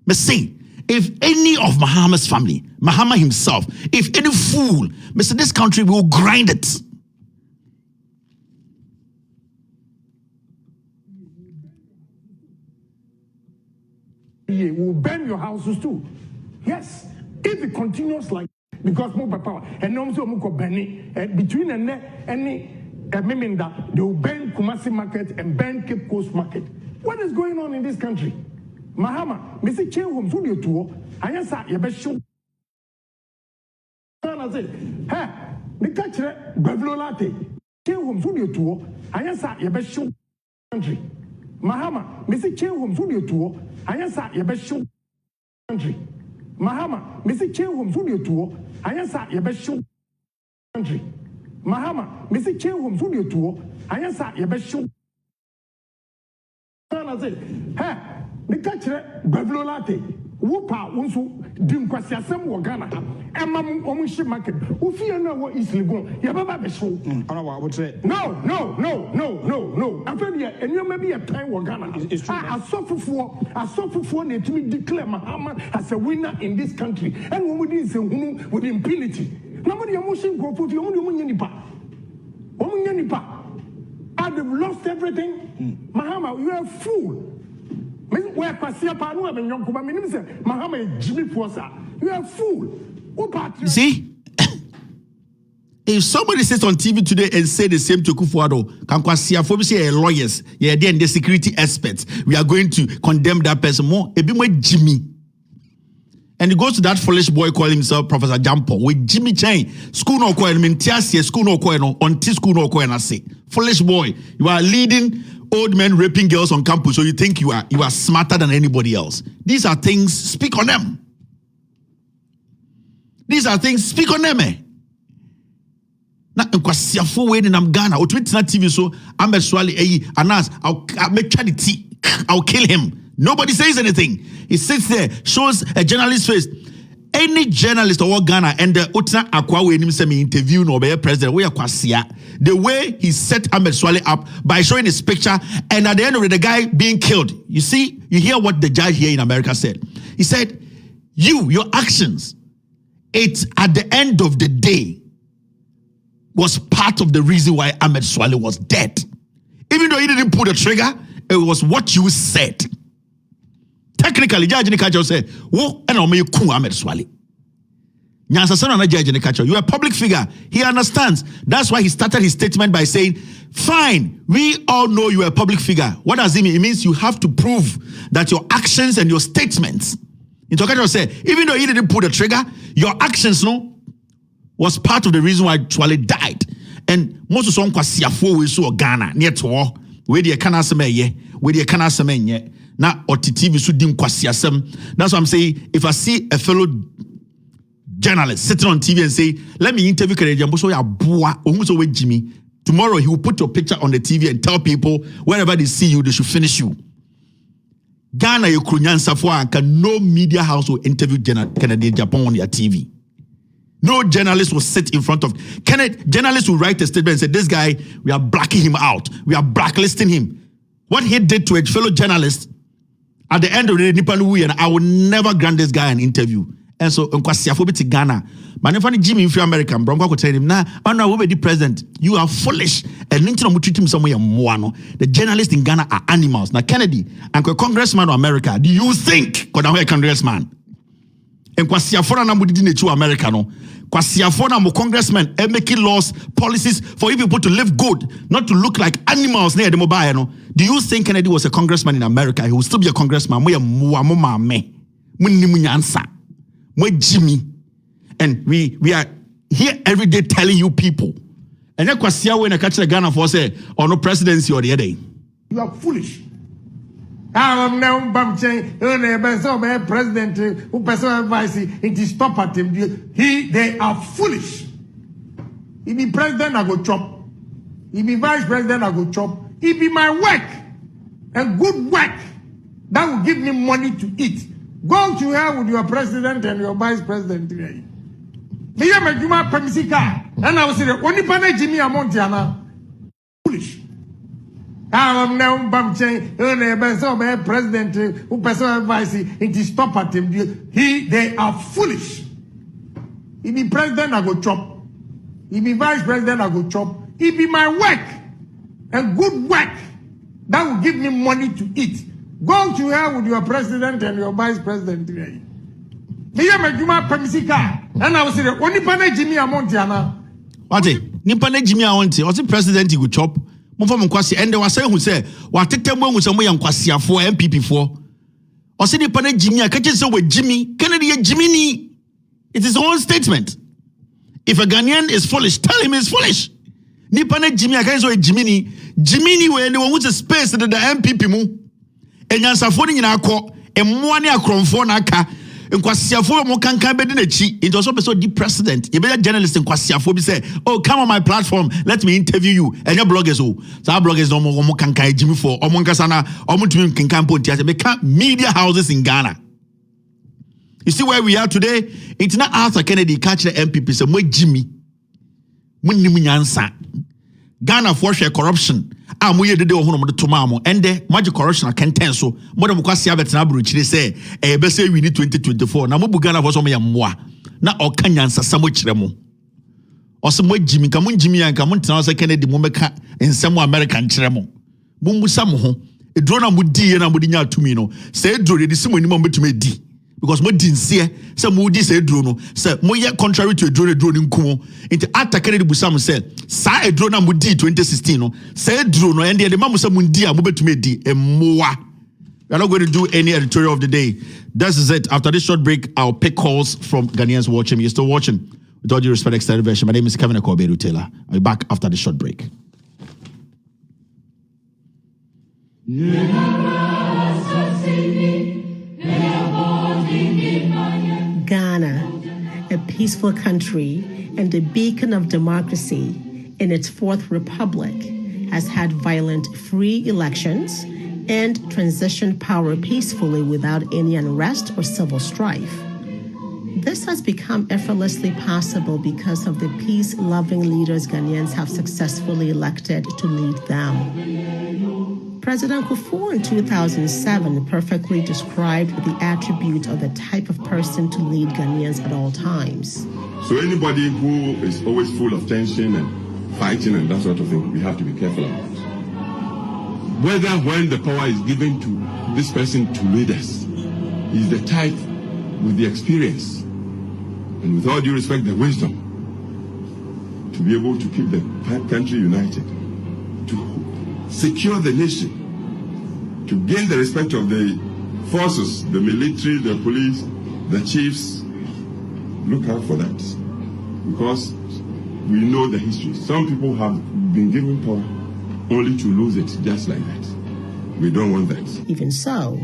Me say, if any of Mahama's family, Mahama himself, if any fool, me say this country will grind it. will burn your houses too. Yes, if it continues like because more power and also between any Meminda, they will burn Kumasi Market and burn Cape Coast Market. What is going on in this country? Mahama, Mr. Chehum, who you to? I answer your best show. I say, hey, the catcher, Bavlolate, Chehum, who you to? I answer your best show country. Mahama, Mr. Chehum, who you to? I answer your best show country. Mahama, Mr. Chehum, who you to? I answer your best show country. Mahama, Mr. Chehum, who you to? I answer your best show. I say, hey, the catcher, Bavlolate, Whoopa, Unsu, Dimquasia, some Wagana, and Mamma Omushi Market, who fear no what is legal. Yababa show. I would say. No. After the and you may be a time Wagana. I suffer for need to declare Muhammad as a winner in this country. And when we did with impunity. Nobody emotion go put your own nipa. They've lost everything. Mahama, you are a fool. You are a fool. See? If somebody sits on TV today and say the same to Kufuado, say lawyers, then the security experts, we are going to condemn that person more. A bit more Jimmy. And he goes to that foolish boy calling himself Professor Jampo with Jimmy Chain. School no coin, school no coin, on school no coin. I say, foolish boy, you are leading old men raping girls on campus, so you think you are smarter than anybody else. These are things, speak on them. These are things, speak on them. Na nkwasiafo we in Ghana, o tweet na TV so I'm swally anas I'll make charity, I'll kill him. Nobody says anything. He sits there, shows a journalist's face. Any journalist or Ghana and the Utna Akwa we me interview no be president we akwasia. The way he set Ahmed Swale up by showing his picture, and at the end of it, the guy being killed. You see, you hear what the judge here in America said. He said, your actions, it's at the end of the day was part of the reason why Ahmed Swale was dead. Even though he didn't pull the trigger, it was what you said. Technically, Judge Nikacho said, "Wo and Omeyu Ku Ahmed Swale." You're a public figure. He understands. That's why he started his statement by saying, "Fine, we all know you're a public figure." What does it mean? It means you have to prove that your actions and your statements. Ntokacho said, even though he didn't pull the trigger, your actions, was part of the reason why Swale died. And most of some kwasiafo we saw Ghana near to where the kana semeye, where the kana semenye. Na OTTV so dim kwasiasem. That's what I'm saying. If I see a fellow journalist sitting on TV and say, "Let me interview Canadian so ya boa omuso we Jimmy," tomorrow he will put your picture on the TV and tell people wherever they see you, they should finish you. Ghana you kunyansa for anka no media house will interview Canadian Japan on their TV. No journalist will sit in front of journalists will write a statement and say, "This guy, we are blacking him out. We are blacklisting him." What he did to a fellow journalist, at the end of the day, and I will never grant this guy an interview. And so, in Ghana, but if Jimmy, if you're American, Bronco could tell him, "Nah, I know we'll be the president. You are foolish." And treat him somewhere more. The journalists in Ghana are animals. Now, Kennedy, and a congressman of America, do you think, because I'm a congressman? And Kwasiafona na mudidi nechu America no. Kwasiafona mo congressman making laws, policies for you people to live good, not to look like animals near the mobile no. Do you think Kennedy was a congressman in America? He will still be a congressman. Jimmy. And we are here every day telling you people. And then Kwasia when I catch the Ghana for say or no presidency or the other day. You are foolish. I'm now president who person advice it is stop at him. They are foolish. He be president, I go chop. He be vice president, I go chop. He be my work, a good work that will give me money to eat. Go to hell with your president and your vice president. Me ya me juma pemisika, and I will say only pane Jimmy Amontiana. Foolish. I'm now president who person advice it is stop at him. They are foolish. He be president, I go chop. He be vice president, I go chop. He be my work, a good work that will give me money to eat. Go to hell with your president and your vice president. Me ya meduma pemisika. And I was saying, only pane Jimmy Amontiana. What? Nipa na Jimmy Amonti. Was the president he go chop? Mumfa mkwasi. And they were saying who say, "Wa tetemwe who say mo yankwasi for MPP for." Or say nipa na Jimmy. I catch so with Jimmy. Kennedy ye Jimmy ni. It is his own statement. If a Ghanaian is foolish, tell him he's foolish. Nipa na Jimmy. I catch so with Jimmy ni. Jimmy ni we anyone who's a space that the MPP mu. Enyansafo ni nyina akọ emmoa ne akromfo na aka nkwasiafo mo kankan bedi na chi it also be so the president you be journalist nkwasiafo bi say oh come on my platform let me interview you and your bloggers oh so our bloggers no mo kankan ejimi for omo nkasa na omo tumi kankan ponti ase be media houses in Ghana. You see where we are today. It's not Arthur Kennedy catch the MPP say mo Jimmy mo nim nyansa Ghana for share corruption. Amuye de ohono mo de tomamo ende magic corruption akenten so mo de kwasi abetena abrochire say e be say we need 2024 na mo bu Ghana for so mo ya mmoa na okanyansa samo kire mo ose mo Jimmy ka mo Jimmy anka mo tena so Kennedy mo meka ensemo American kire mo mo musa mo ho edro na mo di ye na mo di nya atumi no say edro de simo ni mo betuma di because mo di nsie say mo di say edro no say mo ye contrary to edro nkumo into attack Kennedy busam say sa edro na mo di 2016 no say edro no and the mamu say mo di a mo betuma di emmoa. We are not going to do any editorial of the day. This is it. After this short break, I'll pick calls from Ghanaians watching. You're still watching. With all due respect, extended version. My name is Kevin Akoberu Taylor. I'll be back after this short break. Ghana, a peaceful country and a beacon of democracy in its fourth republic, has had violent free elections and transitioned power peacefully without any unrest or civil strife. This has become effortlessly possible because of the peace-loving leaders Ghanaians have successfully elected to lead them. President Kufuor in 2007 perfectly described the attributes of the type of person to lead Ghanaians at all times. So anybody who is always full of tension and fighting and that sort of thing, we have to be careful about. Whether when the power is given to this person to lead us, he's the type with the experience and with all due respect, the wisdom to be able to keep the country united, to secure the nation, to gain the respect of the forces, the military, the police, the chiefs. Look out for that, because we know the history. Some people have been given power only to lose it just like that. We don't want that. Even so,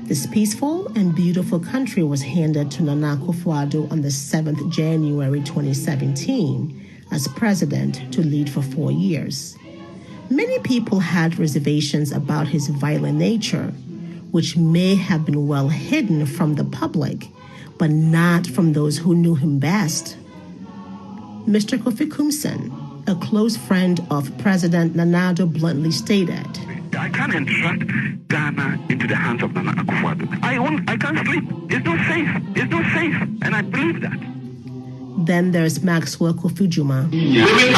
this peaceful and beautiful country was handed to Nana Akufo-Addo on the 7th January 2017 as president to lead for 4 years. Many people had reservations about his violent nature, which may have been well hidden from the public, but not from those who knew him best. Mr. Kofi Kumsen, a close friend of President Nana Addo, bluntly stated, I can't entrust Ghana into the hands of Nana Akufo-Addo. I can't sleep. It's not safe. It's not safe. And I believe that. Then there's Maxwell Kofi-Juma. He will be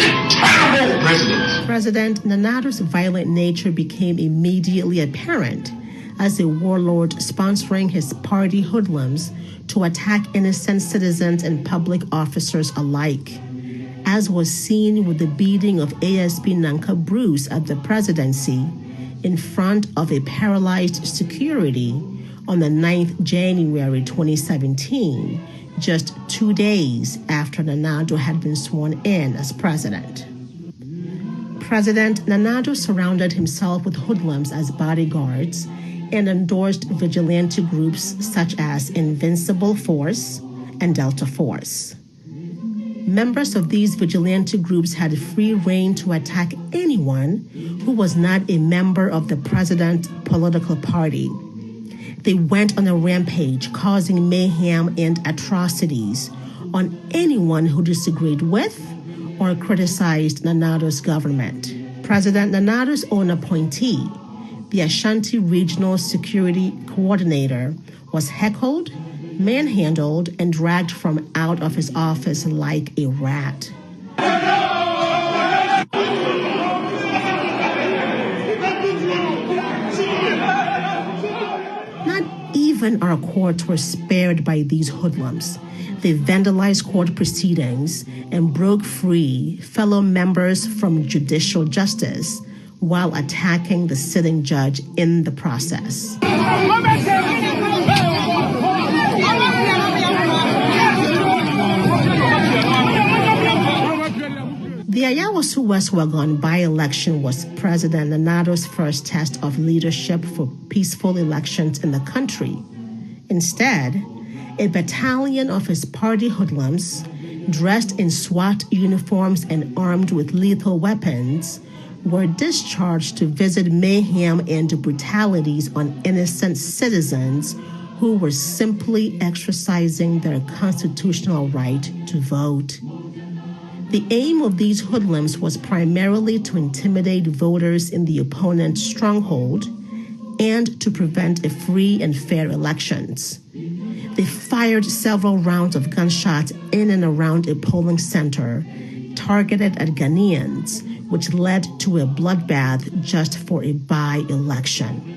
a terrible president. President Nana Addo's violent nature became immediately apparent as a warlord sponsoring his party hoodlums to attack innocent citizens and public officers alike, as was seen with the beating of ASP Nanka Bruce at the presidency in front of a paralyzed security on the 9th January 2017, just 2 days after Nana Addo had been sworn in as president. President Nana Addo surrounded himself with hoodlums as bodyguards and endorsed vigilante groups such as Invincible Force and Delta Force. Members of these vigilante groups had free rein to attack anyone who was not a member of the president's political party. They went on a rampage, causing mayhem and atrocities on anyone who disagreed with or criticized Nana Addo's government. President Nana Addo's own appointee, the Ashanti Regional Security Coordinator, was heckled, manhandled, and dragged from out of his office like a rat. even our courts were spared by these hoodlums. They vandalized court proceedings and broke free fellow members from judicial justice while attacking the sitting judge in the process. The Ayawaso West Wagon by-election was President Nanado's first test of leadership for peaceful elections in the country. Instead, a battalion of his party hoodlums, dressed in SWAT uniforms and armed with lethal weapons, were discharged to visit mayhem and brutalities on innocent citizens who were simply exercising their constitutional right to vote. The aim of these hoodlums was primarily to intimidate voters in the opponent's stronghold and to prevent a free and fair elections. They fired several rounds of gunshots in and around a polling center targeted at Ghanaians, which led to a bloodbath just for a by-election.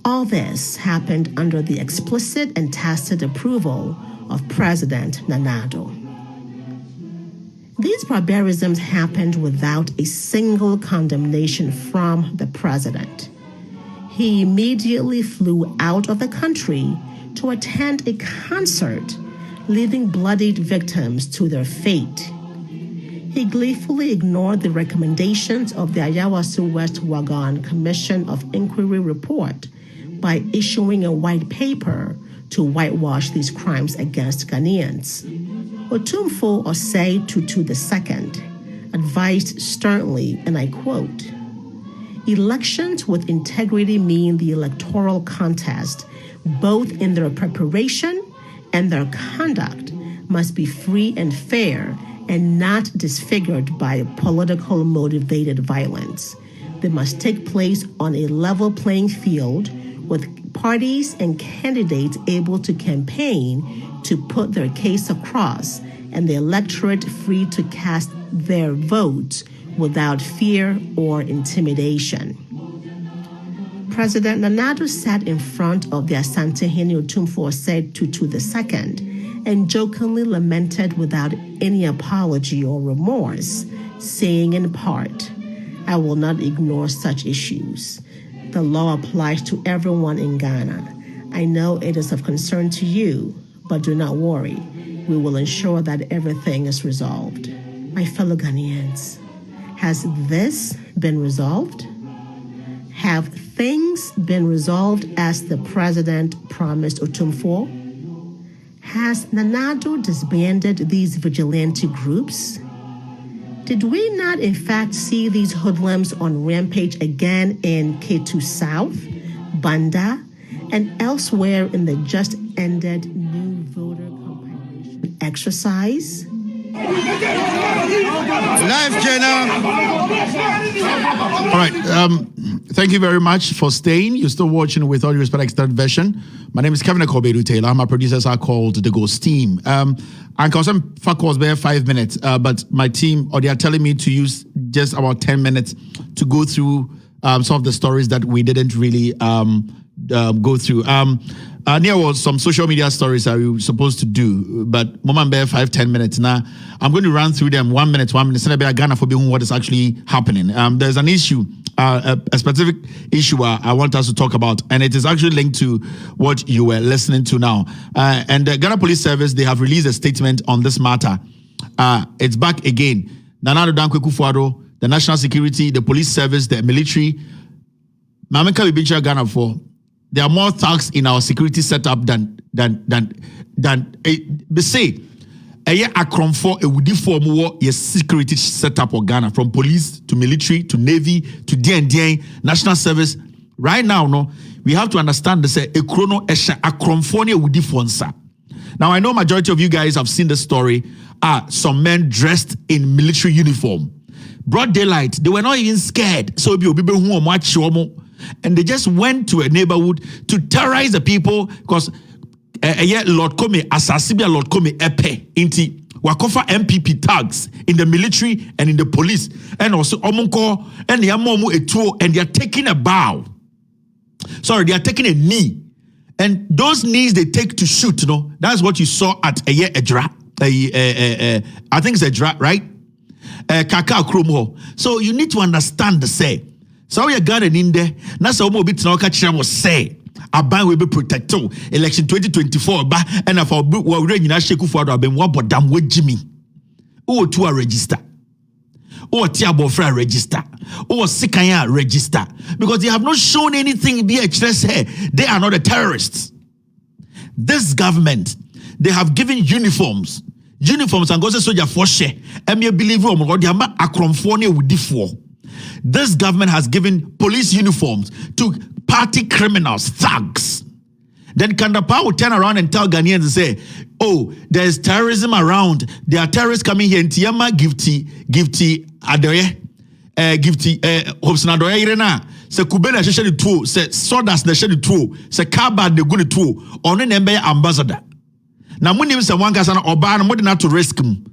All this happened under the explicit and tacit approval of President Nanado. These barbarisms happened without a single condemnation from the president. He immediately flew out of the country to attend a concert, leaving bloodied victims to their fate. He gleefully ignored the recommendations of the Ayawaso West Wagon Commission of Inquiry report by issuing a white paper to whitewash these crimes against Ghanaians. Otumfuo Osei Tutu II advised sternly, and I quote, "Elections with integrity mean the electoral contest, both in their preparation and their conduct, must be free and fair and not disfigured by political motivated violence. They must take place on a level playing field with parties and candidates able to campaign to put their case across and the electorate free to cast their votes without fear or intimidation." President Nanado sat in front of the Asantehene Otumfuo Osei Tutu II and jokingly lamented without any apology or remorse, saying in part, "I will not ignore such issues. The law applies to everyone in Ghana. I know it is of concern to you, but do not worry. We will ensure that everything is resolved." My fellow Ghanaians, has this been resolved? Have things been resolved as the president promised Otumfuo? Has Nanado disbanded these vigilante groups? Did we not in fact see these hoodlums on rampage again in Ketu South, Banda, and elsewhere in the just ended new voter compilation exercise? Live channel. All right. Thank you very much for staying. You're still watching with all due respect extended version. My name is Kevin Akobedu Taylor. My producers are called the Ghost Team. I can some fuck was there 5 minutes, but my team, or they are telling me to use just about 10 minutes to go through some of the stories that we didn't really go through. There was some social media stories that we were supposed to do, but moment bear 5-10 minutes. Now I'm going to run through them 1 minute. So Ghana for being what is actually happening. There's an issue, a specific issue I want us to talk about, and it is actually linked to what you were listening to now. And the Ghana Police Service, they have released a statement on this matter. It's back again. Nanado Dankwe Kufuado, the National Security, the Police Service, the military. Mameka Bibincha Ghana for. There are more thugs in our security setup than they say. Akron for a woody form war your security setup of Ghana, from police to military to navy to DND national service. Right now, no, we have to understand this. A chrono Akron for a woody fonsa. Now I know majority of you guys have seen the story. Some men dressed in military uniform, broad daylight. They were not even scared. So people who watch and they just went to a neighborhood to terrorize the people because Lord Kome, Asasibia Lord Kome Epe, Inti, Wakofa MPP tags in the military and in the police, and also Omunko and Yamomu Etuo, and they are taking a bow. Sorry, they are taking a knee And those knees they take to shoot, that's what you saw at Ejra. I think it's Ejra, right? Kaka Krumo. So you need to understand the say. So you got it in there. Now so mo bit na catch was say. Aban will be protected. Election 2024 ba and for we ready na sheku for abem wa bodam we Jimmy. Who to a register. Or Tiabofra register, or Sikanya register, because they have not shown anything. They are not the terrorists. This government, they have given uniforms and go to soldier for share. And you believe this government has given police uniforms to party criminals, thugs. Then Kandapa will turn around and tell Ghanaians and say, oh, there's terrorism around. There are terrorists coming here in Tiama, Gifty, Adoye, Gifty, Hobson Adoye, Irena, se Kubena Shedi Two, se Sodas the Shedi Two, se Kaba the Guni Two, on an Embe ambassador. Now, when you say one person or ban, what not to risk him.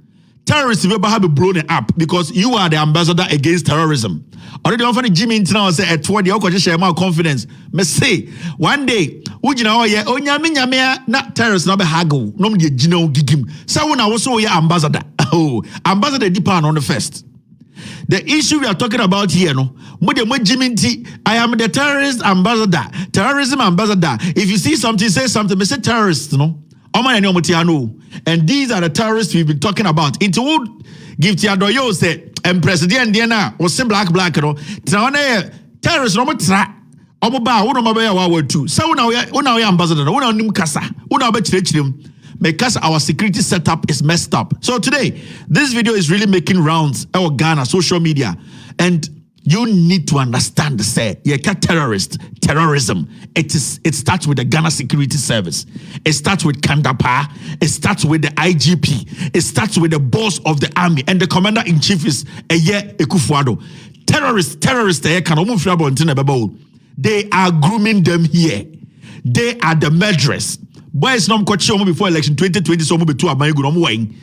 Terrorists will have been blown up because you are the ambassador against terrorism. Already often Jimmy Internal say at 20 you share more confidence. Me say one day, would you know not terrorists not be haggle, no me gino gigim. So when I was so ambassador. Oh, ambassador depend on the first. The issue we are talking about here, I am the terrorist ambassador, terrorism ambassador. If you see something, say something, me say terrorist, and these are the terrorists we've been talking about. Into would give Tiadoyo say, and President Diana or some black, terrorists no tra. Omoba, uno mabaya wa too. So now we ambassador, uno nim kasa, uno be because our security setup is messed up. So today, this video is really making rounds our Ghana social media, and you need to understand terrorism. It starts with the Ghana Security Service. It starts with Kandapa. It starts with the IGP. It starts with the boss of the army, and the commander in chief is Ekufuado. Terrorists. They are grooming them here. They are the murderers. Boys no mkochi before election 2020 so mo betu aban no mo wan.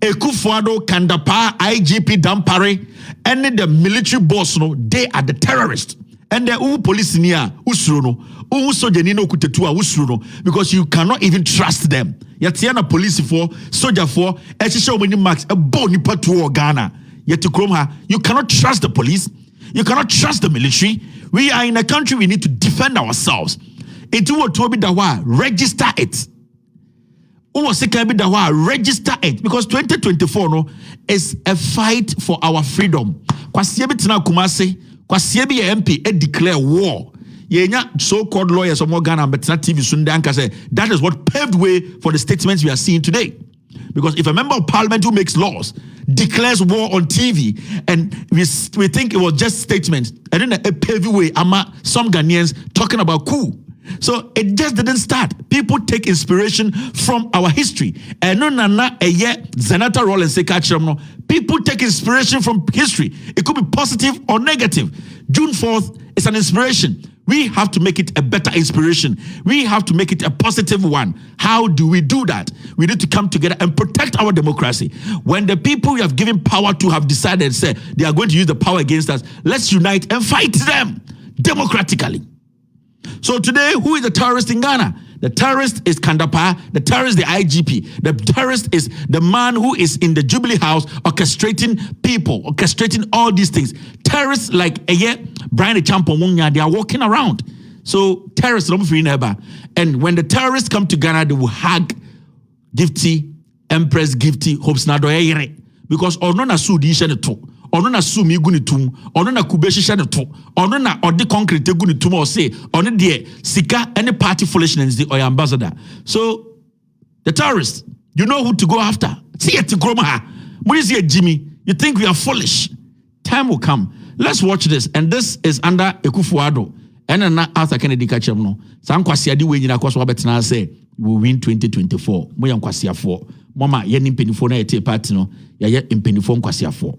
Ekufuado, Kandapa, IGP Dampare, and the military boss no, they are the terrorists. And the police near usuru no, soldier ni no kutetu a usuru no, because you cannot even trust them. Yatiana police for soldier for show many marks a boni patu Ghana. Yet to Kromha, you cannot trust the police. You cannot trust the military. We are in a country we need to defend ourselves. Into what to be dawa, register it. Register it, because 2024 no is a fight for our freedom. Kwasiebi tina Kumasi, Kwasiebi MP declare war. Yenya so-called lawyers of Ghana but TV Sundanka say that is what paved way for the statements we are seeing today. Because if a member of parliament who makes laws declares war on TV, and we think it was just statements, and then a paved way, some Ghanaians talking about coup. So it just didn't start. People take inspiration from our history. And Zenata role and say people take inspiration from history. It could be positive or negative. June 4th is an inspiration. We have to make it a better inspiration. We have to make it a positive one. How do we do that? We need to come together and protect our democracy. When the people we have given power to have decided, say, they are going to use the power against us, let's unite and fight them democratically. So today, who is the terrorist in Ghana? The terrorist is Kandapa. The terrorist is the IGP. The terrorist is the man who is in the Jubilee House orchestrating people, orchestrating all these things. Terrorists like Brian Champon, they are walking around. So terrorists don't free never. And when the terrorists come to Ghana, they will hug Gifty, Empress Gifty, Hopes Nadoye, because Onona Sudi Sheneto. Ono na sumi guni tum, ono na kubeshi shade to, ono na odi concrete guni tum or say, ono de sika any party foolishness the oy ambassador. So the terrorists, you know who to go after. See it to Groma. What is here, Jimmy? You think we are foolish? Time will come. Let's watch this. And this is under Ekufuado. And na Arthur Kennedy Kachem no. Sam kwasi adi we nyina kwaso betina say we will win 2024. Mo yan kwasi afo. Mama ye ni mpenifo na yete party no. Ya ye mpenifo kwasi afo.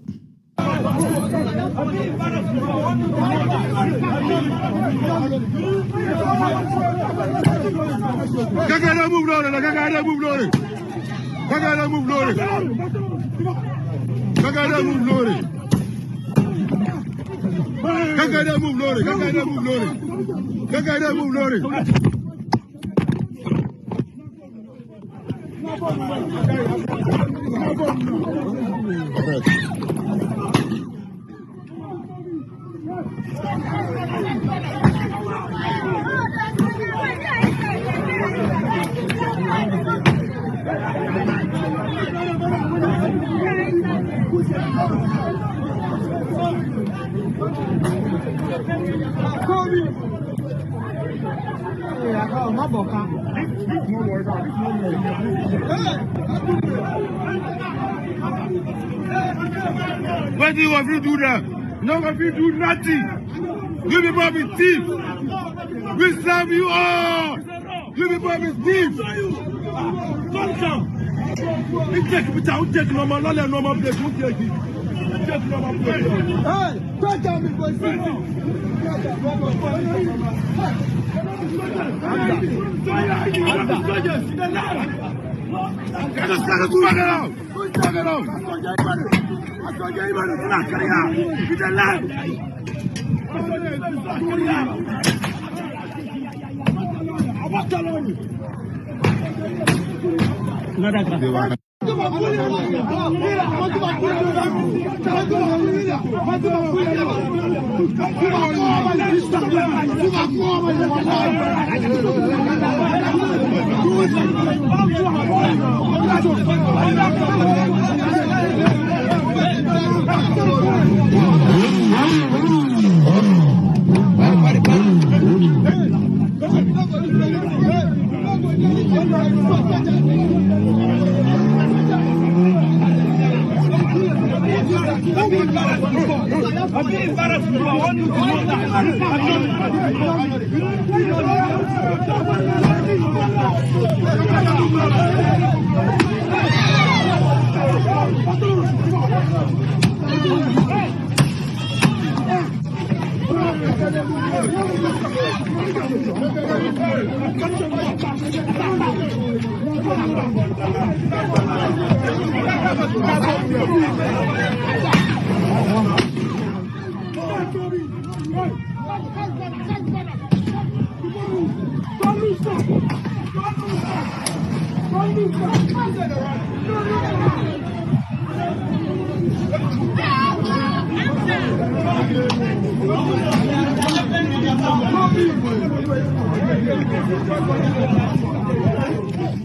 Gagara move loaded, Gagara move loaded. Gagara move loaded. Gagara move loaded. Gagara move loaded. Gagara move loaded. Gagara move loaded. What do you want to do there? No one will do nothing. You people are thieves. We serve you all. You people are thieves. Don't come. We take normal, not a normal place. We take it. Take normal place. Hey, don't tell me for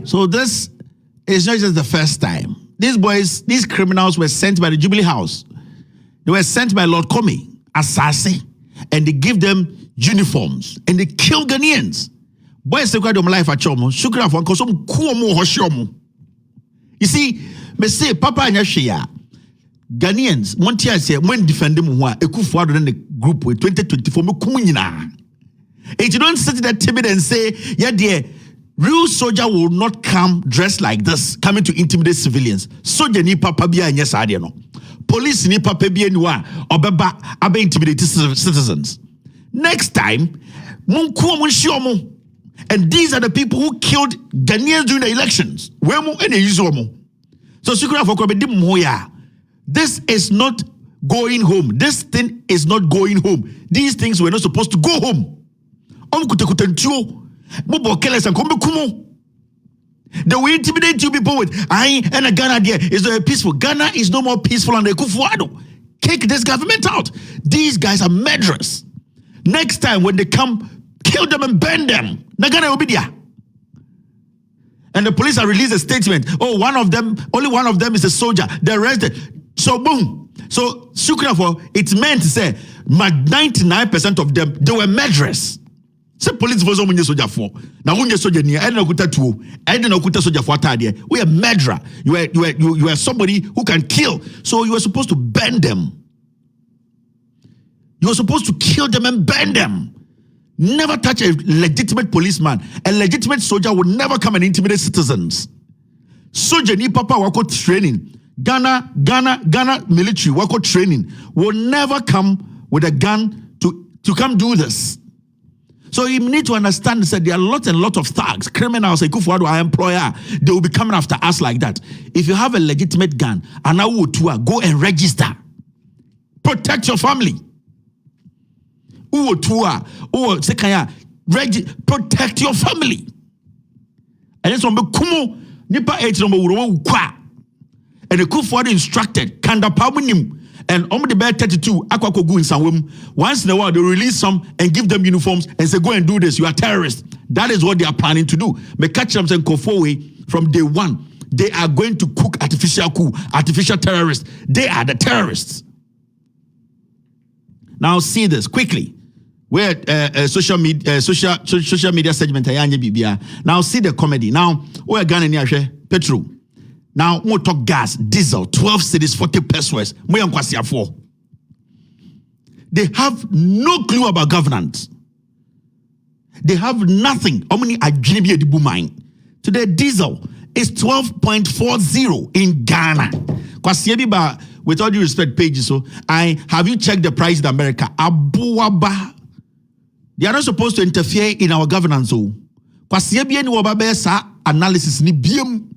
So this is not just the first time. These boys, these criminals were sent by the Jubilee House. They were sent by Lord Comey, Assassin, and they give them uniforms and they kill Ghanaians. Boys, they got them life at Chomo. Shukra for Kosom Kuomo Hoshomo. You see, me say Papa Nyashia. Ghanaians, Montia say when defend them one, Ekufuado in the group with 2024 Mukunina. And you don't sit there timid and say, yeah, dear, real soldier will not come dressed like this, coming to intimidate civilians. Soldier ni papa biya nyesa ade no. Police ni papa biya niwa obeba abe intimidate citizens. Next time, munkuo munshiomo. And these are the people who killed Ghanaians during the elections. Wemo ene yuzomo. So Sukura for Kobe dim moya. This is not going home. This thing is not going home. These things were not supposed to go home. They will intimidate you people with and a Ghana there is peaceful. Ghana is no more peaceful and the Kufuado. Kick this government out. These guys are murderers. Next time when they come, kill them and burn them. Ghana will be there. And the police have released a statement. Oh, only one of them is a soldier. They're arrested. So boom. So Shukrafo, it's meant to say 99% of them, they were murderers. Say police was only soldier for. Now when you soldier near, I don't know two. I don't know soldier for tardy. We are murderer. You are somebody who can kill. So you are supposed to burn them. You are supposed to kill them and burn them. Never touch a legitimate policeman. A legitimate soldier would never come and intimidate citizens. Soldier ni papa wako training. Ghana military wako training will never come with a gun to come do this. So you need to understand that there are lots and lots of thugs, criminals, our employer, they will be coming after us like that. If you have a legitimate gun, and now go and register. Protect your family. Protect your family. And that's one kumo nipa 8 no wuro kwa. And the Kufuor instructed Kanda Pamunim and the bear 32 Aquaco go in some once in a while they release some and give them uniforms and say go and do this, you are terrorists. That is what they are planning to do. Make catch them and Kufuor from day one. They are going to cook artificial coup, artificial terrorists. They are the terrorists. Now see this quickly. Where social media segment. Now see the comedy. Now we're Ghanaian petrol. Now we talk gas, diesel, 12 cities, 40 pesos. They have no clue about governance. They have nothing. How many today diesel is 12.40 in Ghana. With all due respect, pages. So have you checked the price in America? Abuaba. They are not supposed to interfere in our governance. So analysis ni BM.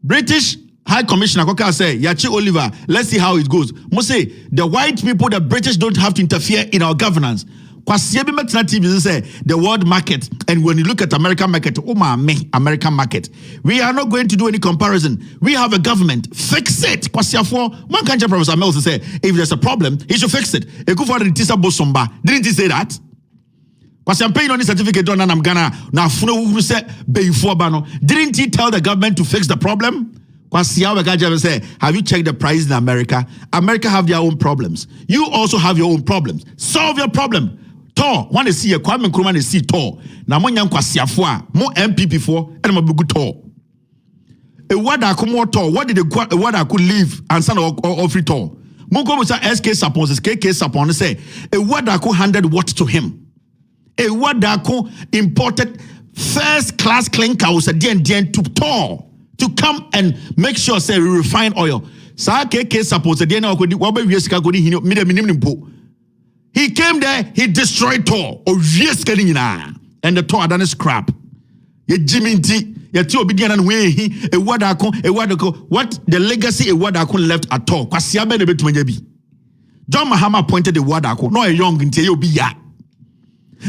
British High Commissioner Koka say, Yachi Oliver, let's see how it goes. Must say the white people, the British don't have to interfere in our governance. TV say the world market, and when you look at American market, American market, we are not going to do any comparison. We have a government. Fix it. One can't Professor Mills say if there's a problem, he should fix it. Didn't he say that? Because I'm paying on this certificate done and I'm gonna now didn't he tell the government to fix the problem? Because say, have you checked the price in America? America have their own problems. You also have your own problems. Solve your problem. Tor, want to see a Kwame Nkrumah to see Tor. Now mo nyam kwasiafo mo MPP for and mo bugu Tor. A word I come more Tor. What did the word I could leave and son of free Tor? Mo go with SK Sapon, KK Sapon say a word I could handed what to him. A word I could imported first class clinker was a DN to Tor to come and make sure say we refine oil. Sa KK Sapon say DN ko di wabe wieska ko di hino mi de minim po. He came there, he destroyed Tor. And the Tor had done scrap. Ye Jiminti, ye ti obedient and way a word what the legacy a word left at Tor. Kwasiabe de betumenyebi. John Mahama appointed the word no a young into you be ya.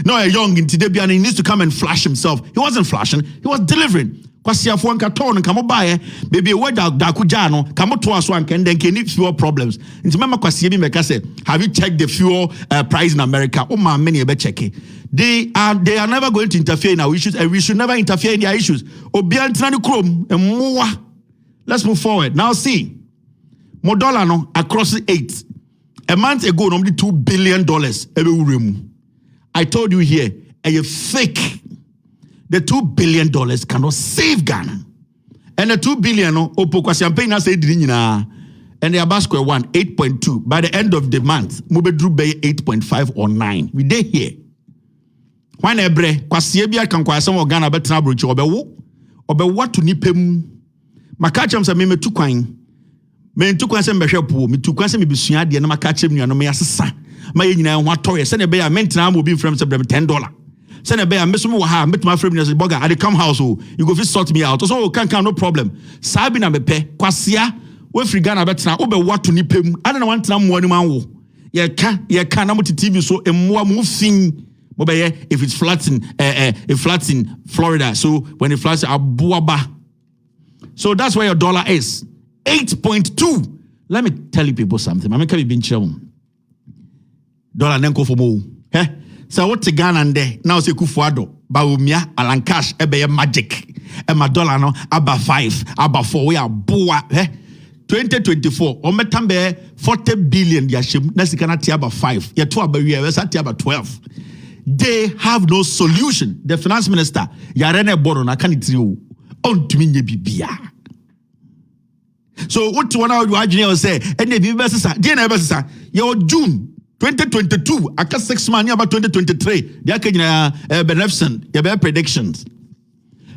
No a young into Debbie, and he needs to come and flash himself. He wasn't flashing, he was delivering. Kwasiafo nka Tor and come by baby a word dakujano come to us one can then can fuel problems. Into mama Kwasiabi meka say, have you checked the fuel price in America? Oh my many be check it. They are never going to interfere in our issues, and we should never interfere in their issues. Let's move forward. Now see, Modola no across the 8. A month ago, normally $2 billion. I told you here, a fake. The $2 billion cannot save Ghana. And the $2 billion, champagne has said, and they are back square one, 8.2. By the end of the month, Mube Drew Bay 8.5 or 9. We did here. When ebre, Kwasiebia can quite some of Ghana better bridge or what to nipem. Makacham sa me tu kwan. Me tu kwan se mbehwe po, me tu kwan se me bisua de na makachem nua no me asesa. Ma ye nyina ho atoye se ne be ya mentina mo bi frem se $10. Send a bear, Miss Moha, met my friend as a bugger at the come house. You go fit sort me out. So can no problem. Sabina bepe, Kwasia, we free Ghana better over what to nip him. I don't want to know more man. Yeah, can TV so a more moving. If it's flats in Florida. So when it flats Abuaba. So that's where your dollar is. 8.2. Let me tell you people something. I'm going to be shown. Dollar nenko for more. So what to Ghana and there now say Kufuor, Baumia, Alan Cash, ebe magic, my dollar no, about 5, about 4, we are boa, 2024, on metambe 40 billion, yashim, nasi kana tia about 5, ya 2 about year, about 12. They have no solution. The finance minister, Yarene Boron, I can't tell you, on to me, bibia. So what to one hour you say, and the best, dear your June. 2022, aka 6 months about 2023. They are beneficent, they are predictions.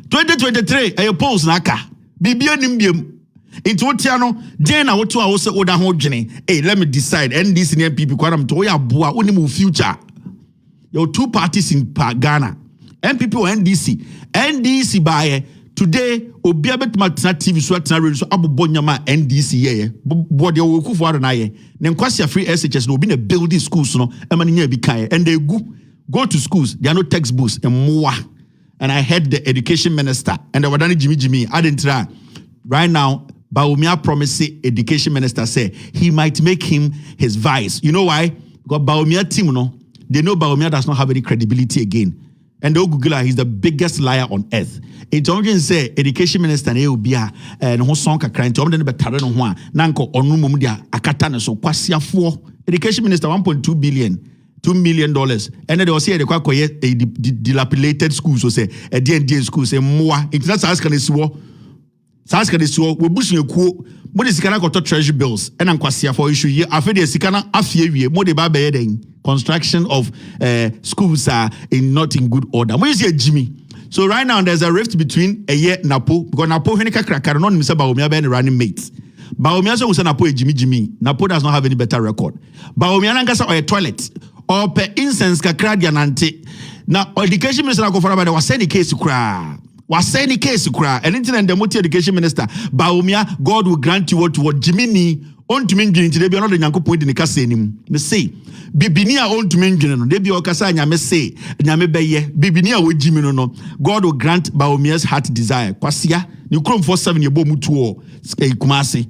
2023, a polls naka. Bibia nimbium. Into what tiano, Jena what to our also order hojene. Hey, let me decide. And this near people quantum to ya bua unimu future. Your 2 parties in Ghana. NPP or NDC. NDC by today, Obiabet Matna TV Swatna so Abu Bonyama NDC ye. Body woku for na ye. Nenkwasi free SHS no be a building schools no. Emani be kind and they go to schools. They are no textbooks and more. and I heard the education minister and the Wadani Jimmy. I didn't try. Right now, Bawumia promised education minister say he might make him his vice. You know why? Because Bawumia team, they know Bawumia does not have any credibility again. And they'll Google he's the biggest liar on earth. It's only say education minister ne ubia and who song kakra nti omde ne betare no ho a nanko onu mum dia akata ne so kwasiafo. Education minister $1.2 billion. $2 million. And then they will say they quite dilapidated schools. So say a D&D school say more. It's not ask can swore. Ask can swore. We pushing a quote. What is Sikana got to treasury bills? And I'm quite for issue here. After the Sikana after more the baby construction of schools are not in good order. When you see Jimmy. So right now there's a rift between a year Napo because Napo Henika cracker non Mr. Bawumia be running mates. Bawumia so say Napo Jimmy. Napo does not have any better record. Bawumia nangasa or a toilet. Or per instance kakra dia nante na education minister go for about was say the case kra and internet the multi education minister Bawumia God will grant you what Jimmy on to mean into be another nyankopon de ne kasa enim me say bibini a on to mean no de bi o kasa nyame say nyame beye bibini a wo Jimmy no God will grant Bawumia's heart desire kwasia ni krom for 7 ye bo mutuo kumase.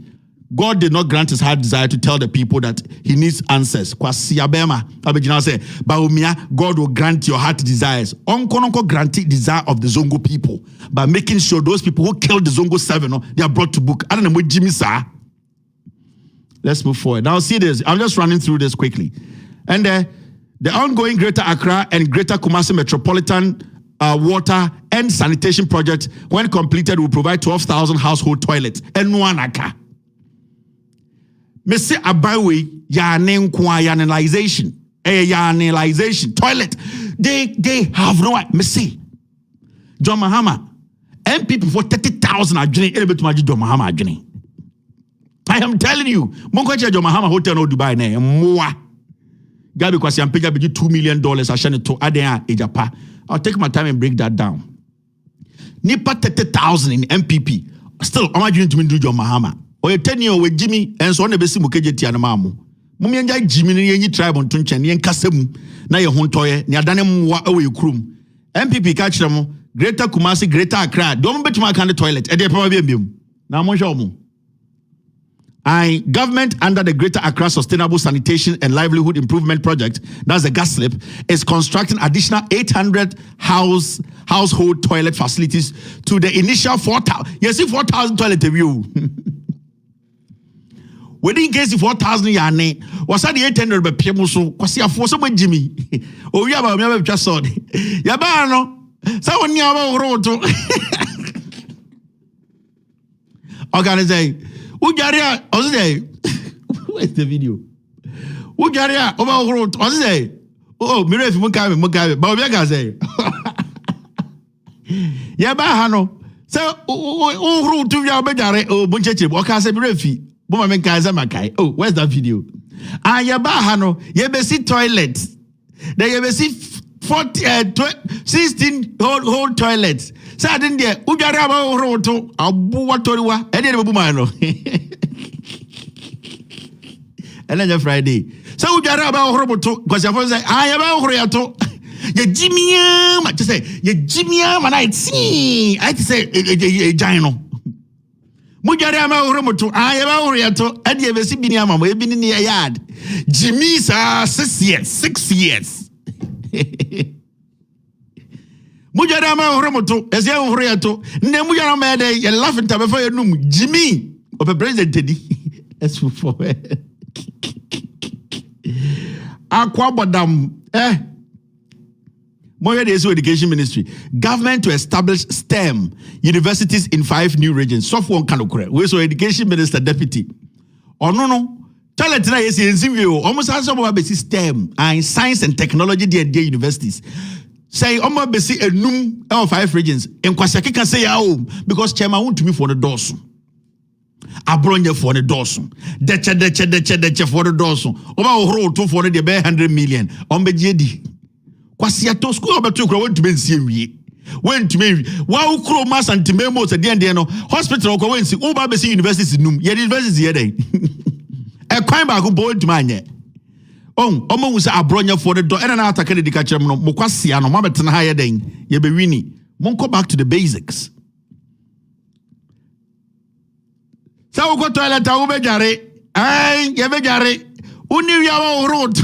God did not grant his heart desire to tell the people that he needs answers. Kwasi abema abegina say Bawumia, God will grant your heart desires. Onkononko granted desire of the Zongo people by making sure those people who killed the Zongo 7 they are brought to book. I don't know what Jimmy sir. Let's move forward. Now see this. I'm just running through this quickly. And the ongoing Greater Accra and Greater Kumasi Metropolitan water and sanitation project, when completed, will provide 12,000 household toilets and Nwanaka. Mr. Abawi, yanalization, toilet. They have no Missy. John Mahama, MPP for 30,000 are doing able to John Mahama journey. I am telling you, Monkocha John Mahama Hotel no Dubai ne moa. Gabi kwasi ampeja be $2 million ashane to adea ejapa. I'll take my time and break that down. Nipa 30,000 in MPP. Still, am I doing to me do John Mahama? Or you 10 years with Jimmy and so on the best mukeje tianamamu. Mummy and Jimmy ni tribe on Tunchen, ni Kasemu, na ye hontoye, ni adane mwa away krum. MPP catch them, Greater Kumasi, Greater Accra, don't bet my kind of toilet, and they probably be. Now, Monjomu. Government under the Greater Accra Sustainable Sanitation and Livelihood Improvement Project, that's the gas slip, is constructing additional 800 household toilet facilities to the initial 4,000. You see 4,000 toilet review. Wedding case 4,000 yane was that the 800 be people so kwasi afo so Jimmy o wi aba me betwa so de ya ba no sa woni aba woro organize ujaria ozde where's the video ujaria oba woro ozde oh me refi mukabe ba obi ga say ya ba ha no sa woro tu ya obejare o buncheche o ka say me refi. Oh, where's that video? Ayabahano, yebesi toilet. The yebesi 16 whole toilets. So I didn't get Ujaraba Roto, Abu Watoriwa, and then Bumano. And then Friday. So Ujaraba Roboto, because your phone say, Ayaba Royato. Ye Jimmy, I just say, ye Jimmy, and I see, I say, a giant. Mujarama Romoto, I have Oriato, and you ever see Biniama, we've been in the yard. Jimmy's 6 years, 6 years. Mujarama Romoto, as you Oriato, Nemujarama, you're laughing to before your room. Jimmy, of a president Teddy. That's for Aquabadam, Moya Education Ministry. Government to establish STEM universities in 5 new regions. Software Kanokure. We so Education Minister Deputy. Oh no. Tell it today is almost as about STEM and science and technology DND universities. Say almost basic a num of 5 regions. And Kwasaki can say because Chairman want to me for the dorsum. Abronye for the dorsum. Deche for the dorsum. Over road 2 the 100 million. JD. Kwasiato school obetu kro went to be see went to me wa ukro mass and timemo se de no hospital ko went see uba be see university num ye university here dey e kwan ba ko bo ntuma anye omo wu se abronya for the door and na attack the ka kire no mo kwasia no ma betena ha ye den ye be wini Monko back to the basics. So go toilet a ubejare. Ay, yebejare. Uni yawo road.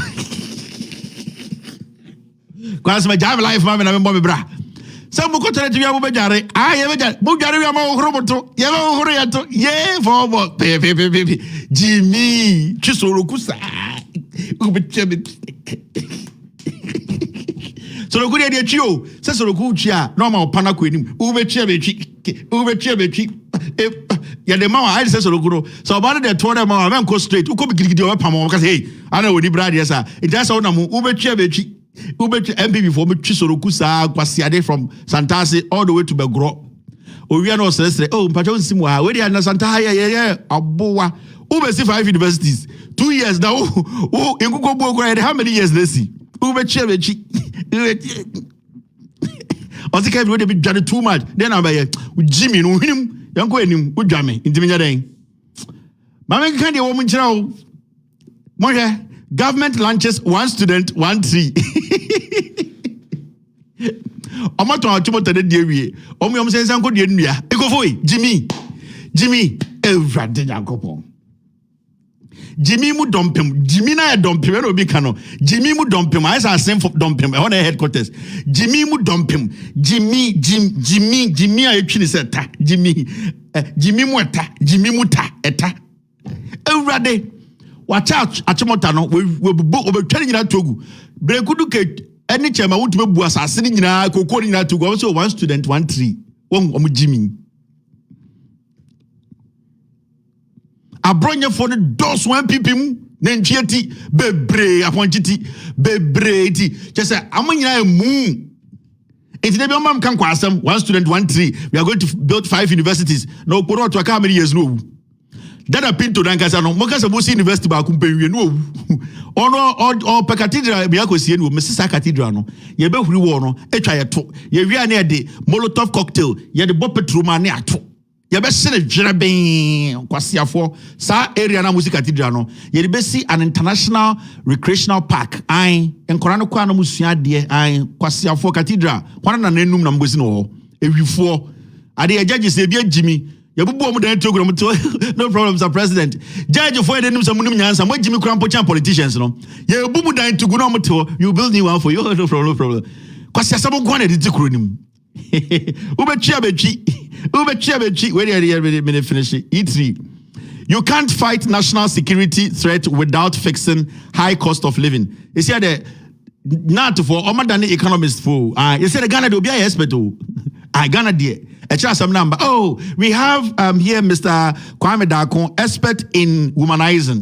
Cause my job life, mama na me bra. So mo ko toilet yawo ubejare. Ay, yebejare. Mo jare yawo roboto. Yawo horo ye for Jimmy, chisoro kusa. Ubechebe. So the good idea, Chio, says the good chia, normal panaquin, Ubechebe, yeah, the mama, I says, so about the 20 mama, I'm go straight, who could be your pamo, because hey, I know what the bride is. It does on a Ubechebe, MP for Chisorokusa, Quasiade from Santasi all the way to Begro. We are not says, oh, Paton Simwa, where they are Santa, yeah, Aboa, Ubesi 5 universities, 2 years now. Oh, you go how many years they see? Ubechebe. I think I've been done too much. Then I'm like, Jimmy, no him, young Quenim, would jam me into me. Mamma can't a woman chow. Moja, government launches 1 student, 1 tree. I'm not to the dairy. Omium says, Uncle Dinia. Jimmy, every day I go. Jimmy mu dumpim. Jimmy na dumpim. Where obi kano. Jimmy mu dumpim. I say same for dumpim. On the headquarters. Jimmy mu dumpim. Jimmy. I actually said ta. Jimmy mu ta. Jimmy mu ta. Eta. Every day. Watch out. Achimota no. We turning that togu. Brekudu ke. Any chema would be buasa. Sitting in a cocoa in that togu. Also 1 student, 1 tree. One Jimmy. Abronya for the dos 1 people nenchieti bebre aponchiti bebre ti just say amanya mu enti dey be mam kan kwasam 1 student 1 tree we are going to build 5 universities no poro to how many years no dada pinto dan kasa no mo kasa mo si university ba kumpenwie no ono o pe cathedral bi akosie no mesisa cathedral no ye be huri wo no etwa ye to ye wi ane de molotov cocktail ye de bo petrol ne ato. You be see the Jerabin Kwasiafo, sa area na music cathedral no. You be see an international recreational park. Aye, en korano kwa no musua de aye Kwasiafo cathedral. Kwana na nenum na mgosi no ho. Ewifo. Ade judge say bia Jimmy. You bubu omu dan program to no problem sir president. Judge for the name some munum nyansa. Mo Jimmy Krampo chan politicians no. You bubu dan to go no to you build new one for you no problem. Kwasiasabo go na de tikuro nim. Ubechia where are you finish it? E3. You can't fight national security threat without fixing high cost of living. You see that not for Omadani economists for you said Ghana will be a hospital. Ghana dear. Some number. Oh, we have here Mr. Kwame Dakon, expert in womanizing.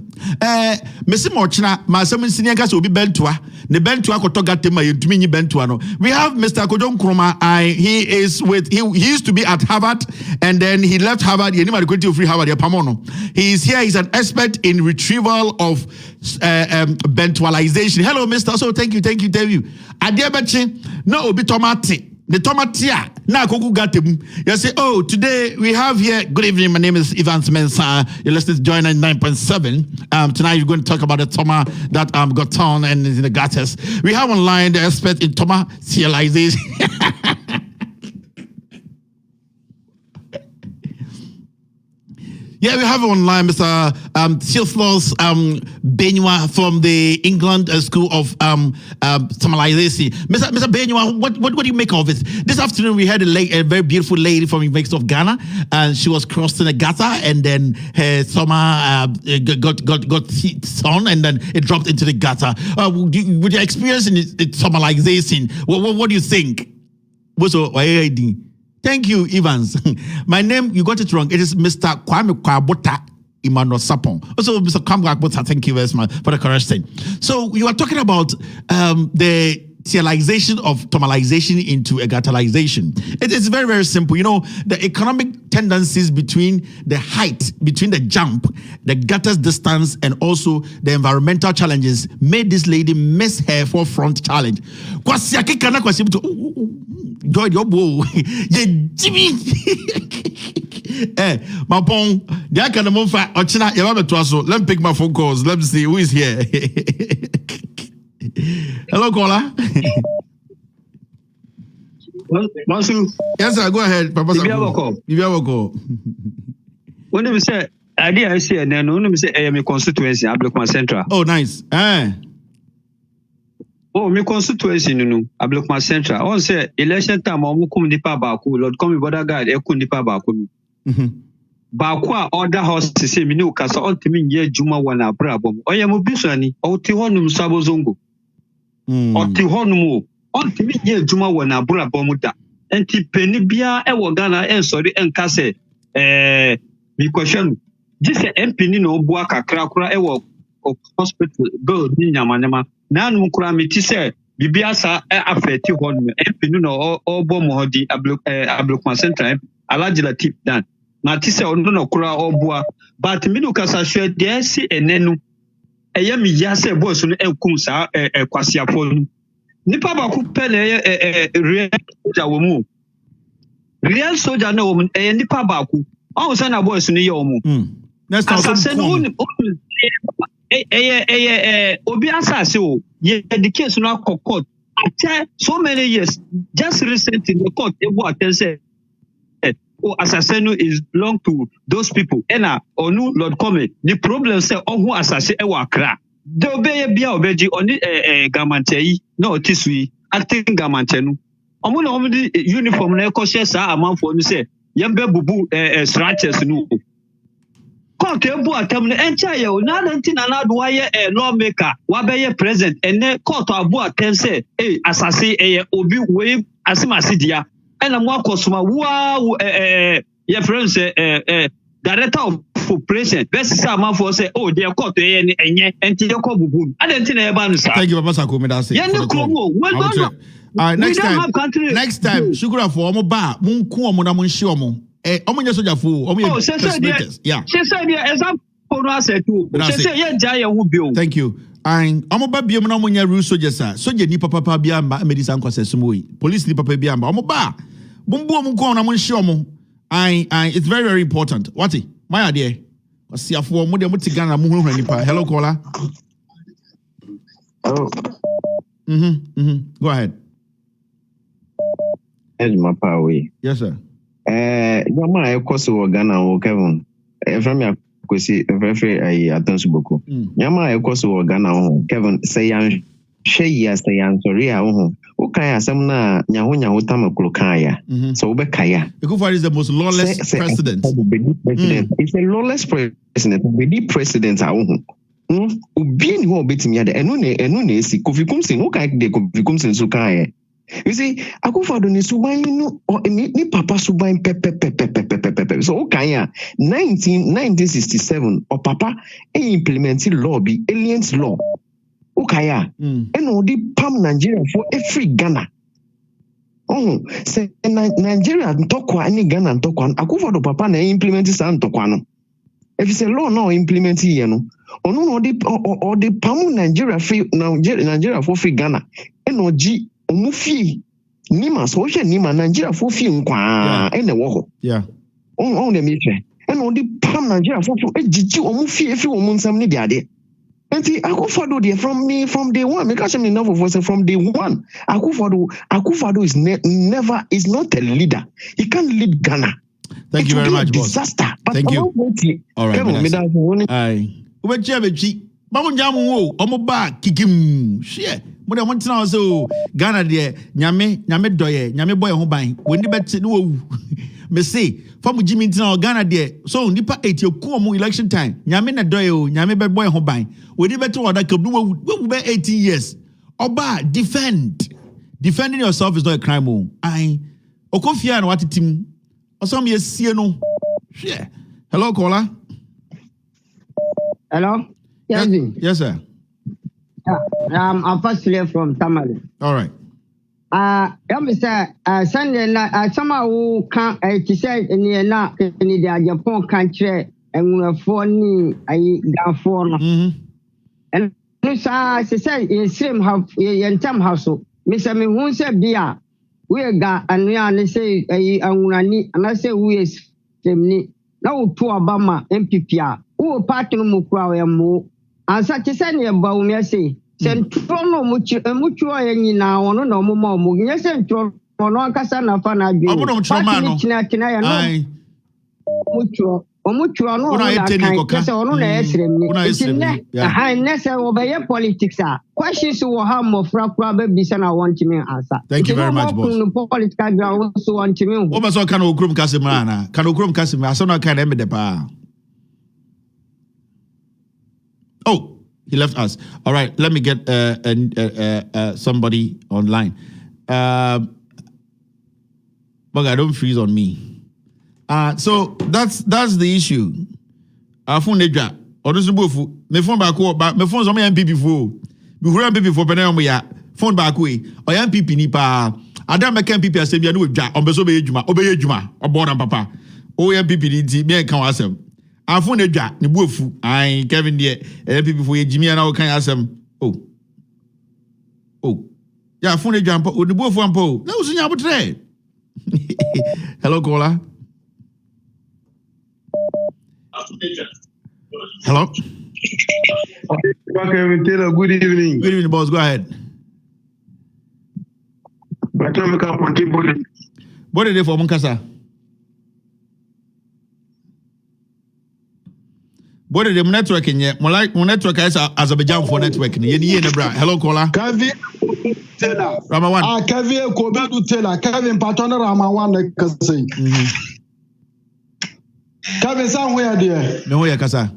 Mr. Mochina, my seven senior guys will be bentua. The bentua kotogatema yutumi bentua no. We have Mr. Kojon Kroma. He used to be at Harvard and then he left Harvard. He never free Harvard. He is here. He's an expert in retrieval of bentualization. Hello, Mr. So thank you. Adiabachi no obi tomati. The tomatia na koku gatem. You say, oh, today we have here. Good evening. My name is Ivan Mensah. You're listening to Join 9.7. Tonight you're going to talk about the toma that got torn and is in the gutters. We have online the expert in tomatization. Yeah, we have online Mr. Theophilus Benua from the England School of Tomalization. Mr. Benua, what do you make of it? This afternoon we had a very beautiful lady from the University of Ghana, and she was crossing a gutter, and then her stomach got on, and then it dropped into the gutter. With your experience in Tomalization, what do you think? Thank you, Evans. My name, you got it wrong. It is Mr. Kwame Kwabota Emmanuel Sapon. Also, Mr. Kwame Kwabota, thank you very much for the correction. So, you are talking about the serialization of tomalization into a guttalization. It's very, very simple. You know, the economic tendencies between the height, between the jump, the gutter's distance, and also the environmental challenges made this lady miss her forefront challenge. Joy your bow. Jimmy. My pong. The kind of monfa. Ochina. Let me pick my phone calls. Let me see who is here. Hello, caller. Yes, sir. Go ahead, Papa. When you say idea, I say, and then when you say I am a constituency, Ablokma Central. Oh, nice. Oh, my constituency, no, Ablokma Central. On say election time, I'm come nipa baku. Lord, come border guard, I come nipa baku. Bakwa order house to say, Minu Casa, ultimate ye Juma wana brabom. I am a bisani, or Tihonum Sabozongo. Or Tihonum, ultimate ye Juma wana brabomuta. And Tipenibia, Ewagana, and sorry, and Casse. The question, this MP no Buaka Krakura Ewo of hospital go Ninyamanama. Nan Mukramiti say, Bibiasa affect you on MP no or Bomohodi Ablokma Central, Alajila tip dan. Matisse or no Kura or Bua, but Minukasa share there see a nenu. A yami yase bosun and kumsa a quasiapon. Nipa Kupele real soldier real soldier no woman a Nipa Baku. Oh, son of boys in the Yomu. That's not Obiasa, so the case now court. After so many years, just recently the court, what they say, assassin is belong to those people. Ena, or no, Lord Come, the problem say, oh, who assassin, Ewakra. The obey Bia Obeji on the Gamantei, no, Tisui, acting Gamantenu. Among the uniform, Nekosha, amount for you say. Yambe bubu stretches no. Court ebu atem entire na nantina na do aye lawmaker wa be ye president ene court abu atem say assassin obi we asimasi dia ena mo akosoma wa ye friend say director of operation best say amafo say the court enye enti ye ko bubu adentina ye ba no sa. Thank you, Papa Sakumi. That's it. Ye no kromo we don't. Next time, sugar for omo ba, munku omo na munshi omo. Omo nya soja fo, omo ye peacemakers. Yeah. She said example no asset too. She said ye jaya hu bio. Thank you. And omo ba biom na omo nya rule soldier sa. Soldier ni papa bia mba medisa nkwase sumoyi. Police ni papa bia mba. Omo ba, bumbu omo nko na munshi omo. And it's very, very important. What it? My idea. Wasiafo omo de omo ti Ghana mu hunu nipa. Hello caller. Oh. Go ahead. Yes, sir. Yama I koso Ghana o Kevin. From ya kwesi very attention boko. Yama I koso Ghana o Kevin say yan shey say yan sorry a ho. O kan asem na nyaho tamaklo kan ya. So be kaya. Ekufuor is the most lawless president. It's a lawless president. The president a ho. Obi ni ho betimi ade enu na esi Kofi Kumsin o kan de Kofi Kumsin so kan ya. You see, Akufo-Addo ni suban no ni papa suban pepe. So okay, 1967 or papa implemented law be aliens law. Okay, and the pam Nigeria for every Ghana. Oh, say Nigeria ntokwa any Ghana ntokwa. Akufo-Addo papa na implement sa ntokwa no. If it's a law now implement here no. Ono the pam Nigeria free Nigeria for free Ghana. And G Omufi Nima so Nima Nigeria for fee nkwa ene wo ho. Yeah. On the metre. And on the pam Nigeria for ejiji omufi efi wo munsam ne biade. Enti Akufo-Addo there from day one. Make sure me know for from day one. Akufo-Addo is is not a leader. He can't lead Ghana. Thank you very much, boss. Disaster. But thank you. All right. Aye. Ubechi Mamu njamu wo omo ba kikim share mo de won tena so Ghana de nyame doye nyame boy ho ban woni beti no wu me say famu jimi tena Ghana de so nipa 80 ku mo election time nyame na doye o nyame be boy ho ban woni beti oda kabdu wu be 18 years oba defending yourself is not a crime o ai okofia na watitim osom ye sie no share. Hello caller. Hello. Yes, sir. I'm firstly from Tamale. All right. Sunday night, somehow who can't say any na any the Japan country and we're for me, I got for. And she said, in same house, in some household, Mr. Me who said, dear, we got and we are, say, and I say, we is family. Now to Obama MPPR, who party Mukra and more. And such a send you about me, say, send Trono much and na one no more, yes, and ono ankasa na fa na adwe Omo choma no ai omutro no na kan se ono na esrem ni aha nese obeye politics a questions wo ha mofra kura be bisa na want me answer. Thank you very much, boss. Political ground so want me o ba so kan okrum kasimra na kan okrum kasimra so na kan em de pa. Oh, he left us. All right, let me get somebody online. But I don't freeze on me. So that's the issue. Phone neja. Odosu bofu. Me phone back me phone so me MPP fo. Me hura MPP fo pene mo ya. Phone back we. O ya MPP ni pa. Adam make MPP asem ya no dwa. Ombeso be ejuma. Obeye ejuma. Obo na papa. O ya MPP ni ti me kan asem. Phone neja ni bofu. Ai Kevin there. MPP fo ejimi na o kan asem. Oh. Yeah, phone neja ampo. O ni bofu ampo. Na usunya abotre. Hello, caller. Hello. Okay, Taylor, good evening. Good evening, boss. Go ahead. What are they for Munkasa? What are the network in here? My network is Azerbaijan for network. Hello, caller. Kevin Taylor. Ramawan. Kevin Kobedu Taylor. Kevin Patona Ramawan. Kevin somewhere there. No way, Kasa.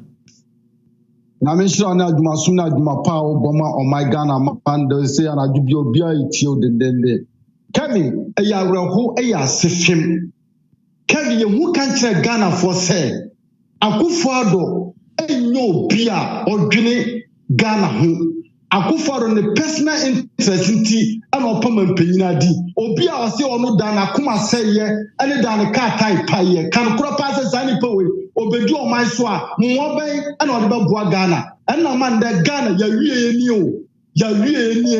Na me sure na aduma suna aduma pa oboma o my Ghana man dey say na adubia obia itio de. Kevin, eya reho eya sefim. Kevin ye hu kan kire Ghana for say Akufo-Addo enyo obia odwene Ghana ho. Akufo-Addo ne personal interest nti ana opama mpanyina di. Obia o se ono dan akoma seye ene dan ka tai paye kan kro pa se sani pa we obedu o man so a mo ben ana ode ba bua Ghana ena man de Ghana ya wie ni o ya wie ni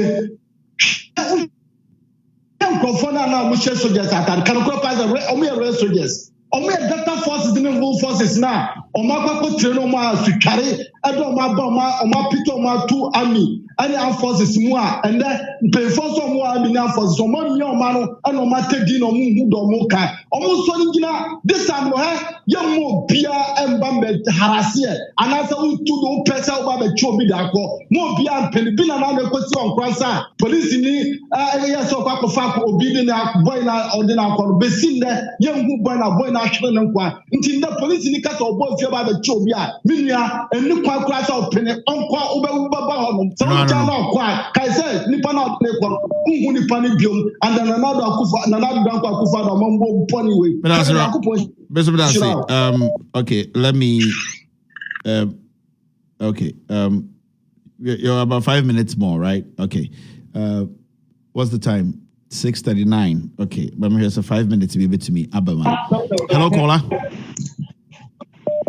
Akufo na mo she soldiers attack kan kro pa se o me re soldiers o me data forces ni full forces na o ma kwa train o ma sutware edo o ma ba o ma pito o ma tu army any forces mu a and pay force o mu army na forces o ma mi o ma no and o ma tedi no mu hu do mo ka o mo so ni gina this time no ha ye mo bia emba me harase ana sa u tu do pesa o ba be cho bi da ko mo bia mpeni bi na na me kwesi on kwansa police ni ya so kwa fa ko obi ni na boy na ordinary ko be sin de ye hu boy na ahwe ne nkwa nti nda police ni kasa obo fie ba be cho bi a minua eni kwa kwa sa opene onkwa obewu baba hono so ja na kwa kai say nipa na ne ko hu nipa ni biom and na na do Akufo na na do Akufo do mambo poni we okay, let me okay, you're about 5 minutes more, right? Okay. What's the time? 6:39. Okay, but here's a 5 minutes to be bit to me. Abama. Hello, caller.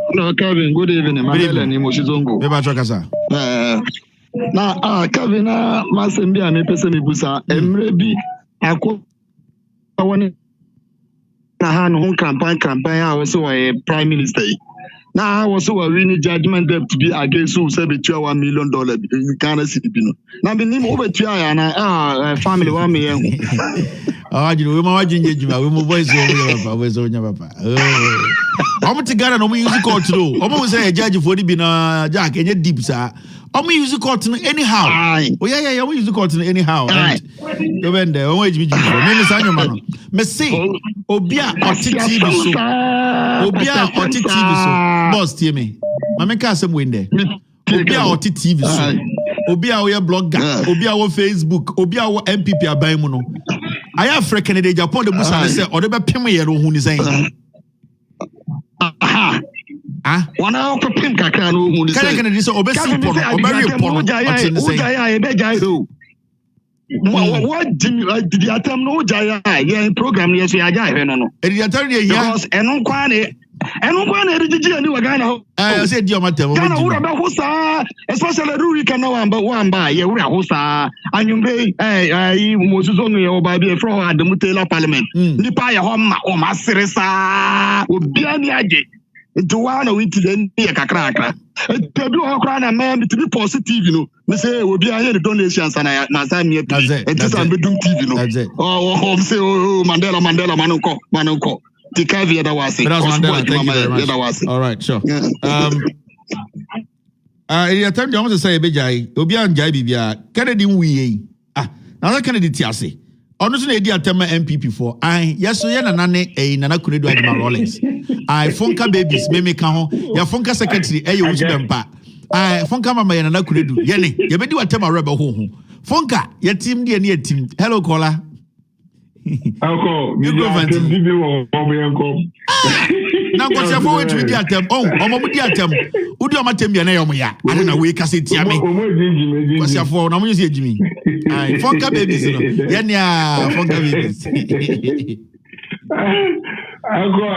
Hello, Kevin. Good evening. Good evening. Na Kevin na masembi a me pese me busa emre bi akọ woni na ha no campaign a wo so prime minister na wo so win judgment debt to be against who say between $1 million in Ghana city no na be nim obetua ya na family wa me yen you we ma wajinje juma we mo voice we so nya papa omo ti Ghana no mo use court no omo say judge for di bi na jack enye deep sa omo use court no anyhow oh yeah we use court no anyhow you bend there omo ejimi juma me sanyo ma no me say obia otiti bi so boss tie me ma ka asem we ndẹ obia otiti bi so obia wo blogger obia wo Facebook obia wo MPP aban mu no aya African de Japan de busa say o de be pem ye no hu ni say wana ko pem kakra no hu ni say kan de say o be simple o be report o say e be jai do what did the attempt no jai yeah program yes ya jai no the attempt here because eno kwa na erigigi ani wa Ghana say di o matem Ghana wura be hosa especially ruri kana wamba ye wura hosa anyumbe mosuzo no ye oba bi from Adamu Taylor parliament nipa ye ho ma o ma seresa obi ani age Into one or into the near Kakra. To do all crown and man to be positive, you know. We say we'll be here the donations and I sign me and just I'm doing TV, you know. That's it. Oh, home say, oh, Mandela, Manunko. The caveat that was it. Mandela, thank you very much. All right, sure. In terms of say, Bejai, Obia and Jai Bibia, Kennedy we. Now Kennedy Tiase. Honestly, the attempt MPP for yes, so yana nane nana kunedu adima Rollins. Fonka babies meme kaho ya fonka secretary uchi bempa. Fonka mama ya nana kunedu yene yebedi attempt rebel ho. Fonka ya team die ne team. Hello caller. Uncle, you go for now go say for which we di attempt. Oh, omo di attempt. Udi o matem ya na yomo ya. I na we kase tia me. Go say for na mo use ejimi. Fonka babies no. Yenya fonka babies. Uncle,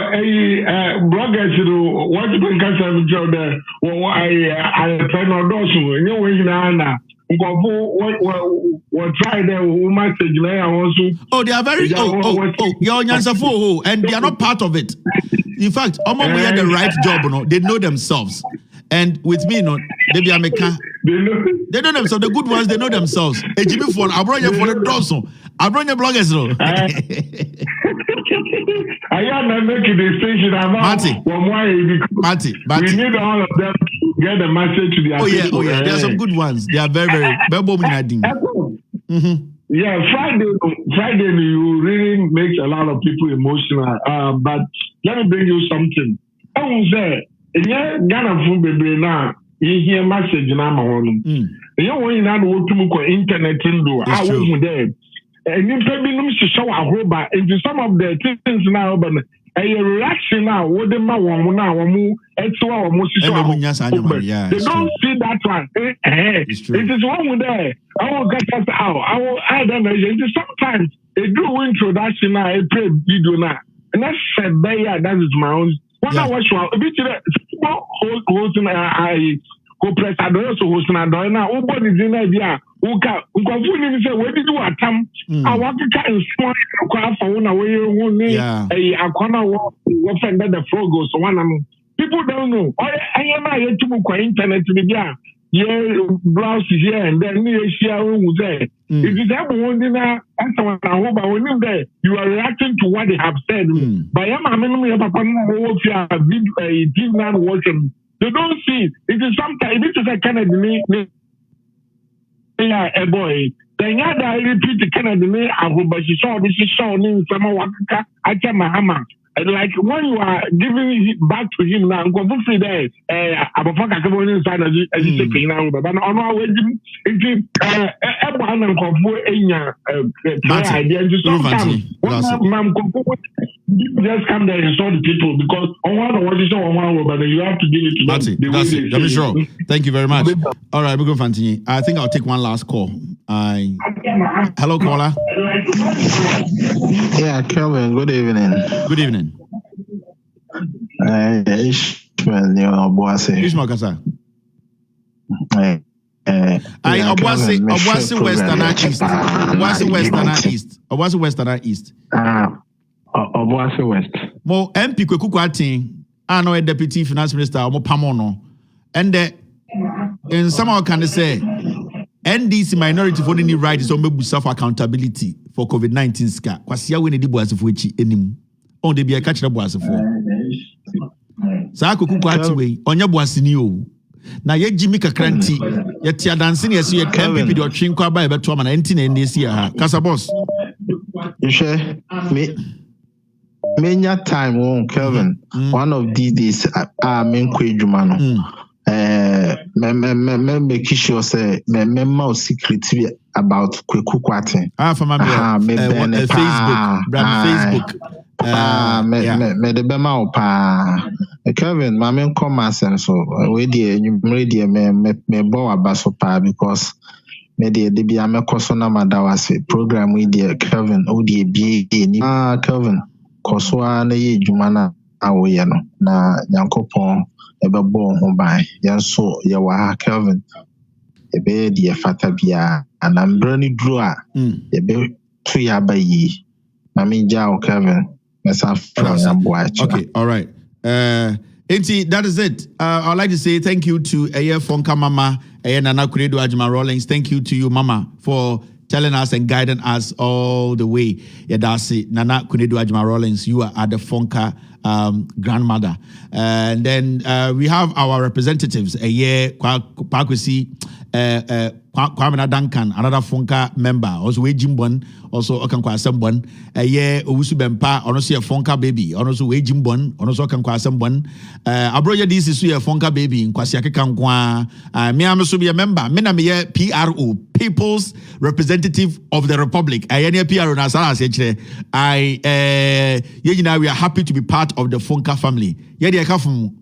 bloggers, you know, what you can catch up with you there. Well, I find out those who you know na. What try there message also. Oh, they are very you're and they are not part of it. In fact, we had the right job, you know, they know themselves. And with me, you know, they be American. They know themselves. The good ones, they know themselves. Hey, Jimmy phone, I brought you for the drops. I brought your bloggers, no. I am not making the decision about Marty. We need all of them to get the message to the Oh yeah. There are some good ones. They are very Yeah, Friday you really make a lot of people emotional. But let me bring you something. I will say, Ghana from baby now, you hear message na ma wonu. You when you na wo tum ko internet ndo, I was there. And you probably know to show a roba into some of the things now, but a reaction now, what the man now, it's what most they don't see that one. It is one there. I will get us out. I don't know. Sometimes they do introduction now, I play video now, and that's that is my own. One hour show. A bit hosting I go press. I don't also hosting. I don't know. Nobody is in idea. Uka say where did you attempt? I want to kind of small for one away a corner what the floor goes one. People don't know. I am a internet to the browse here and then who's there. If you have one dinner, you are reacting to what they have said. But they don't see it is sometimes it is a kind of a boy. Then I repeat the Canada me, I will but she saw this is showing some Wakaka, I can Mahama. And like when you are giving back to him now, go for free there. I'm a fucker coming inside as you say now, but on our way, if everyone and Kofu idea, just sometimes just come there and show the people because on one what you saw on one, but you have to give it to them. That's it. Let me show. Thank you very much. All right, we're going to continue. I think I'll take one last call. Hello, caller. Yeah, Kelvin. Good evening. Good evening. Ishmael Kasa. Obuasi Westerner East. Obuasi Westerner East. Obuasi West. Mo MP Kwekuku Atin, I know a deputy finance minister, Mo Pamono. And in some can they say NDC minority for any right is on self accountability for COVID-19 scare. Kwasia we need boas for echi enim. On de be a catch the boas for. Sa Kwekuku Atin we onya boas ni o. Na ye Jimmy Kakranti, ye tia dancing yes ye MPP do twin kwa ba e beto na enti na NDC ha. Kasa boss. You share me many time on Kelvin. One of these days I'm Juma no. Me make sure say me more secret about Kwekuku Atin. From my Facebook. Me the bema opa. Kelvin, my main comments and so we dear you ready me bo abaso pa because me dear de bia me kosona madawase program we dear Kelvin o de bi ni Kelvin koswa na ye dwuma na awoye no na Yankopon ebebo ho ban yenso ye wa Kelvin ebe de fata bia anambra ni duro a ebe to ya bayi na me ja o Kelvin. Okay, all right. Enti, that is it. I'd like to say thank you to Eye Fonka Mama, Eye Nana Kuredu Ajima Rawlings. Thank you to you, Mama, for telling us and guiding us all the way. Yadasi, Nana Kuredu Ajima Rawlings, you are the Fonka grandmother. And then we have our representatives, Eye Kwakwesi, Kwamina Duncan, another Fonka member, also Jimbon, also Okankwa Assembon, Owusu Bempa, also a Fonka baby, also Jimbon, also Okankwa Assembon, Abroja this is a Fonka baby in Kwasiake Kankwa, me am also be a member, Mena me PRO, People's Representative of the Republic. I any PRO na sala seche. We are happy to be part of the Fonka family. Yedi akafum.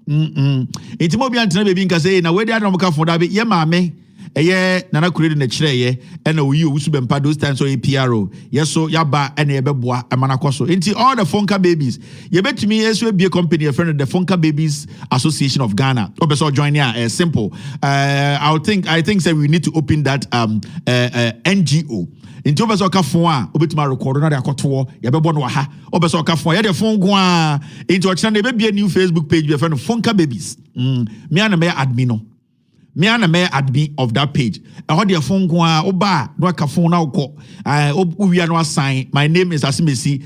Intimo bi antena baby nka say na we dey adom ka fo da be ye maame. Nana Kuredu na chire ye and we Owusu Bempa those times so PRO yes so yaba and yebeboa amanakoso into all the Fonka babies ye bet me yes we be a company a friend of the Fonka Babies Association of Ghana obeso join here simple I think say we need to open that NGO into obeso ka fon a obetima record na de akoto ye bebo no ha obeso ka fon ye de fon go a into o channel be a new Facebook page be friend of Fonka Babies me and me admin no me and me admin of that page. I heard your phone go oba no ka phone now ko. We are no assign. My name is Asimesi.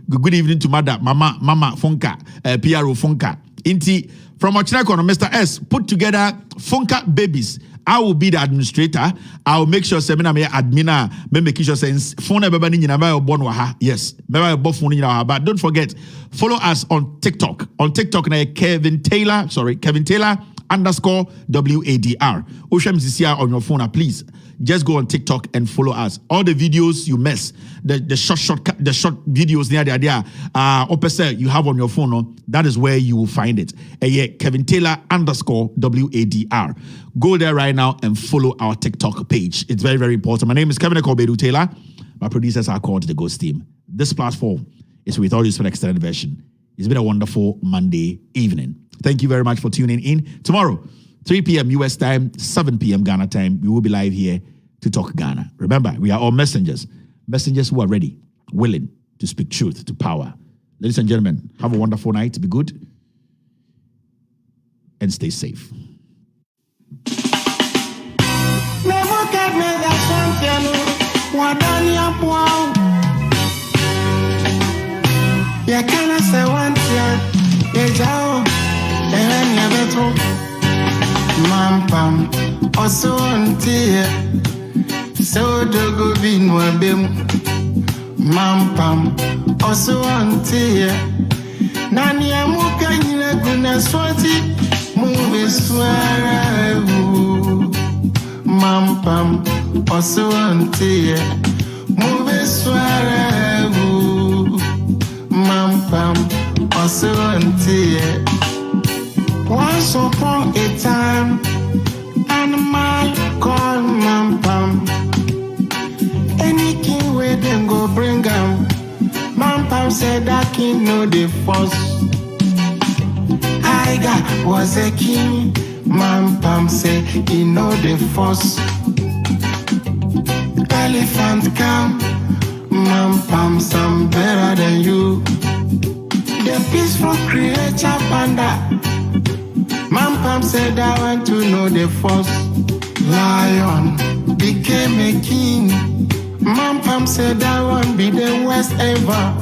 Good evening to Mama Fonka, PRO Fonka. Inti from Ochinako, Mr. S put together Fonka Babies. I will be the administrator. I will make sure semina me admina me make sure sense phone everybody in our born waha. Yes, me phone in our but don't forget follow us on TikTok. On TikTok na Kevin Taylor _WADR. Oshem on your phone, please just go on TikTok and follow us. All the videos you miss, the short videos near there, opposite you have on your phone, that is where you will find it. Kevin Taylor _WADR. Go there right now and follow our TikTok page. It's very, very important. My name is Kevin Ekobedu Taylor. My producers are called the Ghost Team. This platform is with all this for the extended version. It's been a wonderful Monday evening. Thank you very much for tuning in. Tomorrow, 3 p.m. US time, 7 p.m. Ghana time, we will be live here to talk Ghana. Remember, we are all messengers who are ready, willing to speak truth to power. Ladies and gentlemen, have a wonderful night. Be good and stay safe. Mampam also untie so dogo binwa bem mampam also untie nani amuka nyina guna swati move swara mampam also untie move swara mampam also untie. Once upon a time, animal called Mampam. Any king where them go bring him. Mampam said that king know the force. Iga was a king. Mampam said he know the force. Elephant come. Mampam some better than you. The peaceful creature panda. Mampam said I want to know the force. Lion became a king. Mampam said I want to be the worst ever.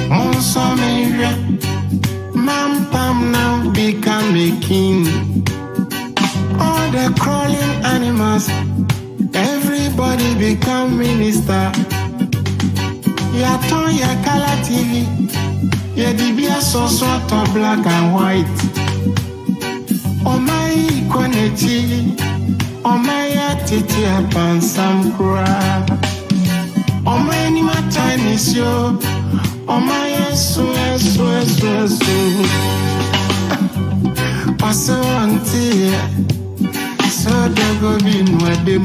Monsomere. Mampam now become a king. All the crawling animals, everybody become minister. Ya turn ya color TV. Ya dibia so sort of black and white. Oh my quality, oh my attitude upon some cry. Oh my anima time is yo, oh my so. Paso auntie, so dogo bin wadem.